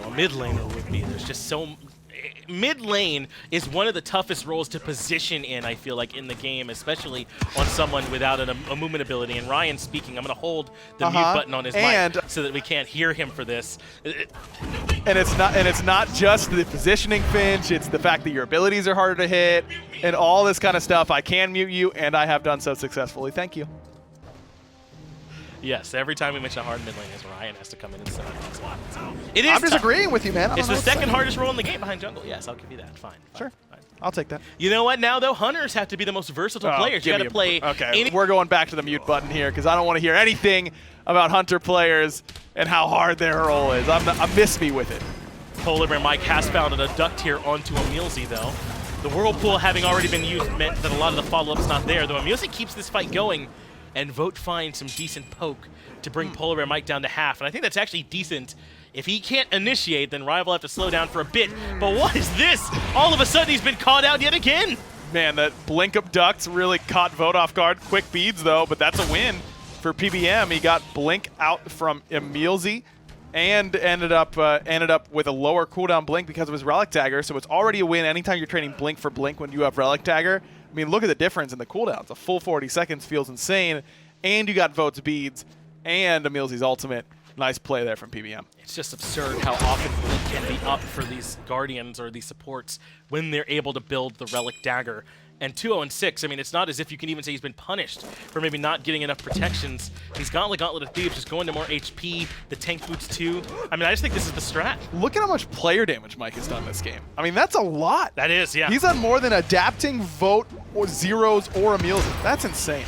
a mid laner would be. There's just so... Mid lane is one of the toughest roles to position in, I feel like, in the game, especially on someone without a movement ability. And Ryan speaking, I'm going to hold the mute button on his mic so that we can't hear him for this. And it's not just the positioning, Finch. It's the fact that your abilities are harder to hit and all this kind of stuff. I can mute you, and I have done so successfully. Thank you. Yes, every time we mention a hard mid lane, is Ryan has to come in and set up that slot. It is I'm just agreeing with you, man. It's the second hardest role in the game behind jungle. Yes, I'll give you that. Fine. Sure. Fine. I'll take that. You know what now, though? Hunters have to be the most versatile players. You got to play... Okay, we're going back to the mute button here because I don't want to hear anything about Hunter players and how hard their role is. Miss me with it. PolarBearMike has found an abduct here onto EmilZy, though. The Whirlpool having already been used meant that a lot of the follow-up's not there, though EmilZy keeps this fight going, and Vote finds some decent poke to bring PolarBearMike down to half. And I think that's actually decent. If he can't initiate, then Rival will have to slow down for a bit. But what is this? All of a sudden, he's been caught out yet again. Man, that blink abduct really caught Vote off guard. Quick beads, though, but that's a win for PBM. He got blink out from EmilZy and ended up with a lower cooldown blink because of his Relic Dagger. So it's already a win anytime you're trading blink for blink when you have Relic Dagger. I mean, look at the difference in the cooldowns. A full 40 seconds feels insane. And you got Vote's beads and EmilZy's ultimate. Nice play there from PBM. It's just absurd how often Blink can be up for these Guardians or these supports when they're able to build the Relic Dagger. And 2-0-6, I mean, it's not as if you can even say he's been punished for maybe not getting enough protections. He's got Gauntlet of Thebes, just going to more HP, the tank boots too. I mean, I just think this is the strat. Look at how much player damage Mike has done this game. I mean, that's a lot. That is, yeah. He's done more than Adapting, Vote, or Zyrhoes, or EmilZy. That's insane.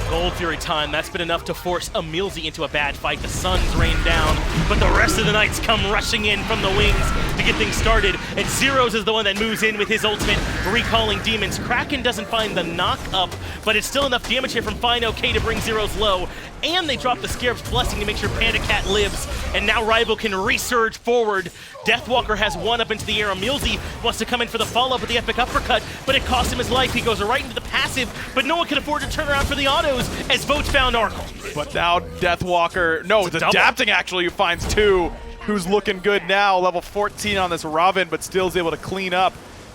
Gold Fury time, that's been enough to force EmilZy into a bad fight. The suns rain down, but the rest of the Knights come rushing in from the wings to get things started. And Zyrhoes is the one that moves in with his ultimate, recalling demons. Kraken doesn't find the knock up, but it's still enough damage here from fineokay to bring Zyrhoes low. And they drop the Scarab's Blessing to make sure PandaCat lives. And now Rival can resurge forward. Deathwalker has one up into the air. EmilZy wants to come in for the follow-up with the epic uppercut, but it costs him his life. He goes right into the passive, but no one can afford to turn around for the autos as Votes found Arkkyl. But now Deathwalker, no, it's adapting actually, who finds two, who's looking good now, level 14 on this Robin, but still is able to clean up.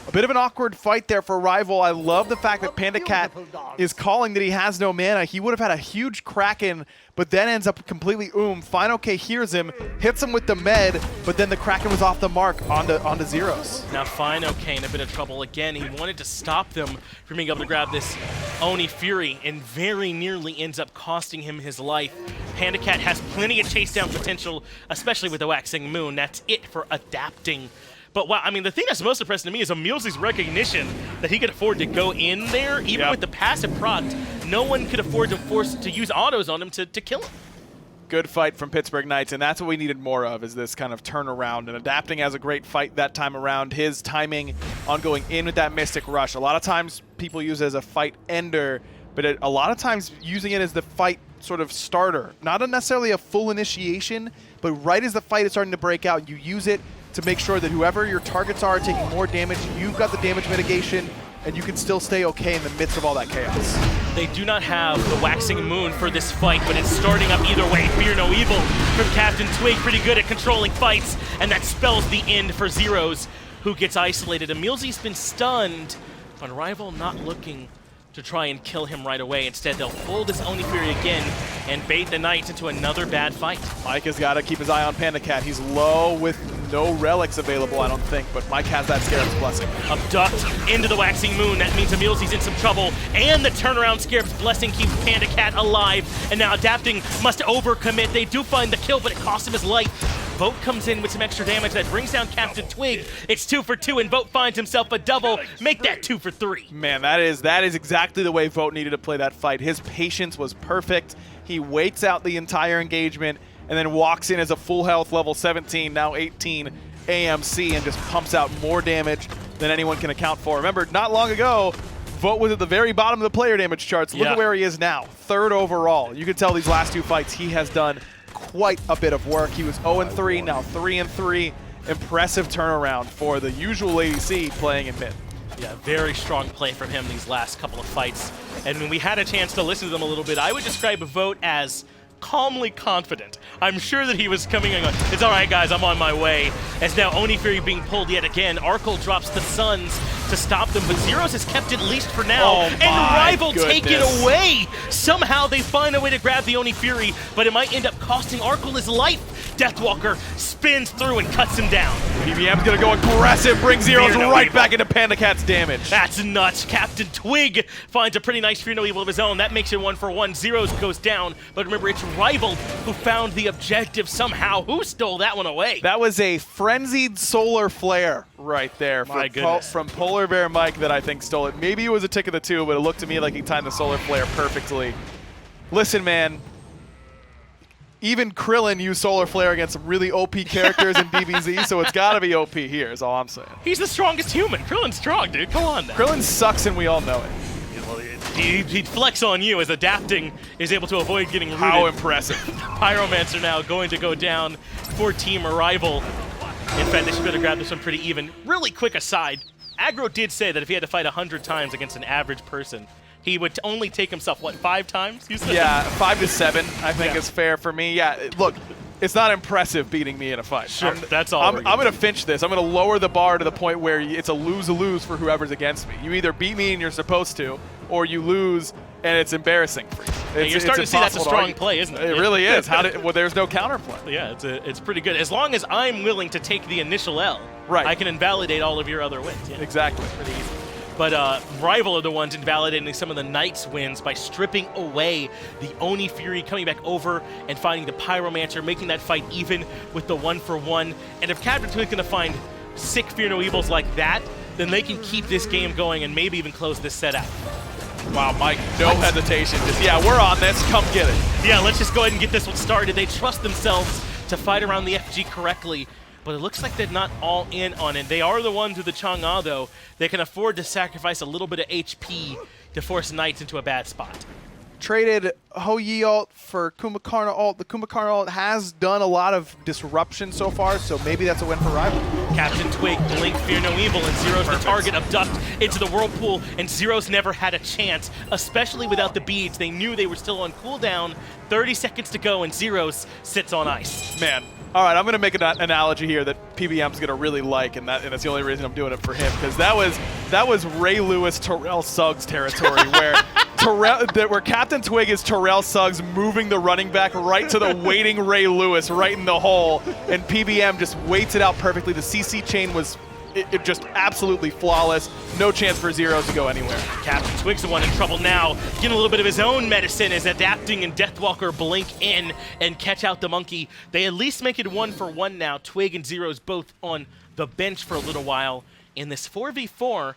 A bit of an awkward fight there for Rival. I love the fact that PandaCat is calling that he has no mana. He would have had a huge Kraken, but then ends up completely fineokay hears him, hits him with the med, but then the Kraken was off the mark onto Zyrhoes. Now fineokay in a bit of trouble again. He wanted to stop them from being able to grab this Oni Fury, and very nearly ends up costing him his life. PandaCat has plenty of chase down potential, especially with the Waxing Moon. That's it for adapting. But wow, I mean, the thing that's most impressive to me is EmilZy's recognition that he could afford to go in there, even with the passive proc. No one could afford to force to use autos on him to kill him. Good fight from Pittsburgh Knights, and that's what we needed more of, is this kind of turnaround. And adapting as a great fight that time around. His timing on going in with that Mystic Rush. A lot of times people use it as a fight ender, but a lot of times using it as the fight sort of starter. Not necessarily a full initiation, but right as the fight is starting to break out, you use it to make sure that whoever your targets are taking more damage, you've got the damage mitigation, and you can still stay okay in the midst of all that chaos. They do not have the Waxing Moon for this fight, but it's starting up either way. Fear no evil from CaptainTwig, pretty good at controlling fights, and that spells the end for Zyrhoes, who gets isolated. EmilZy's been stunned, but Rival not looking to try and kill him right away. Instead, they'll hold this Oni Fury again and bait the Knights into another bad fight. Mike has got to keep his eye on PandaCat. He's low with no relics available, I don't think, but Mike has that Scarab's Blessing. Abduct into the Waxing Moon. That means EmilZy's in some trouble, and the turnaround Scarab's Blessing keeps PandaCat alive, and now adapting must overcommit. They do find the kill, but it costs him his life. Vote comes in with some extra damage that brings down CaptainTwig. It's 2 for 2, and Vote finds himself a double. Make that 2 for 3. Man, that is exactly the way Vote needed to play that fight. His patience was perfect. He waits out the entire engagement and then walks in as a full health level 17, now 18 AMC, and just pumps out more damage than anyone can account for. Remember, not long ago, Vote was at the very bottom of the player damage charts. Look at where he is now, 3rd overall. You can tell these last 2 fights he has done quite a bit of work. He was 0-3, now 3-3. Impressive turnaround for the usual ADC playing in mid. Yeah, very strong play from him these last couple of fights. And when we had a chance to listen to them a little bit, I would describe Vote as calmly confident. I'm sure that he was coming and going, it's all right, guys, I'm on my way. As now Oni Fury being pulled yet again. Arkkyl drops the Suns to stop them, but Zyrhoes has kept it at least for now. Oh, and Rival take it goodness. away. Somehow they find a way to grab the Oni Fury, but it might end up costing Arkkyl his life. Deathwalker spins through and cuts him down. PBM's gonna go aggressive, bring Zyrhoes right back into PandaCat's damage. That's nuts. CaptainTwig finds a pretty nice Fear No Evil of his own. That makes it 1 for 1. Zyrhoes goes down, but remember, it's Rival who found the objective somehow. Who stole that one away? That was a frenzied solar flare right there My from, goodness. from PolarBearMike that I think stole it. Maybe it was a tick of the 2, but it looked to me like he timed the solar flare perfectly. Listen, man. Even Krillin used Solar Flare against some really OP characters in DBZ, so it's got to be OP here, is all I'm saying. He's the strongest human. Krillin's strong, dude. Come on now. Krillin sucks, and we all know it. He'd flex on you as adapting is able to avoid getting rooted. How impressive. Pyromancer now going to go down for Team Arrival. In fact, they should be able to grab this one pretty even. Really quick aside, Aggro did say that if he had to fight 100 times against an average person, he would only take himself, what, 5 times? You said? Yeah, 5 to 7, I think is fair for me. Yeah, look, it's not impressive beating me in a fight. Sure, that's all. I'm going to finch this. I'm going to lower the bar to the point where it's a lose-lose for whoever's against me. You either beat me and you're supposed to, or you lose and it's embarrassing for you. You're starting to see that's a strong play, isn't it? It really is. Well, there's no counterplay. Yeah, it's pretty good. As long as I'm willing to take the initial L, right, I can invalidate all of your other wins. Yeah. Exactly. Pretty easy. But Rival are the ones invalidating some of the Knights' wins by stripping away the Oni Fury, coming back over and finding the Pyromancer, making that fight even with the 1 for 1. And if CaptainTwig going to find sick Fear No Evils like that, then they can keep this game going and maybe even close this set out. Wow, Mike, no hesitation. Just, yeah, we're on this. Come get it. Yeah, let's just go ahead and get this one started. They trust themselves to fight around the FG correctly, but it looks like they're not all in on it. They are the ones with the Chang'e, though. They can afford to sacrifice a little bit of HP to force Knights into a bad spot. Traded Ho Yi ult for Kumbhakarna ult. The Kumbhakarna ult has done a lot of disruption so far, so maybe that's a win for Rival. CaptainTwig, blink, fear no evil, and Zyrhoes the target, abduct into the whirlpool, and Zyrhoes never had a chance, especially without the beads. They knew they were still on cooldown, 30 seconds to go, and Zyrhoes sits on ice. Man. All right, I'm going to make an analogy here that PBM's going to really like, and that's the only reason I'm doing it for him, because that was Ray Lewis, Terrell Suggs territory, where where CaptainTwig is Terrell Suggs moving the running back right to the waiting Ray Lewis right in the hole, and PBM just waits it out perfectly. The CC chain was it just absolutely flawless. No chance for Zyrhoes to go anywhere. CaptainTwig's the one in trouble now, getting a little bit of his own medicine as Adapting and Deathwalker blink in and catch out the monkey. They at least make it 1-for-1 now. Twig and Zyrhoes both on the bench for a little while. In this 4v4,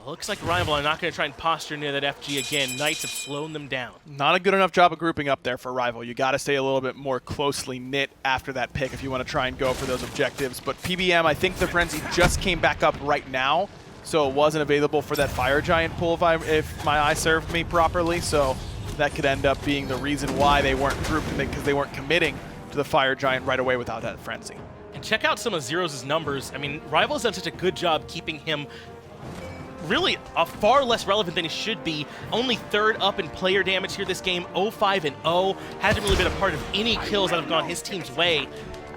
looks like Rival are not going to try and posture near that FG again. Knights have slowed them down. Not a good enough job of grouping up there for Rival. You got to stay a little bit more closely knit after that pick if you want to try and go for those objectives. But PBM, I think the Frenzy just came back up right now, so it wasn't available for that Fire Giant pull if my eye served me properly. So that could end up being the reason why they weren't grouped, because they weren't committing to the Fire Giant right away without that Frenzy. And check out some of Zyrhoes' numbers. I mean, Rival's done such a good job keeping him really far less relevant than he should be. Only third up in player damage here this game, 0-5-0. Hasn't really been a part of any kills that have gone his team's way.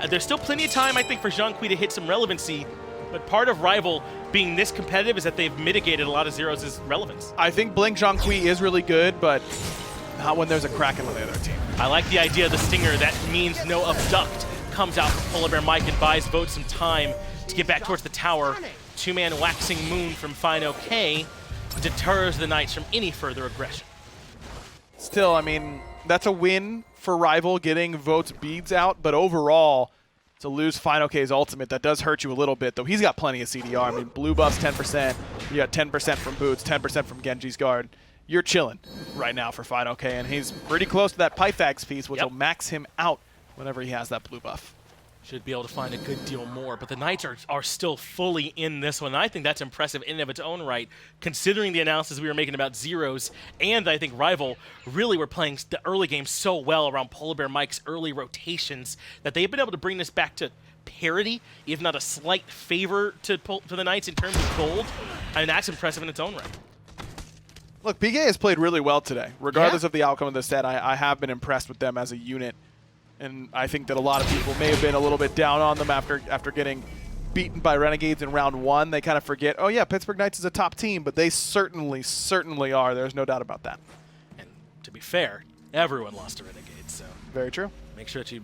There's still plenty of time, I think, for Zhong to hit some relevancy, but part of Rival being this competitive is that they've mitigated a lot of Zyrhoes' relevance. I think Blink Zhong is really good, but not when there's a Kraken on the other team. I like the idea of the Stinger. That means no Abduct comes out from PolarBearMike and buys Vote some time to get back towards the tower. Two-man Waxing Moon from fineokay deters the Knights from any further aggression. Still, I mean, that's a win for Rival getting Vote's beads out, but overall, to lose fineokay's ultimate, that does hurt you a little bit, though he's got plenty of CDR. I mean, blue buffs 10%, you got 10% from Boots, 10% from Genji's Guard. You're chilling right now for fineokay, and he's pretty close to that Pythax piece, which will max him out whenever he has that blue buff. Should be able to find a good deal more, but the Knights are still fully in this one. I think that's impressive in and of its own right, considering the analysis we were making about Zyrhoes, and I think Rival really were playing the early game so well around PolarBearMike's early rotations that they've been able to bring this back to parity, if not a slight favor to the Knights in terms of gold. I mean, that's impressive in its own right. Look, PK has played really well today. Regardless of the outcome of the set, I have been impressed with them as a unit. And I think that a lot of people may have been a little bit down on them after getting beaten by Renegades in round one. They kind of forget, oh yeah, Pittsburgh Knights is a top team, but they certainly are. There's no doubt about that. And to be fair, everyone lost to Renegades, so. Very true. Make sure that you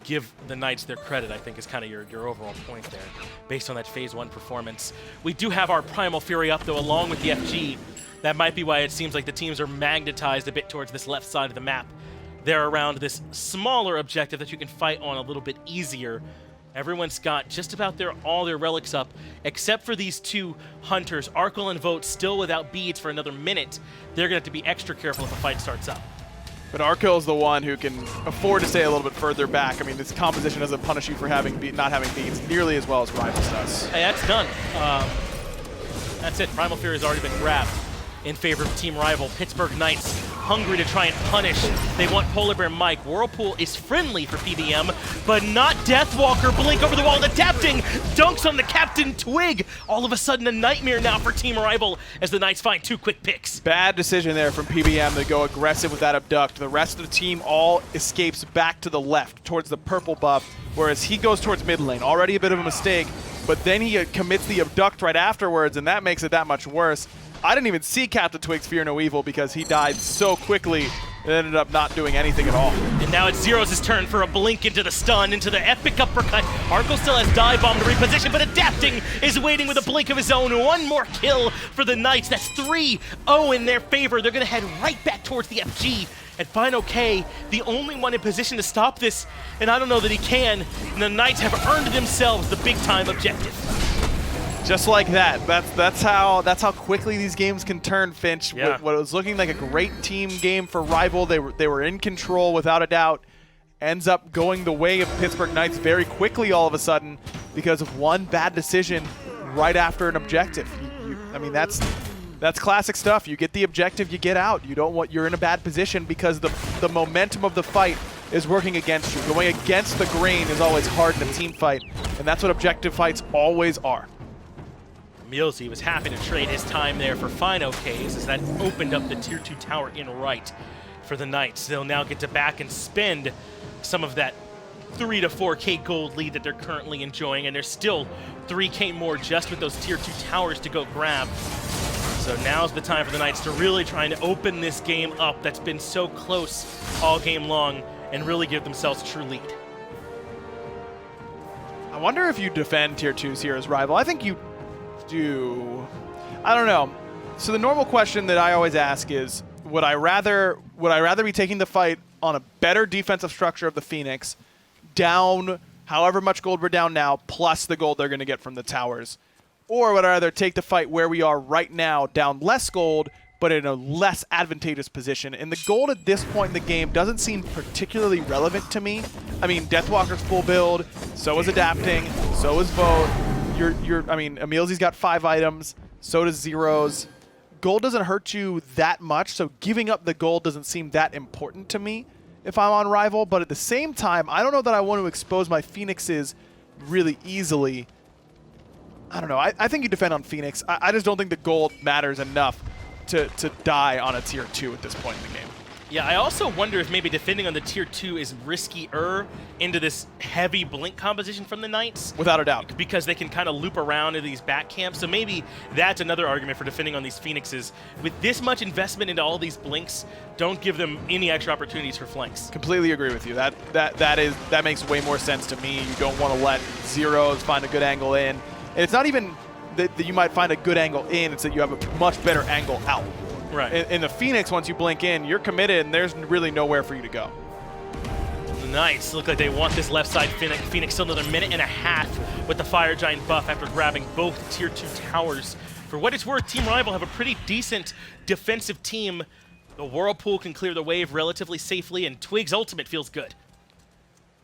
give the Knights their credit, I think, is kind of your overall point there, based on that Phase 1 performance. We do have our Primal Fury up, though, along with the FG. That might be why it seems like the teams are magnetized a bit towards this left side of the map. They're around this smaller objective that you can fight on a little bit easier. Everyone's got just about all their relics up, except for these two hunters. Arkkyl and Vote still without beads for another minute. They're going to have to be extra careful if the fight starts up. But Arkkyl is the one who can afford to stay a little bit further back. I mean, this composition doesn't punish you for not having beads nearly as well as Rivals does. Hey, that's done. That's it. Primal Fury has already been grabbed in favor of Team Rival. Pittsburgh Knights hungry to try and punish. They want PolarBearMike. Whirlpool is friendly for PBM, but not Deathwalker. Blink over the wall, adapting, dunks on the CaptainTwig. All of a sudden a nightmare now for Team Rival as the Knights find two quick picks. Bad decision there from PBM to go aggressive with that abduct. The rest of the team all escapes back to the left towards the purple buff, whereas he goes towards mid lane. Already a bit of a mistake, but then he commits the abduct right afterwards, and that makes it that much worse. I didn't even see CaptainTwig's Fear No Evil because he died so quickly it ended up not doing anything at all. And now it's Zyrhoes' turn for a blink into the stun, into the epic uppercut. Arkkyl still has dive bomb to reposition, but Adapting is waiting with a blink of his own. One more kill for the Knights. That's 3-0 in their favor. They're going to head right back towards the FG. And fineokay, the only one in position to stop this, and I don't know that he can. And the Knights have earned themselves the big-time objective. Just like that. That's how quickly these games can turn, Finch. Yeah. What was looking like a great team game for Rival, they were in control without a doubt, ends up going the way of Pittsburgh Knights very quickly all of a sudden because of one bad decision right after an objective. I mean, that's classic stuff. You get the objective, you get out. You're in a bad position because the momentum of the fight is working against you. Going against the grain is always hard in a team fight, and that's what objective fights always are. EmilZy was happy to trade his time there for fineokays as that opened up the tier 2 tower in right for the Knights. They'll now get to back and spend some of that 3 to 4K gold lead that they're currently enjoying, and there's still 3K more just with those tier 2 towers to go grab. So now's the time for the Knights to really try to open this game up that's been so close all game long and really give themselves a true lead. I wonder if you defend tier 2s here as Rival. I think you do. I don't know. So the normal question that I always ask is, would I rather be taking the fight on a better defensive structure of the Phoenix, down however much gold we're down now, plus the gold they're going to get from the towers? Or would I rather take the fight where we are right now, down less gold, but in a less advantageous position? And the gold at this point in the game doesn't seem particularly relevant to me. I mean, Deathwalker's full build, so is Adapting, so is Vote. I mean, EmilZy's got 5 items, so does Zyrhoes. Gold doesn't hurt you that much, so giving up the gold doesn't seem that important to me if I'm on Rival. But at the same time, I don't know that I want to expose my Phoenixes really easily. I don't know. I think you defend on Phoenix. I just don't think the gold matters enough to die on a tier 2 at this point in the game. Yeah, I also wonder if maybe defending on the tier 2 is riskier into this heavy blink composition from the Knights. Without a doubt. Because they can kind of loop around in these back camps. So maybe that's another argument for defending on these Phoenixes. With this much investment into all these blinks, don't give them any extra opportunities for flanks. Completely agree with you. That makes way more sense to me. You don't want to let Zyrhoes find a good angle in. And it's not even that you might find a good angle in, it's that you have a much better angle out. Right. In the Phoenix, once you blink in, you're committed, and there's really nowhere for you to go. The Knights look like they want this left side Phoenix still another minute and a half with the Fire Giant buff after grabbing both tier 2 towers. For what it's worth, Team Rival have a pretty decent defensive team. The Whirlpool can clear the wave relatively safely, and Twig's ultimate feels good.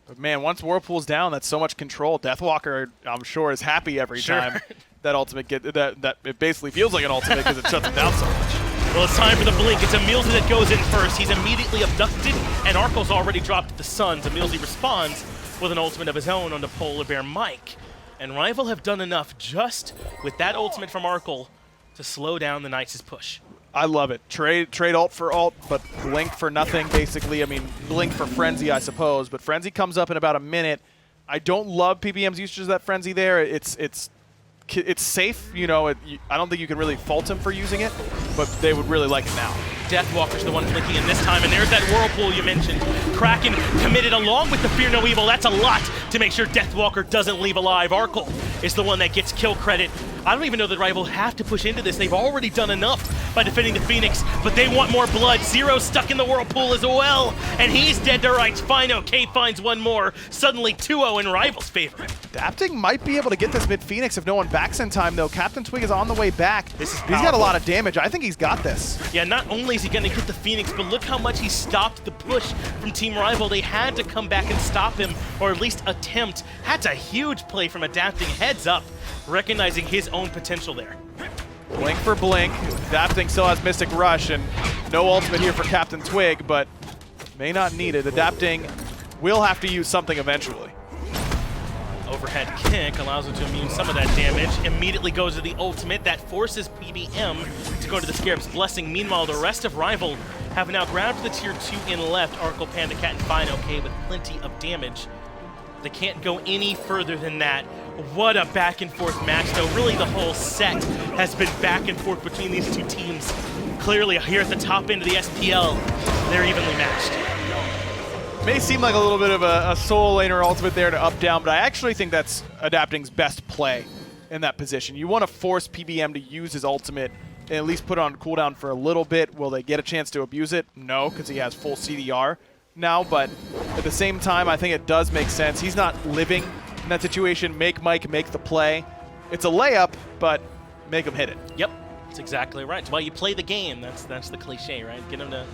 But man, once Whirlpool's down, that's so much control. Deathwalker, I'm sure, is happy every time that ultimate that it basically feels like an ultimate because it shuts him down so much. Well, it's time for the blink. It's EmilZy that goes in first. He's immediately abducted, and Arkkyl's already dropped the Suns. EmilZy responds with an ultimate of his own on the PolarBearMike. And Rival have done enough just with that ultimate from Arkkyl to slow down the Knights' push. I love it. Trade ult for ult, but blink for nothing, basically. I mean, blink for Frenzy, I suppose. But Frenzy comes up in about a minute. I don't love PBM's usage of that Frenzy there. It's safe, you know. I don't think you can really fault him for using it, but they would really like it now. Deathwalker's the one blinking in this time, and there's that Whirlpool you mentioned. Kraken committed along with the Fear No Evil. That's a lot to make sure Deathwalker doesn't leave alive. Arkkyl is the one that gets kill credit. I don't even know that Rival have to push into this. They've already done enough by defending the Phoenix, but they want more blood. Zero stuck in the Whirlpool as well, and he's dead to rights. fineokay finds one more. Suddenly 2-0 in Rival's favor. Adapting might be able to get this mid-Phoenix if no one backs in time, though. CaptainTwig is on the way back. This is He's got a lot of damage. I think he's got this. Yeah, not only is he going to get the Phoenix, but look how much he stopped the push from Team Rival. They had to come back and stop him, or at least attempt. That's a huge play from Adapting. Heads up, recognizing his own potential there. Blink for blink. Adapting still has Mystic Rush, and no ultimate here for CaptainTwig, but may not need it. Adapting will have to use something eventually. Overhead kick allows him to immune some of that damage. Immediately goes to the ultimate. That forces PBM to go to the Scarab's Blessing. Meanwhile, the rest of Rival have now grabbed the tier 2 in left. Arkkyl, PandaCat, and fineokay with plenty of damage. They can't go any further than that. What a back and forth match, though. Really, the whole set has been back and forth between these two teams. Clearly, here at the top end of the SPL, they're evenly matched. May seem like a little bit of a soul laner ultimate there to up down, but I actually think that's Adapting's best play in that position. You want to force PBM to use his ultimate and at least put it on cooldown for a little bit. Will they get a chance to abuse it? No, because he has full CDR now, but at the same time, I think it does make sense. He's not living in that situation. Make Mike make the play. it's a layup, but make them hit it. Yep, that's exactly right. It's why you play the game. That's the cliche, right? Get them to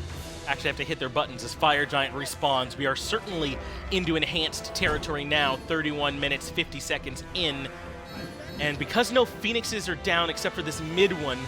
actually have to hit their buttons as Fire Giant respawns. We are certainly into enhanced territory now, 31 minutes, 50 seconds in. And because no Phoenixes are down except for this mid one,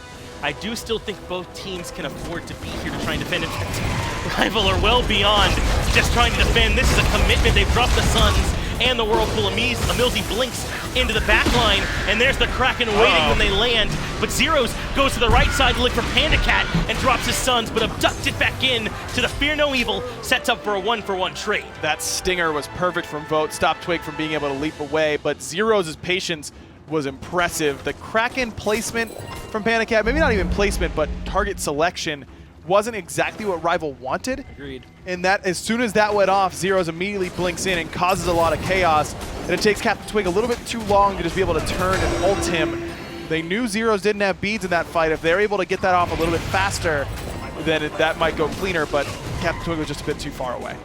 I do still think both teams can afford to be here to try and defend. In fact, Rival are well beyond just trying to defend. This is a commitment. They've dropped the Suns and the Whirlpool. EmilZy blinks into the back line, and there's the Kraken waiting when they land. But Zyrhoes goes to the right side to look for PandaCat and drops his Suns, but abducted back in to the Fear No Evil, sets up for a 1-for-1 trade. That stinger was perfect from Vote, stopped Twig from being able to leap away, but Zyrhoes' patience was impressive. The Kraken placement from PandaCat, maybe not even placement, but target selection, wasn't exactly what Rival wanted. Agreed. And that, as soon as that went off, Zyrhoes immediately blinks in and causes a lot of chaos. And it takes CaptainTwig a little bit too long to just be able to turn and ult him. They knew Zyrhoes didn't have beads in that fight. If they're able to get that off a little bit faster, then that might go cleaner, but CaptainTwig was just a bit too far away.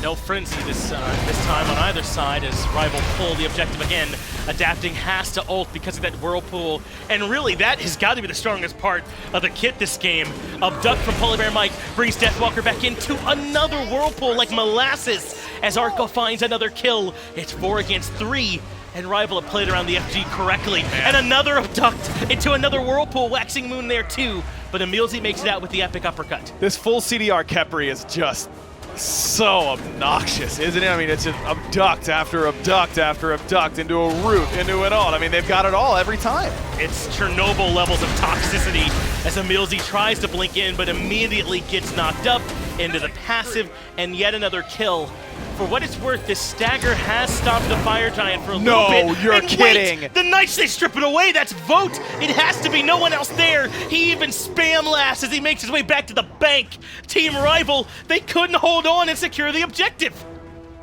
No frenzy this time on either side as Rival pull the objective again. Adapting has to ult because of that Whirlpool. And really, that has got to be the strongest part of the kit this game. Abduct from PolarBearMike brings Deathwalker back into another Whirlpool like molasses as Arkkyl finds another kill. It's 4 against 3. And Rival have played around the FG correctly. And another abduct into another Whirlpool, waxing moon there too. But EmilZy makes it out with the epic uppercut. This full CDR Khepri is just so obnoxious, isn't it? I mean, it's just abduct after abduct after abduct into a root, into an ult. I mean, they've got it all every time. It's Chernobyl levels of toxicity as EmilZy tries to blink in, but immediately gets knocked up into the passive, and yet another kill. For what it's worth, this stagger has stopped the Fire Giant for a little bit. No, you're kidding. Wait, the Knights, they strip it away. That's Vote. It has to be no one else there. He even spam laughs as he makes his way back to the bank. Team Rival, they couldn't hold on and secure the objective.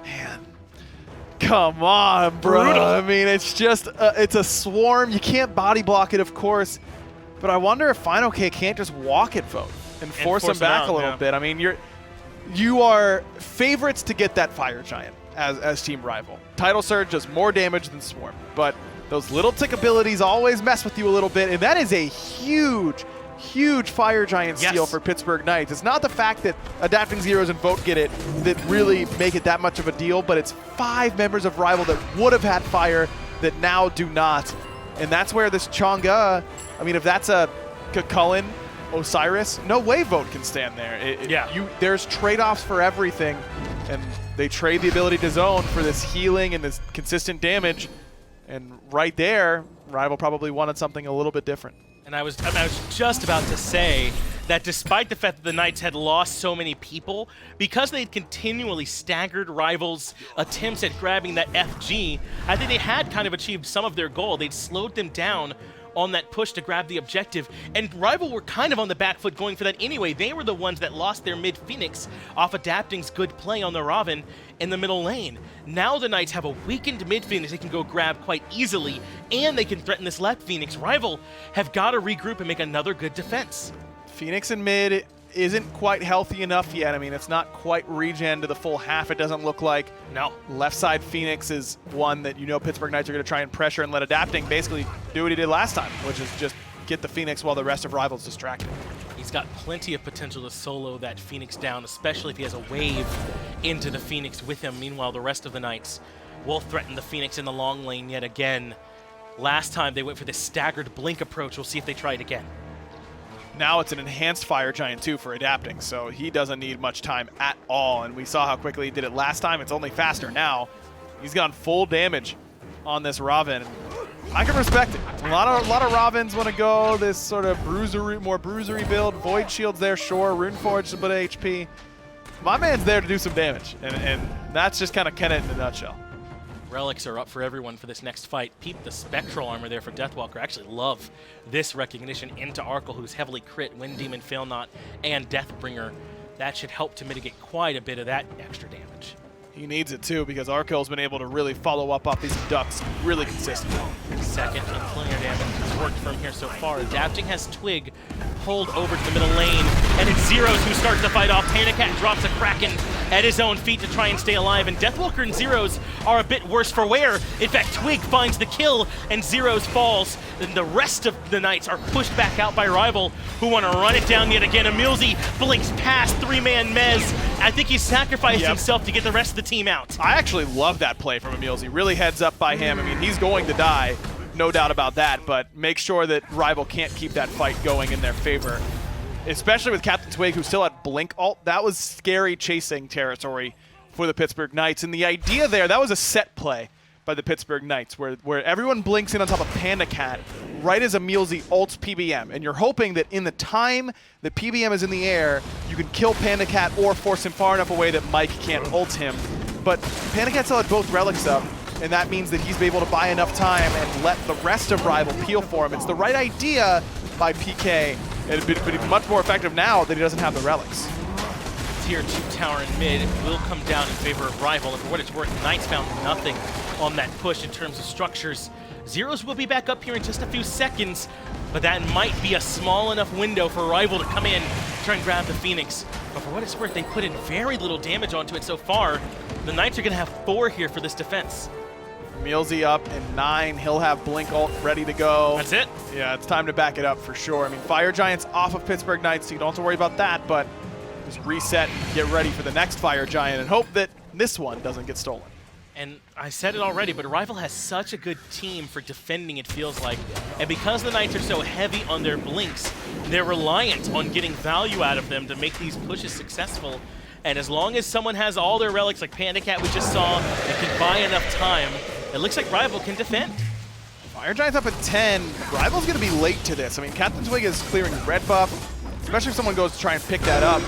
Man, come on, bro. Brutal. I mean, it's just, it's a swarm. You can't body block it, of course. But I wonder if fineokay can't just walk at Vote and force him back out, a little bit. I mean, you are favorites to get that Fire Giant as Team Rival. Tidal Surge does more damage than Swarm, but those little tick abilities always mess with you a little bit, and that is a huge, huge Fire Giant steal for Pittsburgh Knights. It's not the fact that adapting Zyrhoes and Vote get it that really make it that much of a deal, but it's 5 members of Rival that would have had fire that now do not. And that's where this Chang'e, I mean, if that's a Chulainn, Osiris, no way Vote can stand there. There's trade-offs for everything, and they trade the ability to zone for this healing and this consistent damage. And right there, Rival probably wanted something a little bit different. And I was just about to say that despite the fact that the Knights had lost so many people, because they'd continually staggered Rival's attempts at grabbing that FG, I think they had kind of achieved some of their goal. They'd slowed them down on that push to grab the objective, and Rival were kind of on the back foot going for that anyway. They were the ones that lost their mid-Phoenix off Adapting's good play on the Raven in the middle lane. Now the Knights have a weakened mid-Phoenix they can go grab quite easily, and they can threaten this left Phoenix. Rival have got to regroup and make another good defense. Phoenix in mid isn't quite healthy enough yet. I mean, it's not quite regen to the full half, it doesn't look like. No. Left side Phoenix is one that you know Pittsburgh Knights are going to try and pressure and let Adapting basically do what he did last time, which is just get the Phoenix while the rest of Rival's distracted. He's got plenty of potential to solo that Phoenix down, especially if he has a wave into the Phoenix with him. Meanwhile, the rest of the Knights will threaten the Phoenix in the long lane yet again. Last time they went for this staggered blink approach. We'll see if they try it again. Now it's an enhanced Fire Giant too for Adapting, so he doesn't need much time at all. And we saw how quickly he did it last time. It's only faster now. He's gone full damage on this Raven. I can respect it. A lot of Ravens want to go this sort of more bruisery build. Void Shield's there, sure. Runeforge a bit of HP. My man's there to do some damage, and that's just kind of Kenneth in a nutshell. Relics are up for everyone for this next fight. Peep the Spectral armor there for Deathwalker. I actually love this recognition into Arkkyl, who's heavily crit, Wind Demon, Fail Not, and Deathbringer. That should help to mitigate quite a bit of that extra damage. He needs it too, because Arkyl's been able to really follow up off these ducks really consistently. Second and plenty of damage has worked for him here so far. Adapting has Twig pulled over to the middle lane. and it's Zyrhoes who starts the fight off. PandaCat drops a Kraken at his own feet to try and stay alive, and Deathwalker and Zyrhoes are a bit worse for wear. In fact, Twig finds the kill, and Zyrhoes falls. Then the rest of the Knights are pushed back out by Rival, who want to run it down yet again. EmilZy blinks past 3-man Mez. I think he sacrificed himself to get the rest of the team out. I actually love that play from EmilZy. Really heads up by him. I mean, he's going to die, no doubt about that, but make sure that Rival can't keep that fight going in their favor. Especially with CaptainTwig, who still had Blink ult. That was scary chasing territory for the Pittsburgh Knights. And the idea there, that was a set play by the Pittsburgh Knights, where everyone blinks in on top of PandaCat right as EmilZy ults PBM. And you're hoping that in the time that PBM is in the air, you can kill PandaCat or force him far enough away that Mike can't ult him. But PandaCat still had both relics up, and that means that he's able to buy enough time and let the rest of Rival peel for him. It's the right idea by PK, but it's much more effective now that he doesn't have the relics. Tier 2 tower in mid will come down in favor of Rival, and for what it's worth, Knights found nothing on that push in terms of structures. Zyrhoes will be back up here in just a few seconds, but that might be a small enough window for Rival to come in, try and grab the Phoenix. But for what it's worth, they put in very little damage onto it so far. The Knights are going to have 4 here for this defense. EmilZy up in 9. He'll have Blink ult ready to go. That's it? Yeah, it's time to back it up for sure. I mean, Fire Giant's off of Pittsburgh Knights, so you don't have to worry about that, but just reset and get ready for the next Fire Giant and hope that this one doesn't get stolen. And I said it already, but Rival has such a good team for defending, it feels like. And because the Knights are so heavy on their blinks, they're reliant on getting value out of them to make these pushes successful. And as long as someone has all their relics, like PandaCat we just saw, and can buy enough time, it looks like Rival can defend. Fire Giant's up at 10. Rival's going to be late to this. I mean, CaptainTwig is clearing red buff, especially if someone goes to try and pick that up.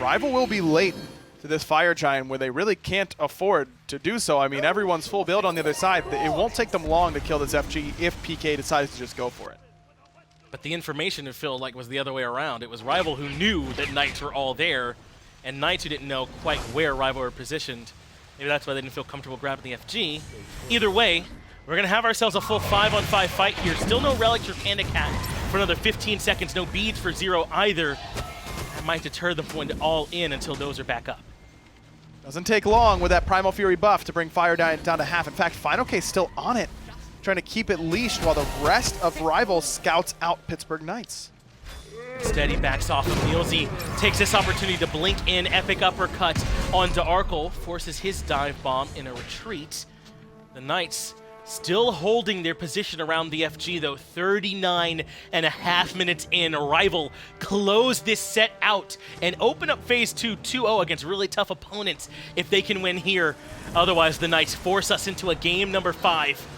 Rival will be late to this Fire Giant where they really can't afford to do so. I mean, everyone's full build on the other side. It won't take them long to kill this FG if PK decides to just go for it. But the information, it felt like, was the other way around. It was Rival who knew that Knights were all there, and Knights who didn't know quite where Rival were positioned. Maybe that's why they didn't feel comfortable grabbing the FG. Either way, we're going to have ourselves a full 5-on-5 fight here. Still no relics for PandaCat for another 15 seconds. No beads for Zero either. That might deter them from going all in until those are back up. Doesn't take long with that Primal Fury buff to bring Fire Giant down to half. In fact, fineokay's still on it, trying to keep it leashed while the rest of Rival scouts out Pittsburgh Knights. Instead, he backs off. EmilZy takes this opportunity to blink in, epic uppercut onto Arkkyl, forces his dive bomb in a retreat. The Knights still holding their position around the FG, though. 39.5 minutes in. Rival close this set out and open up phase 2 2-0 against really tough opponents if they can win here. Otherwise, the Knights force us into a game number 5.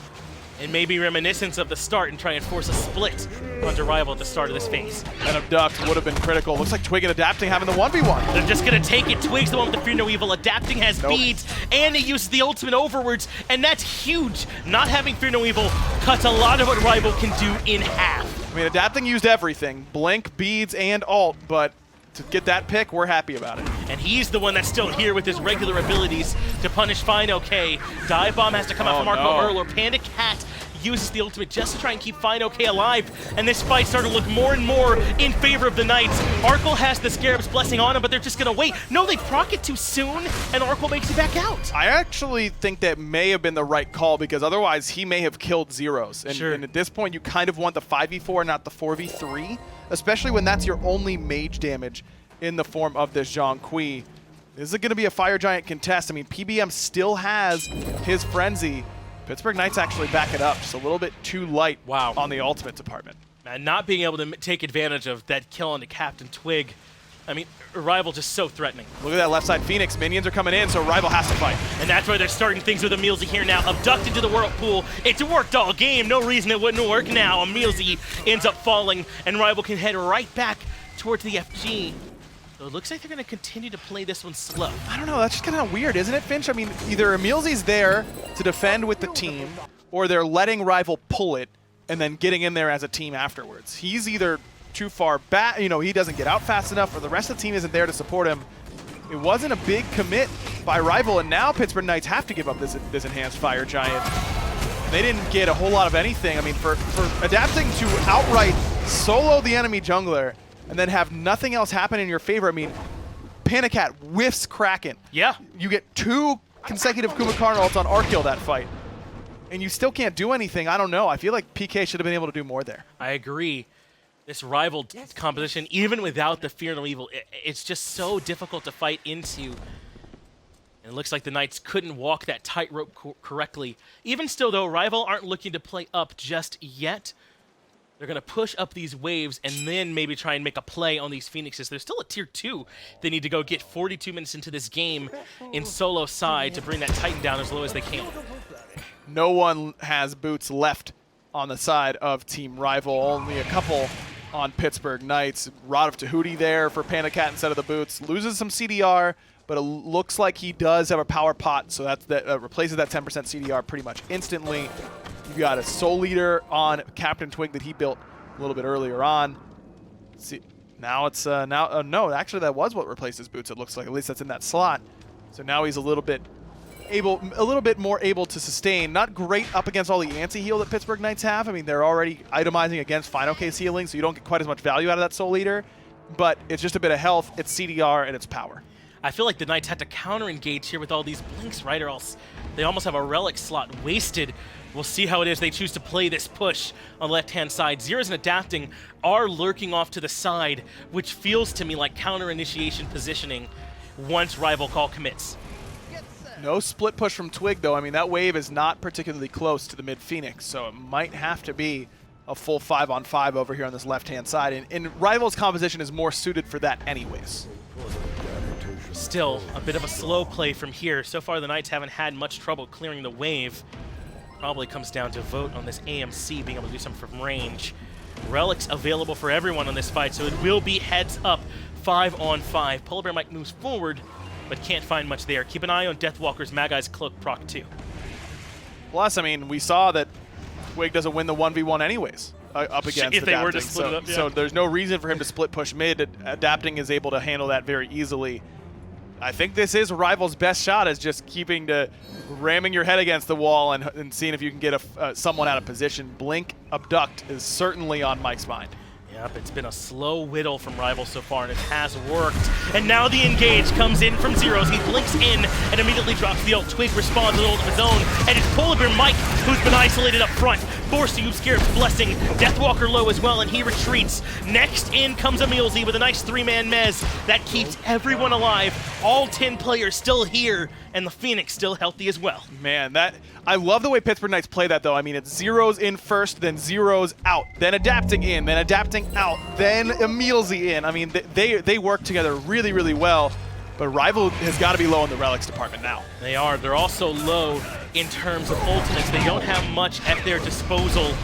And maybe reminiscence of the start and try and force a split onto Rival at the start of this phase. An abduct would have been critical. Looks like Twig and Adapting having the 1v1. They're just gonna take it. Twig's the one with the Fear No Evil. Adapting has beads, and he uses the ultimate overwards, and that's huge. Not having Fear No Evil cuts a lot of what Rival can do in half. I mean, Adapting used everything. Blink, beads, and ult, but to get that pick, we're happy about it. And he's the one that's still here with his regular abilities to punish fineokay. Dive Bomb has to come out from Arkkyl Ullr. PandaCat uses the ultimate just to try and keep fineokay alive. And this fight started to look more and more in favor of the Knights. Arkkyl has the Scarab's Blessing on him, but they're just going to wait. No, they proc it too soon, and Arkkyl makes it back out. I actually think that may have been the right call, because otherwise he may have killed Zyrhoes. And, and at this point, you kind of want the 5v4, not the 4v3, especially when that's your only mage damage in the form of this Zhong. This is going to be a Fire Giant contest. I mean, PBM still has his Frenzy. Pittsburgh Knights actually back it up, just a little bit too light on the ultimate department. And not being able to take advantage of that kill onto CaptainTwig. I mean, Rival just so threatening. Look at that left side Phoenix. Minions are coming in, so Rival has to fight. And that's why they're starting things with EmilZy here now. Abducted to the whirlpool. It's worked all game. No reason it wouldn't work now. EmilZy ends up falling, and Rival can head right back towards the FG. So it looks like they're going to continue to play this one slow. I don't know. That's just kind of weird, isn't it, Finch? I mean, either EmilZy's there to defend with the team, or they're letting Rival pull it and then getting in there as a team afterwards. He's either too far back, you know, he doesn't get out fast enough, or the rest of the team isn't there to support him. It wasn't a big commit by Rival, and now Pittsburgh Knights have to give up this enhanced Fire Giant. They didn't get a whole lot of anything. I mean, for Adapting to outright solo the enemy jungler and then have nothing else happen in your favor. I mean, PandaCat whiffs Kraken. Yeah. You get 2 consecutive Kumbhakarna ults on Arkkyl that fight, and you still can't do anything. I don't know. I feel like PK should have been able to do more there. I agree. This rival composition, even without the Fear No Evil, it's just so difficult to fight into. And it looks like the Knights couldn't walk that tightrope correctly. Even still, though, Rival aren't looking to play up just yet. They're going to push up these waves and then maybe try and make a play on these Phoenixes. There's still a tier 2 they need to go get 42 minutes into this game in solo side to bring that Titan down as low as they can. No one has boots left on the side of Team Rival. Only a couple on Pittsburgh Knights. Rod of Tahuti there for PandaCat instead of the boots. Loses some CDR, but it looks like he does have a power pot, so that replaces that 10% CDR pretty much instantly. You've got a Soul Leader on CaptainTwig that he built a little bit earlier on. See, now it's no, actually that was what replaced his boots. It looks like, at least that's in that slot. So now he's a little bit more able to sustain. Not great up against all the anti-heal that Pittsburgh Knights have. I mean, they're already itemizing against fineokay's healing, so you don't get quite as much value out of that Soul Leader. But it's just a bit of health, it's CDR, and it's power. I feel like the Knights had to counter-engage here with all these blinks, right? Or else they almost have a relic slot wasted. We'll see how it is they choose to play this push on the left-hand side. Zyrhoes and Adapting are lurking off to the side, which feels to me like counter-initiation positioning once Rival Call commits. No split push from Twig, though. I mean, that wave is not particularly close to the mid-Phoenix, so it might have to be a full 5-on-5 over here on this left-hand side. And Rival's composition is more suited for that anyways. Still, a bit of a slow play from here. So far, the Knights haven't had much trouble clearing the wave. Probably comes down to vote on this AMC being able to do something from range. Relics available for everyone on this fight, so it will be heads up 5-on-5. PolarBearMike moves forward, but can't find much there. Keep an eye on Deathwalker's Magai's Cloak proc too. Plus, I mean, we saw that Twig doesn't win the 1v1 anyways up against if they Adapting. were to split it up, yeah. So there's no reason for him to split push mid. Adapting is able to handle that very easily. I think this is Rival's best shot, is just ramming your head against the wall and seeing if you can get someone out of position. Blink Abduct is certainly on Mike's mind. Yep, it's been a slow whittle from Rival so far, and it has worked. And now the engage comes in from Zyrhoes. He blinks in and immediately drops the ult. Twig responds with ult of his own, and it's PolarBearMike who's been isolated up front, forced to use Scarab's Blessing. Deathwalker low as well, and he retreats. Next in comes EmilZy with a nice 3-man mez that keeps everyone alive. All 10 players still here, and the Phoenix still healthy as well. Man, I love the way Pittsburgh Knights play that, though. I mean, it's Zyrhoes in first, then Zyrhoes out, then Adapting in, then Adapting out, then EmilZy in. I mean, they work together really, really well, but Rival has got to be low in the relics department now. They are. They're also low in terms of ultimates. They don't have much at their disposal,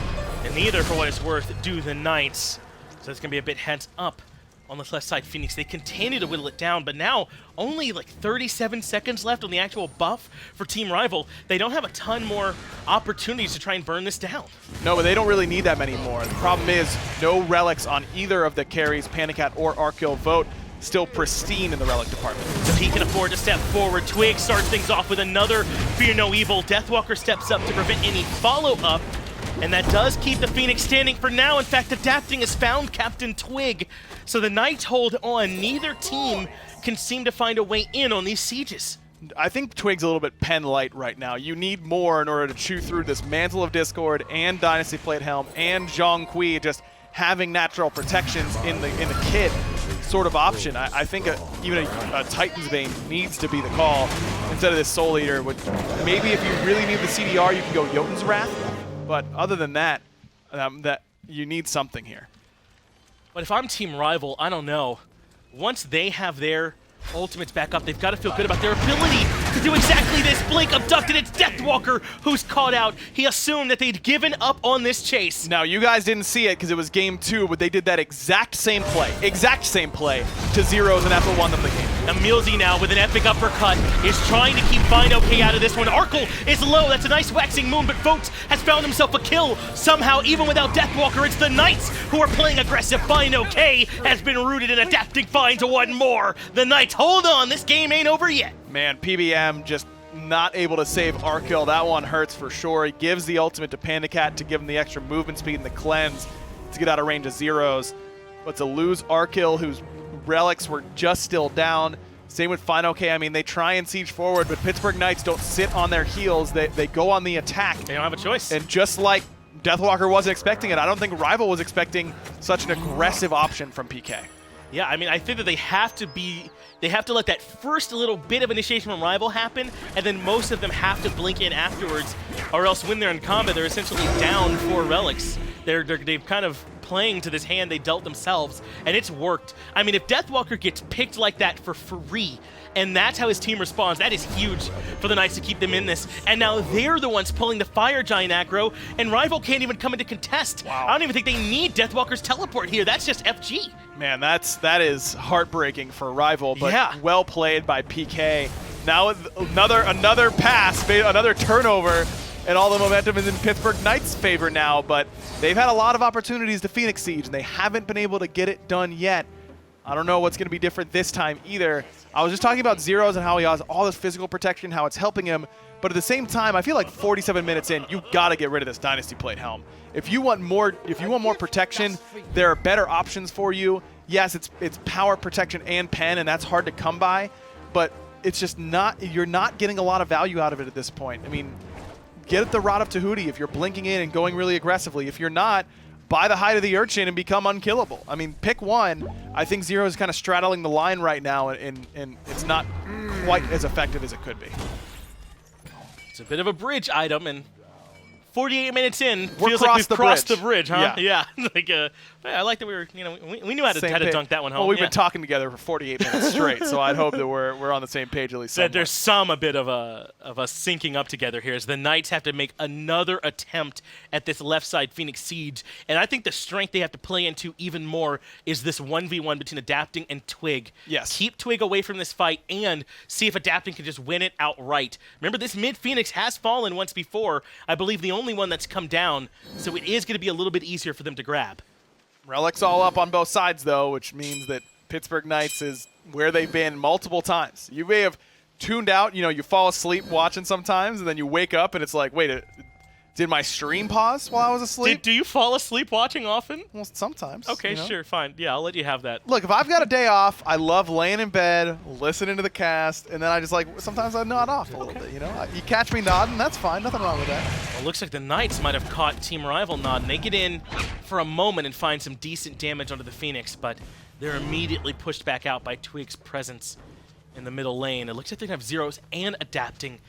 and neither, for what it's worth, do the Knights. So it's going to be a bit heads up on this left side. Phoenix, they continue to whittle it down, but now only like 37 seconds left on the actual buff for Team Rival. They don't have a ton more opportunities to try and burn this down. No, but they don't really need that many more. The problem is no relics on either of the carries, PandaCat or Arkkyl. Vote still pristine in the relic department. So he can afford to step forward. Twig starts things off with another Fear No Evil. Deathwalker steps up to prevent any follow-up, and that does keep the Phoenix standing for now. In fact, Adapting has found CaptainTwig, so the Knights hold on. Neither team can seem to find a way in on these sieges. I think Twig's a little bit pen light right now. You need more in order to chew through this Mantle of Discord and Dynasty Plate Helm and Zhong just having natural protections in the kit sort of option. I think even a Titan's Bane needs to be the call instead of this Soul Eater. Maybe if you really need the CDR, you can go Jotun's Wrath. But other than that, that you need something here. But if I'm Team Rival, I don't know. Once they have their ultimates back up, they've got to feel good about their ability to do exactly this. Blink abducted, it's Deathwalker who's caught out. He assumed that they'd given up on this chase. Now, you guys didn't see it because it was game 2, but they did that exact same play to Zyrhoes, and that's what won them the game. EmilZy now with an epic uppercut is trying to keep fineokay out of this one. Arkkyl is low, that's a nice waxing moon, but Vogt has found himself a kill. Somehow, even without Deathwalker, it's the Knights who are playing aggressive. fineokay has been rooted, and Adapting finds one more. The Knights, hold on, this game ain't over yet. Man, PBM just not able to save Arkkyl. That one hurts for sure. He gives the ultimate to PandaCat to give him the extra movement speed and the cleanse to get out of range of Zyrhoes. but to lose Arkkyl, whose relics were just still down. Same with fineokay. I mean, they try and siege forward, but Pittsburgh Knights don't sit on their heels. They go on the attack. They don't have a choice. And just like Deathwalker wasn't expecting it, I don't think Rival was expecting such an aggressive option from PK. Yeah, I mean, I think that they have to let that first little bit of initiation from Rival happen, and then most of them have to blink in afterwards, or else when they're in combat, they're essentially down 4 relics. They've kind of playing to this hand they dealt themselves, and it's worked. I mean, if Deathwalker gets picked like that for free, and that's how his team responds, that is huge for the Knights to keep them in this. And now they're the ones pulling the Fire Giant aggro, and Rival can't even come into contest. Wow. I don't even think they need Deathwalker's teleport here. That's just FG. Man, that is heartbreaking for Rival, but yeah. Well played by PK. Now another pass, another turnover, and all the momentum is in Pittsburgh Knights' favor now, but they've had a lot of opportunities to Phoenix Siege, and they haven't been able to get it done yet. I don't know what's going to be different this time either. I was just talking about Zyrhoes and how he has all this physical protection, how it's helping him, but at the same time, I feel like 47 minutes in, you got to get rid of this Dynasty Plate helm. If you want more protection, there are better options for you. Yes, it's power, protection, and pen, and that's hard to come by, but it's just not, you're not getting a lot of value out of it at this point. I mean, get the Rod of Tahuti if you're blinking in and going really aggressively. If you're not, buy the Hide of the Urchin and become unkillable. I mean, pick one. I think Zero is kind of straddling the line right now, and it's not quite as effective as it could be. It's a bit of a bridge item, and 48 minutes in, We're feels like we've crossed the bridge. bridge, huh? Yeah. Like, I like that we were, we knew how to dunk that one home. Well, we've yeah. been talking together for 48 minutes straight, so I'd hope that we're on the same page at least. That there's a bit of a syncing up together here, as the Knights have to make another attempt at this left side Phoenix Siege, and I think the strength they have to play into even more is this 1v1 between Adapting and Twig. Yes. Keep Twig away from this fight and see if Adapting can just win it outright. Remember, this mid Phoenix has fallen once before. I believe the only one that's come down, so it is going to be a little bit easier for them to grab. Relics all up on both sides, though, which means that Pittsburgh Knights is where they've been multiple times. You may have tuned out, you fall asleep watching sometimes, and then you wake up and it's like, wait, did my stream pause while I was asleep? Do you fall asleep watching often? Well, sometimes. Okay, sure, fine. Yeah, I'll let you have that. Look, if I've got a day off, I love laying in bed, listening to the cast, and then I just sometimes I nod off a little bit, You catch me nodding, that's fine, nothing wrong with that. Well, it looks like the Knights might have caught Team Rival nodding. They get in for a moment and find some decent damage onto the Phoenix, but they're immediately pushed back out by Twig's presence in the middle lane. It looks like they have Zyrhoes and Adapting,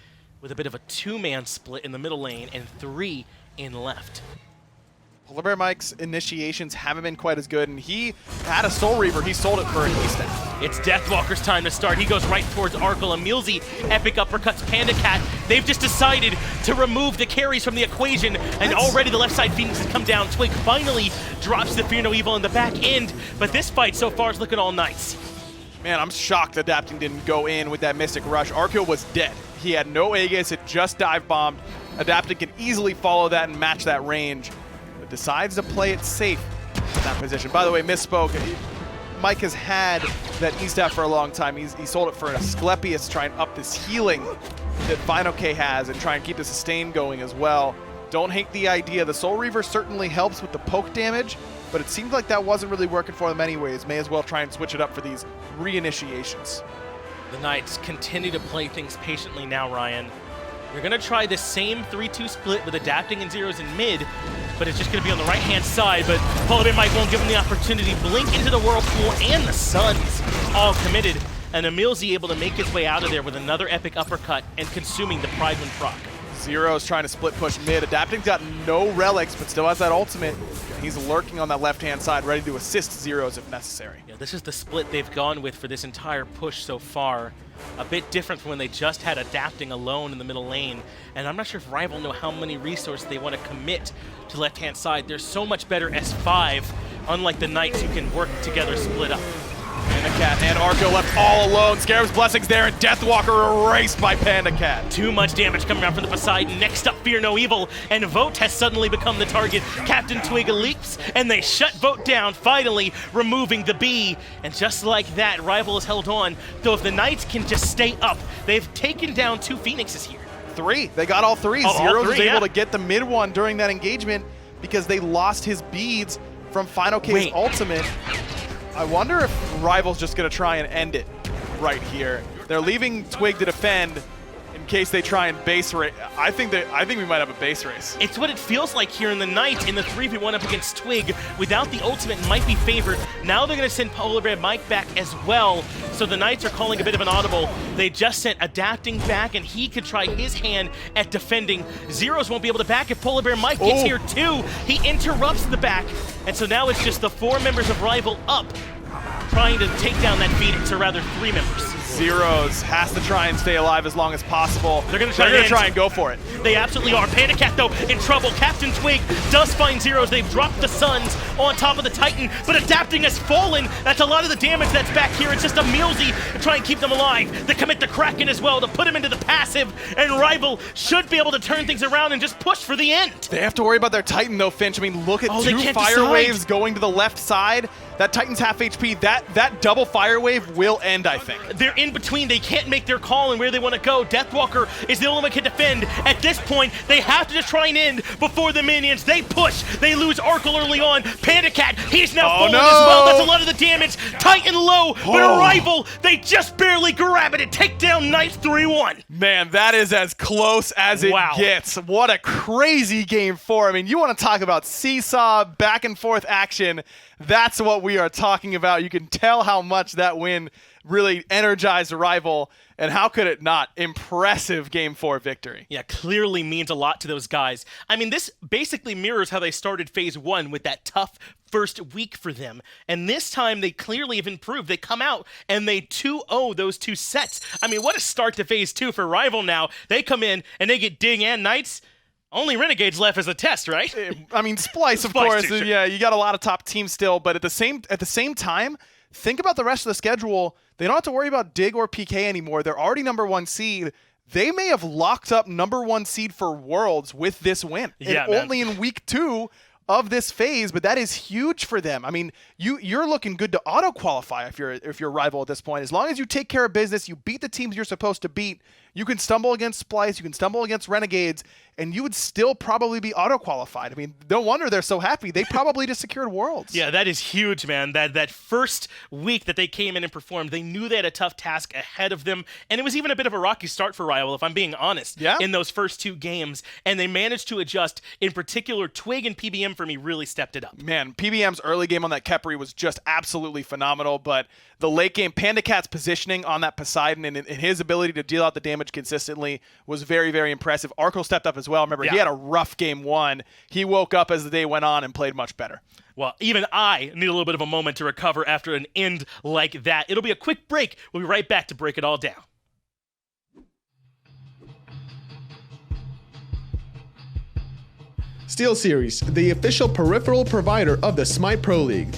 with a bit of a 2-man split in the middle lane and 3 in left. PolarBearMike's initiations haven't been quite as good, and he had a Soul Reaver. He sold it for a key staff. It's Deathwalker's time to start. He goes right towards Arkkyl. EmilZy, epic uppercuts PandaCat. They've just decided to remove the carries from the equation, and already the left side Phoenix has come down. Twig finally drops the Fear No Evil in the back end, but this fight so far is looking all nice. Man, I'm shocked Adapting didn't go in with that Mystic Rush. Arkkyl was dead. He had no Aegis, it just dive bombed. Adapting can easily follow that and match that range, but decides to play it safe in that position. By the way, misspoke. Mike has had that E-Staff for a long time. He sold it for an Asclepius to try and up this healing that fineokay has and try and keep the sustain going as well. Don't hate the idea. The Soul Reaver certainly helps with the poke damage, but it seemed like that wasn't really working for them anyways. May as well try and switch it up for these reinitiations. The Knights continue to play things patiently now, Ryan. They're going to try the same 3-2 split with Adapting and Zyrhoes in mid, but it's just going to be on the right-hand side, but PolarBearMike won't give them the opportunity. Blink into the Whirlpool and the Suns all committed, and EmilZy able to make his way out of there with another epic uppercut and consuming the Pride Wind proc. Zyrhoes trying to split push mid. Adapting's got no relics, but still has that ultimate. He's lurking on that left-hand side, ready to assist Zyrhoes if necessary. Yeah, this is the split they've gone with for this entire push so far. A bit different from when they just had Adapting alone in the middle lane. And I'm not sure if Rival know how many resources they want to commit to left-hand side. They're so much better S5, unlike the Knights who can work together, split up. PandaCat and Arkkyl left all alone. Scarab's Blessings there, and Deathwalker erased by PandaCat. Too much damage coming out from the Poseidon. Next up, Fear No Evil, and Vote has suddenly become the target. CaptainTwig leaps, and they shut Vote down, finally removing the B. And just like that, Rival is held on, though if the Knights can just stay up, they've taken down 2 Phoenixes here. 3. They got all 3. Oh, Zyrhoes was able yeah. to get the mid one during that engagement because they lost his beads from fineokay's ultimate. I wonder if Rival's just going to try and end it right here. They're leaving Twig to defend in case they try and base race. I think we might have a base race. It's what it feels like here in the Knight in the 3v1 up against Twig. Without the ultimate, might be favored. Now they're going to send PolarBearMike back as well. So the Knights are calling a bit of an audible. They just sent Adapting back, and he could try his hand at defending. Zyrhoes won't be able to back if PolarBearMike gets here too. He interrupts the back. And so now it's just the 4 members of Rival up, trying to take down that Phoenix, or rather 3 members. Zyrhoes has to try and stay alive as long as possible. They're going to try and go for it. They absolutely are. PandaCat, though, in trouble. CaptainTwig does find Zyrhoes. They've dropped the Suns on top of the Titan, but Adapting has fallen. That's a lot of the damage that's back here. It's just EmilZy to try and keep them alive. They commit the Kraken as well to put him into the passive, and Rival should be able to turn things around and just push for the end. They have to worry about their Titan, though, Finch. I mean, look at 2 fire waves going to the left side. That Titan's half HP. That double fire wave will end, I think. They're in between. They can't make their call and where they want to go. Deathwalker is the only one who can defend. At this point, they have to just try and end before the minions. They push. They lose Arkkyl early on. PandaCat, he's now fallen as well. That's a lot of the damage. Titan low, but a Rival, they just barely grab it and take down Knights 3-1. Man, that is as close as it gets. What a crazy game 4. I mean, you want to talk about seesaw, back and forth action. That's what we are talking about. You can tell how much that win really energized Rival, and how could it not? Impressive Game 4 victory. Yeah, clearly means a lot to those guys. I mean, this basically mirrors how they started Phase 1 with that tough first week for them. And this time, they clearly have improved. They come out and they 2-0 those 2 sets. I mean, what a start to Phase 2 for Rival now. They come in and they get Ding and Knights. Only Renegades left as a test, right? I mean, Splice, of course. Too, sure. Yeah, you got a lot of top teams still, but at the same time, think about the rest of the schedule. They don't have to worry about Dig or PK anymore. They're already #1 seed. They may have locked up #1 seed for Worlds with this win. Yeah, only in week 2 of this phase, but that is huge for them. I mean, you're looking good to auto qualify if you're Rival at this point. As long as you take care of business, you beat the teams you're supposed to beat. You can stumble against Splice, you can stumble against Renegades, and you would still probably be auto-qualified. I mean, no wonder they're so happy. They probably just secured Worlds. Yeah, that is huge, man. That first week that they came in and performed, they knew they had a tough task ahead of them, and it was even a bit of a rocky start for Rival, if I'm being honest, in those first 2 games, and they managed to adjust. In particular, Twig and PBM for me really stepped it up. Man, PBM's early game on that Khepri was just absolutely phenomenal, but the late game, PandaCat's positioning on that Poseidon and his ability to deal out the damage consistently was very, very impressive. Arkkyl stepped up as well. Remember, he had a rough game 1. He woke up as the day went on and played much better. Well, even I need a little bit of a moment to recover after an end like that. It'll be a quick break. We'll be right back to break it all down. SteelSeries, the official peripheral provider of the Smite Pro League.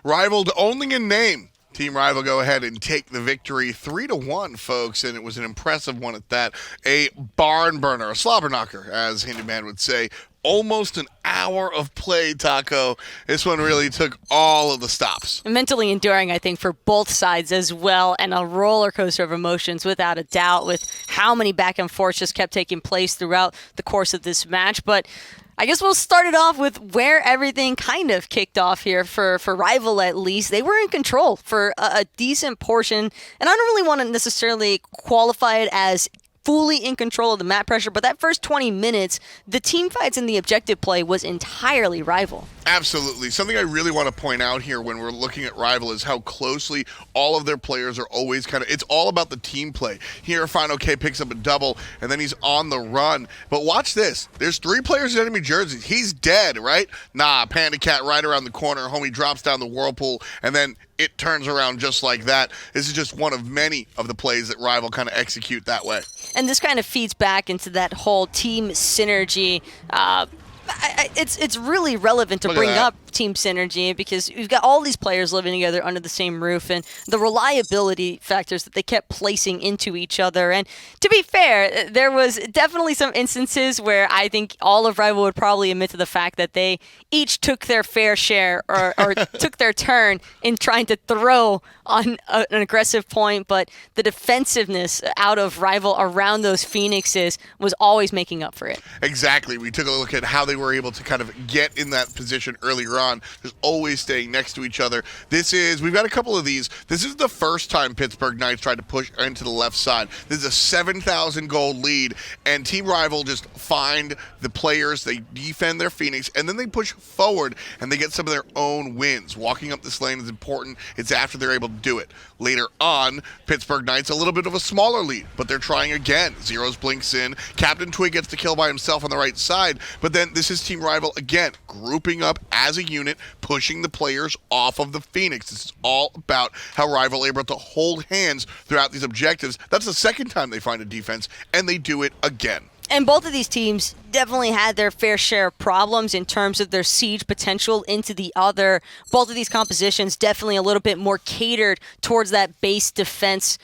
Rivaled only in name. Team Rival go ahead and take the victory 3-1, folks, and it was an impressive one at that. A barn burner, a slobber knocker, as Handyman would say. Almost an hour of play, Taco. This one really took all of the stops. Mentally enduring, I think, for both sides as well, and a roller coaster of emotions, without a doubt, with how many back and forths just kept taking place throughout the course of this match. But I guess we'll start it off with where everything kind of kicked off here for Rival, at least. They were in control for a decent portion, and I don't really want to necessarily qualify it as fully in control of the map pressure, but that first 20 minutes, the team fights and the objective play was entirely Rival. Absolutely. Something I really want to point out here when we're looking at Rival is how closely all of their players are always it's all about the team play. Here, fineokay picks up a double, and then he's on the run. But watch this. There's 3 players in enemy jerseys. He's dead, right? Nah, PandaCat right around the corner. Homie drops down the whirlpool, and then it turns around just like that. This is just one of many of the plays that Rival kind of execute that way. And this kind of feeds back into that whole team synergy. It's really relevant to bring up team synergy because we've got all these players living together under the same roof and the reliability factors that they kept placing into each other. And to be fair, there was definitely some instances where I think all of Rival would probably admit to the fact that they each took their fair share or took their turn in trying to throw on an aggressive point, but the defensiveness out of Rival around those Phoenixes was always making up for it. Exactly. We took a look at how they were able to kind of get in that position earlier on, just always staying next to each other. We've got a couple of these. This is the first time Pittsburgh Knights tried to push into the left side. This is a 7,000 gold lead, and Team Rival just find the players, they defend their Phoenix, and then they push forward, and they get some of their own wins. Walking up this lane is important. It's after they're able to do it. Later on, Pittsburgh Knights a little bit of a smaller lead, but they're trying again. Zyrhoes blinks in. CaptainTwig gets the kill by himself on the right side, but then this is Team Rival again, grouping up as a unit, pushing the players off of the Phoenix. This is all about how Rival are able to hold hands throughout these objectives. That's the second time they find a defense, and they do it again. And both of these teams definitely had their fair share of problems in terms of their siege potential into the other. Both of these compositions definitely a little bit more catered towards that base defense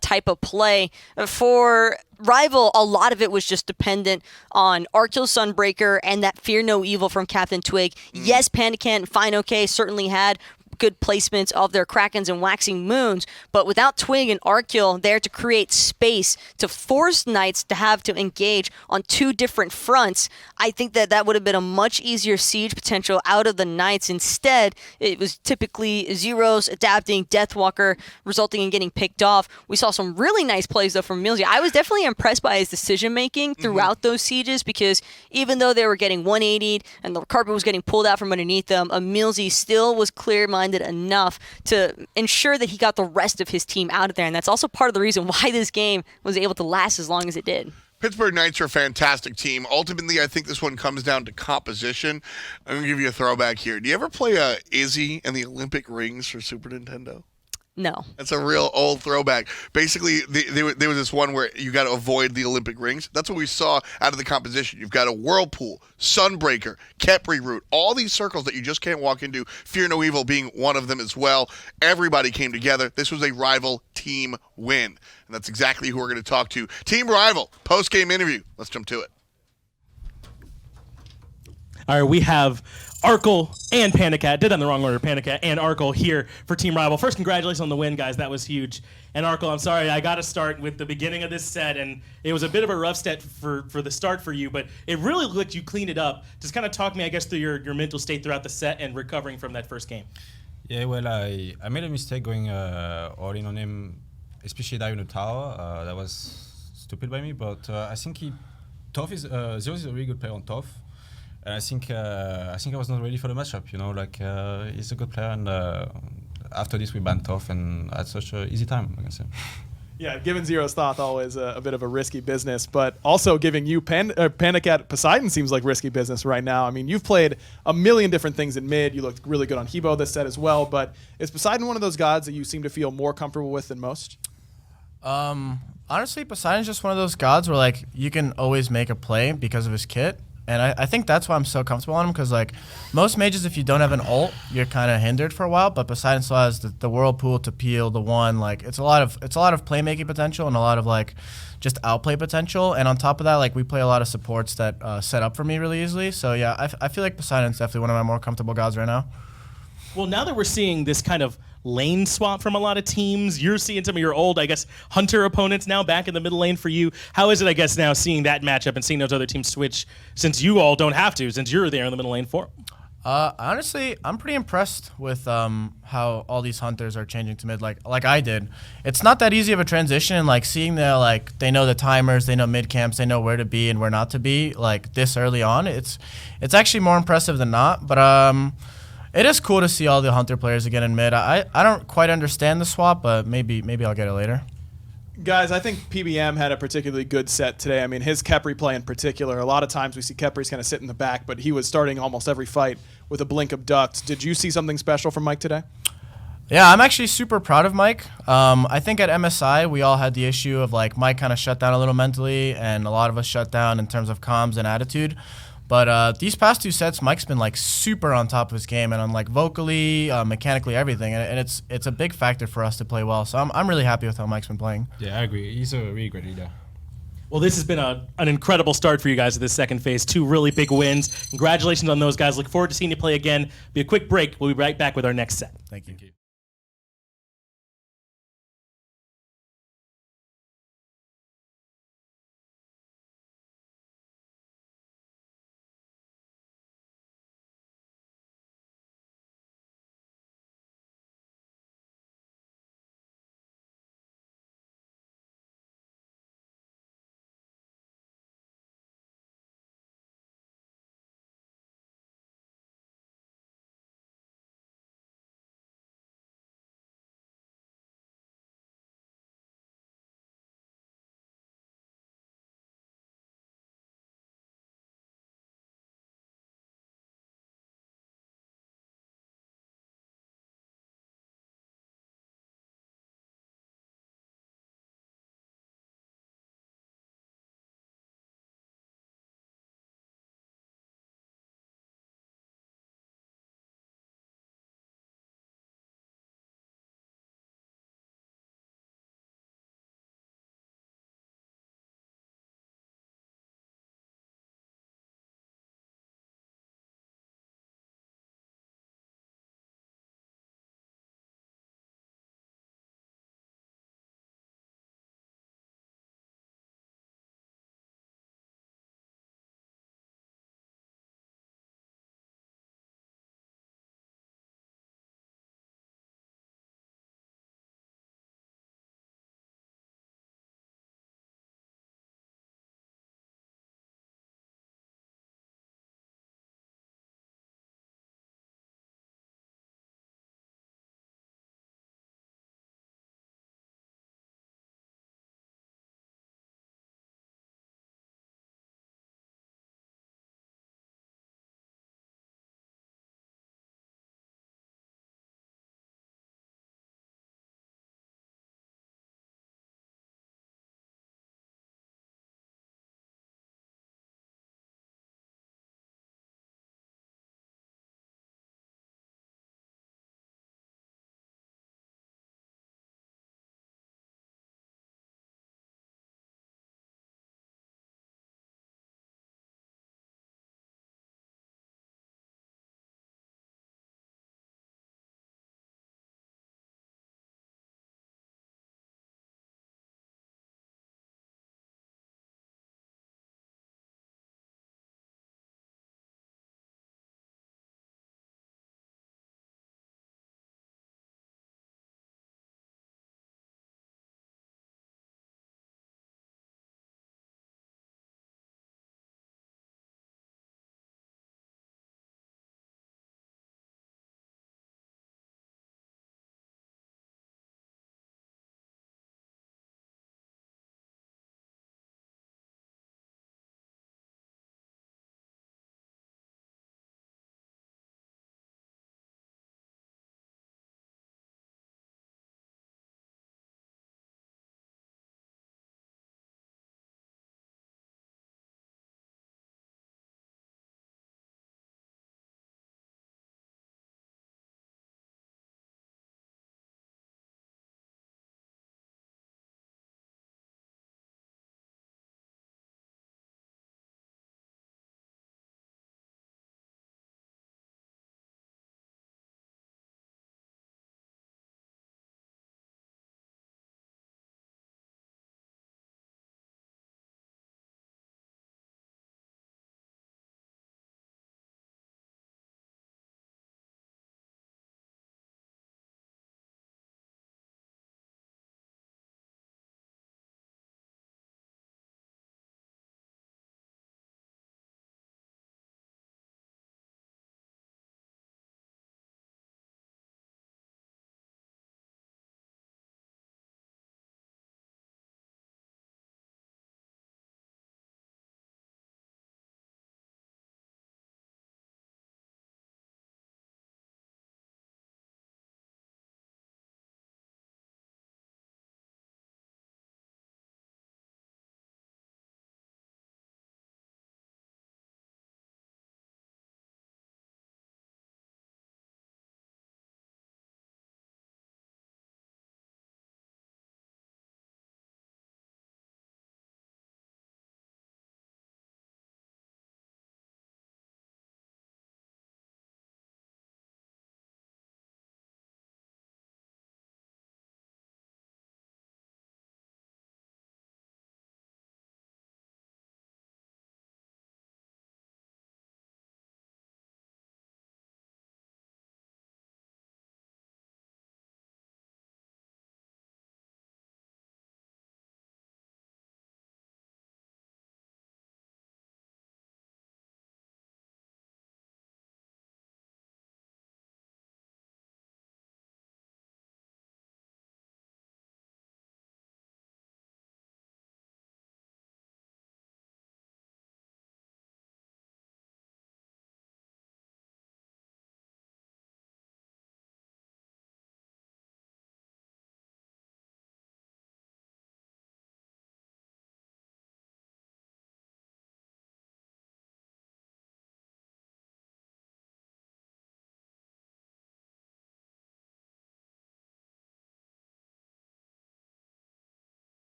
type of play. For Rival, a lot of it was just dependent on Arkkyl Sunbreaker and that Fear No Evil from CaptainTwig. Yes, PandaCat and fineokay certainly had good placements of their Krakens and Waxing Moons, but without Twig and Arkkyl there to create space to force Knights to have to engage on 2 different fronts, I think that would have been a much easier siege potential out of the Knights. Instead, it was typically Zyrhoes adapting Deathwalker, resulting in getting picked off. We saw some really nice plays, though, from EmilZy. I was definitely impressed by his decision-making throughout those sieges because even though they were getting 180'd and the carpet was getting pulled out from underneath them, EmilZy still was clear-minded enough to ensure that he got the rest of his team out of there, and that's also part of the reason why this game was able to last as long as it did. Pittsburgh Knights are a fantastic team. Ultimately, I think this one comes down to composition. I'm going to give you a throwback here. Do you ever play Izzy and the Olympic Rings for Super Nintendo? No. That's a real old throwback. Basically, there was this one where you got to avoid the Olympic rings. That's what we saw out of the composition. You've got a Whirlpool, Sunbreaker, Khepri route, all these circles that you just can't walk into, Fear No Evil being one of them as well. Everybody came together. This was a Rival team win. And that's exactly who we're going to talk to. Team Rival, post-game interview. Let's jump to it. All right, we have Arkkyl and PandaCat, did that in the wrong order, PandaCat and Arkkyl here for Team Rival. First, congratulations on the win, guys. That was huge. And Arkkyl, I'm sorry, I got to start with the beginning of this set, and it was a bit of a rough set for the start for you, but it really looked like you cleaned it up. Just kind of talk me, I guess, through your mental state throughout the set and recovering from that first game. Yeah, well, I made a mistake going all in on him, especially diving the tower. That was stupid by me, but I think Zyrhoes is a really good player on Thoth. And I think I was not ready for the matchup. You know, like he's a good player, and after this we banned Thoth, and had such an easy time, I can say. Yeah, giving Zyrhoes Thoth always a bit of a risky business, but also giving you PandaCat Poseidon seems like risky business right now. I mean, you've played a million different things in mid. You looked really good on Hebo this set as well, but is Poseidon one of those gods that you seem to feel more comfortable with than most? Honestly, Poseidon's just one of those gods where like you can always make a play because of his kit. And I think that's why I'm so comfortable on him, because like most mages, if you don't have an ult, you're kind of hindered for a while. But Poseidon still has the Whirlpool to peel, the one, like it's a lot of playmaking potential and a lot of like just outplay potential. And on top of that, like we play a lot of supports that set up for me really easily. So yeah, I feel like Poseidon's definitely one of my more comfortable gods right now. Well, now that we're seeing this kind of lane swap from a lot of teams. You're seeing some of your old, I guess, Hunter opponents now back in the middle lane for you. How is it, I guess, now seeing that matchup and seeing those other teams switch since you all don't have to, since you're there in the middle lane for them? Honestly, I'm pretty impressed with how all these hunters are changing to mid, like I did. It's not that easy of a transition, and like seeing they know the timers, they know mid camps, they know where to be and where not to be, like this early on. It's actually more impressive than not. But it is cool to see all the hunter players again in mid. I don't quite understand the swap, but maybe I'll get it later. Guys, I think PBM had a particularly good set today. I mean, his Khepri play in particular, a lot of times we see Khepri's kind of sit in the back, but he was starting almost every fight with a blink of ducks. Did you see something special from Mike today? Yeah, I'm actually super proud of Mike. I think at MSI, we all had the issue of like Mike kind of shut down a little mentally, and a lot of us shut down in terms of comms and attitude. But these past 2 sets, Mike's been like super on top of his game and on like vocally, mechanically, everything, and it's a big factor for us to play well. So I'm really happy with how Mike's been playing. Yeah, I agree. He's a really great leader. Well, this has been an incredible start for you guys at this second phase. 2 really big wins. Congratulations on those guys. Look forward to seeing you play again. Be a quick break. We'll be right back with our next set. Thank you.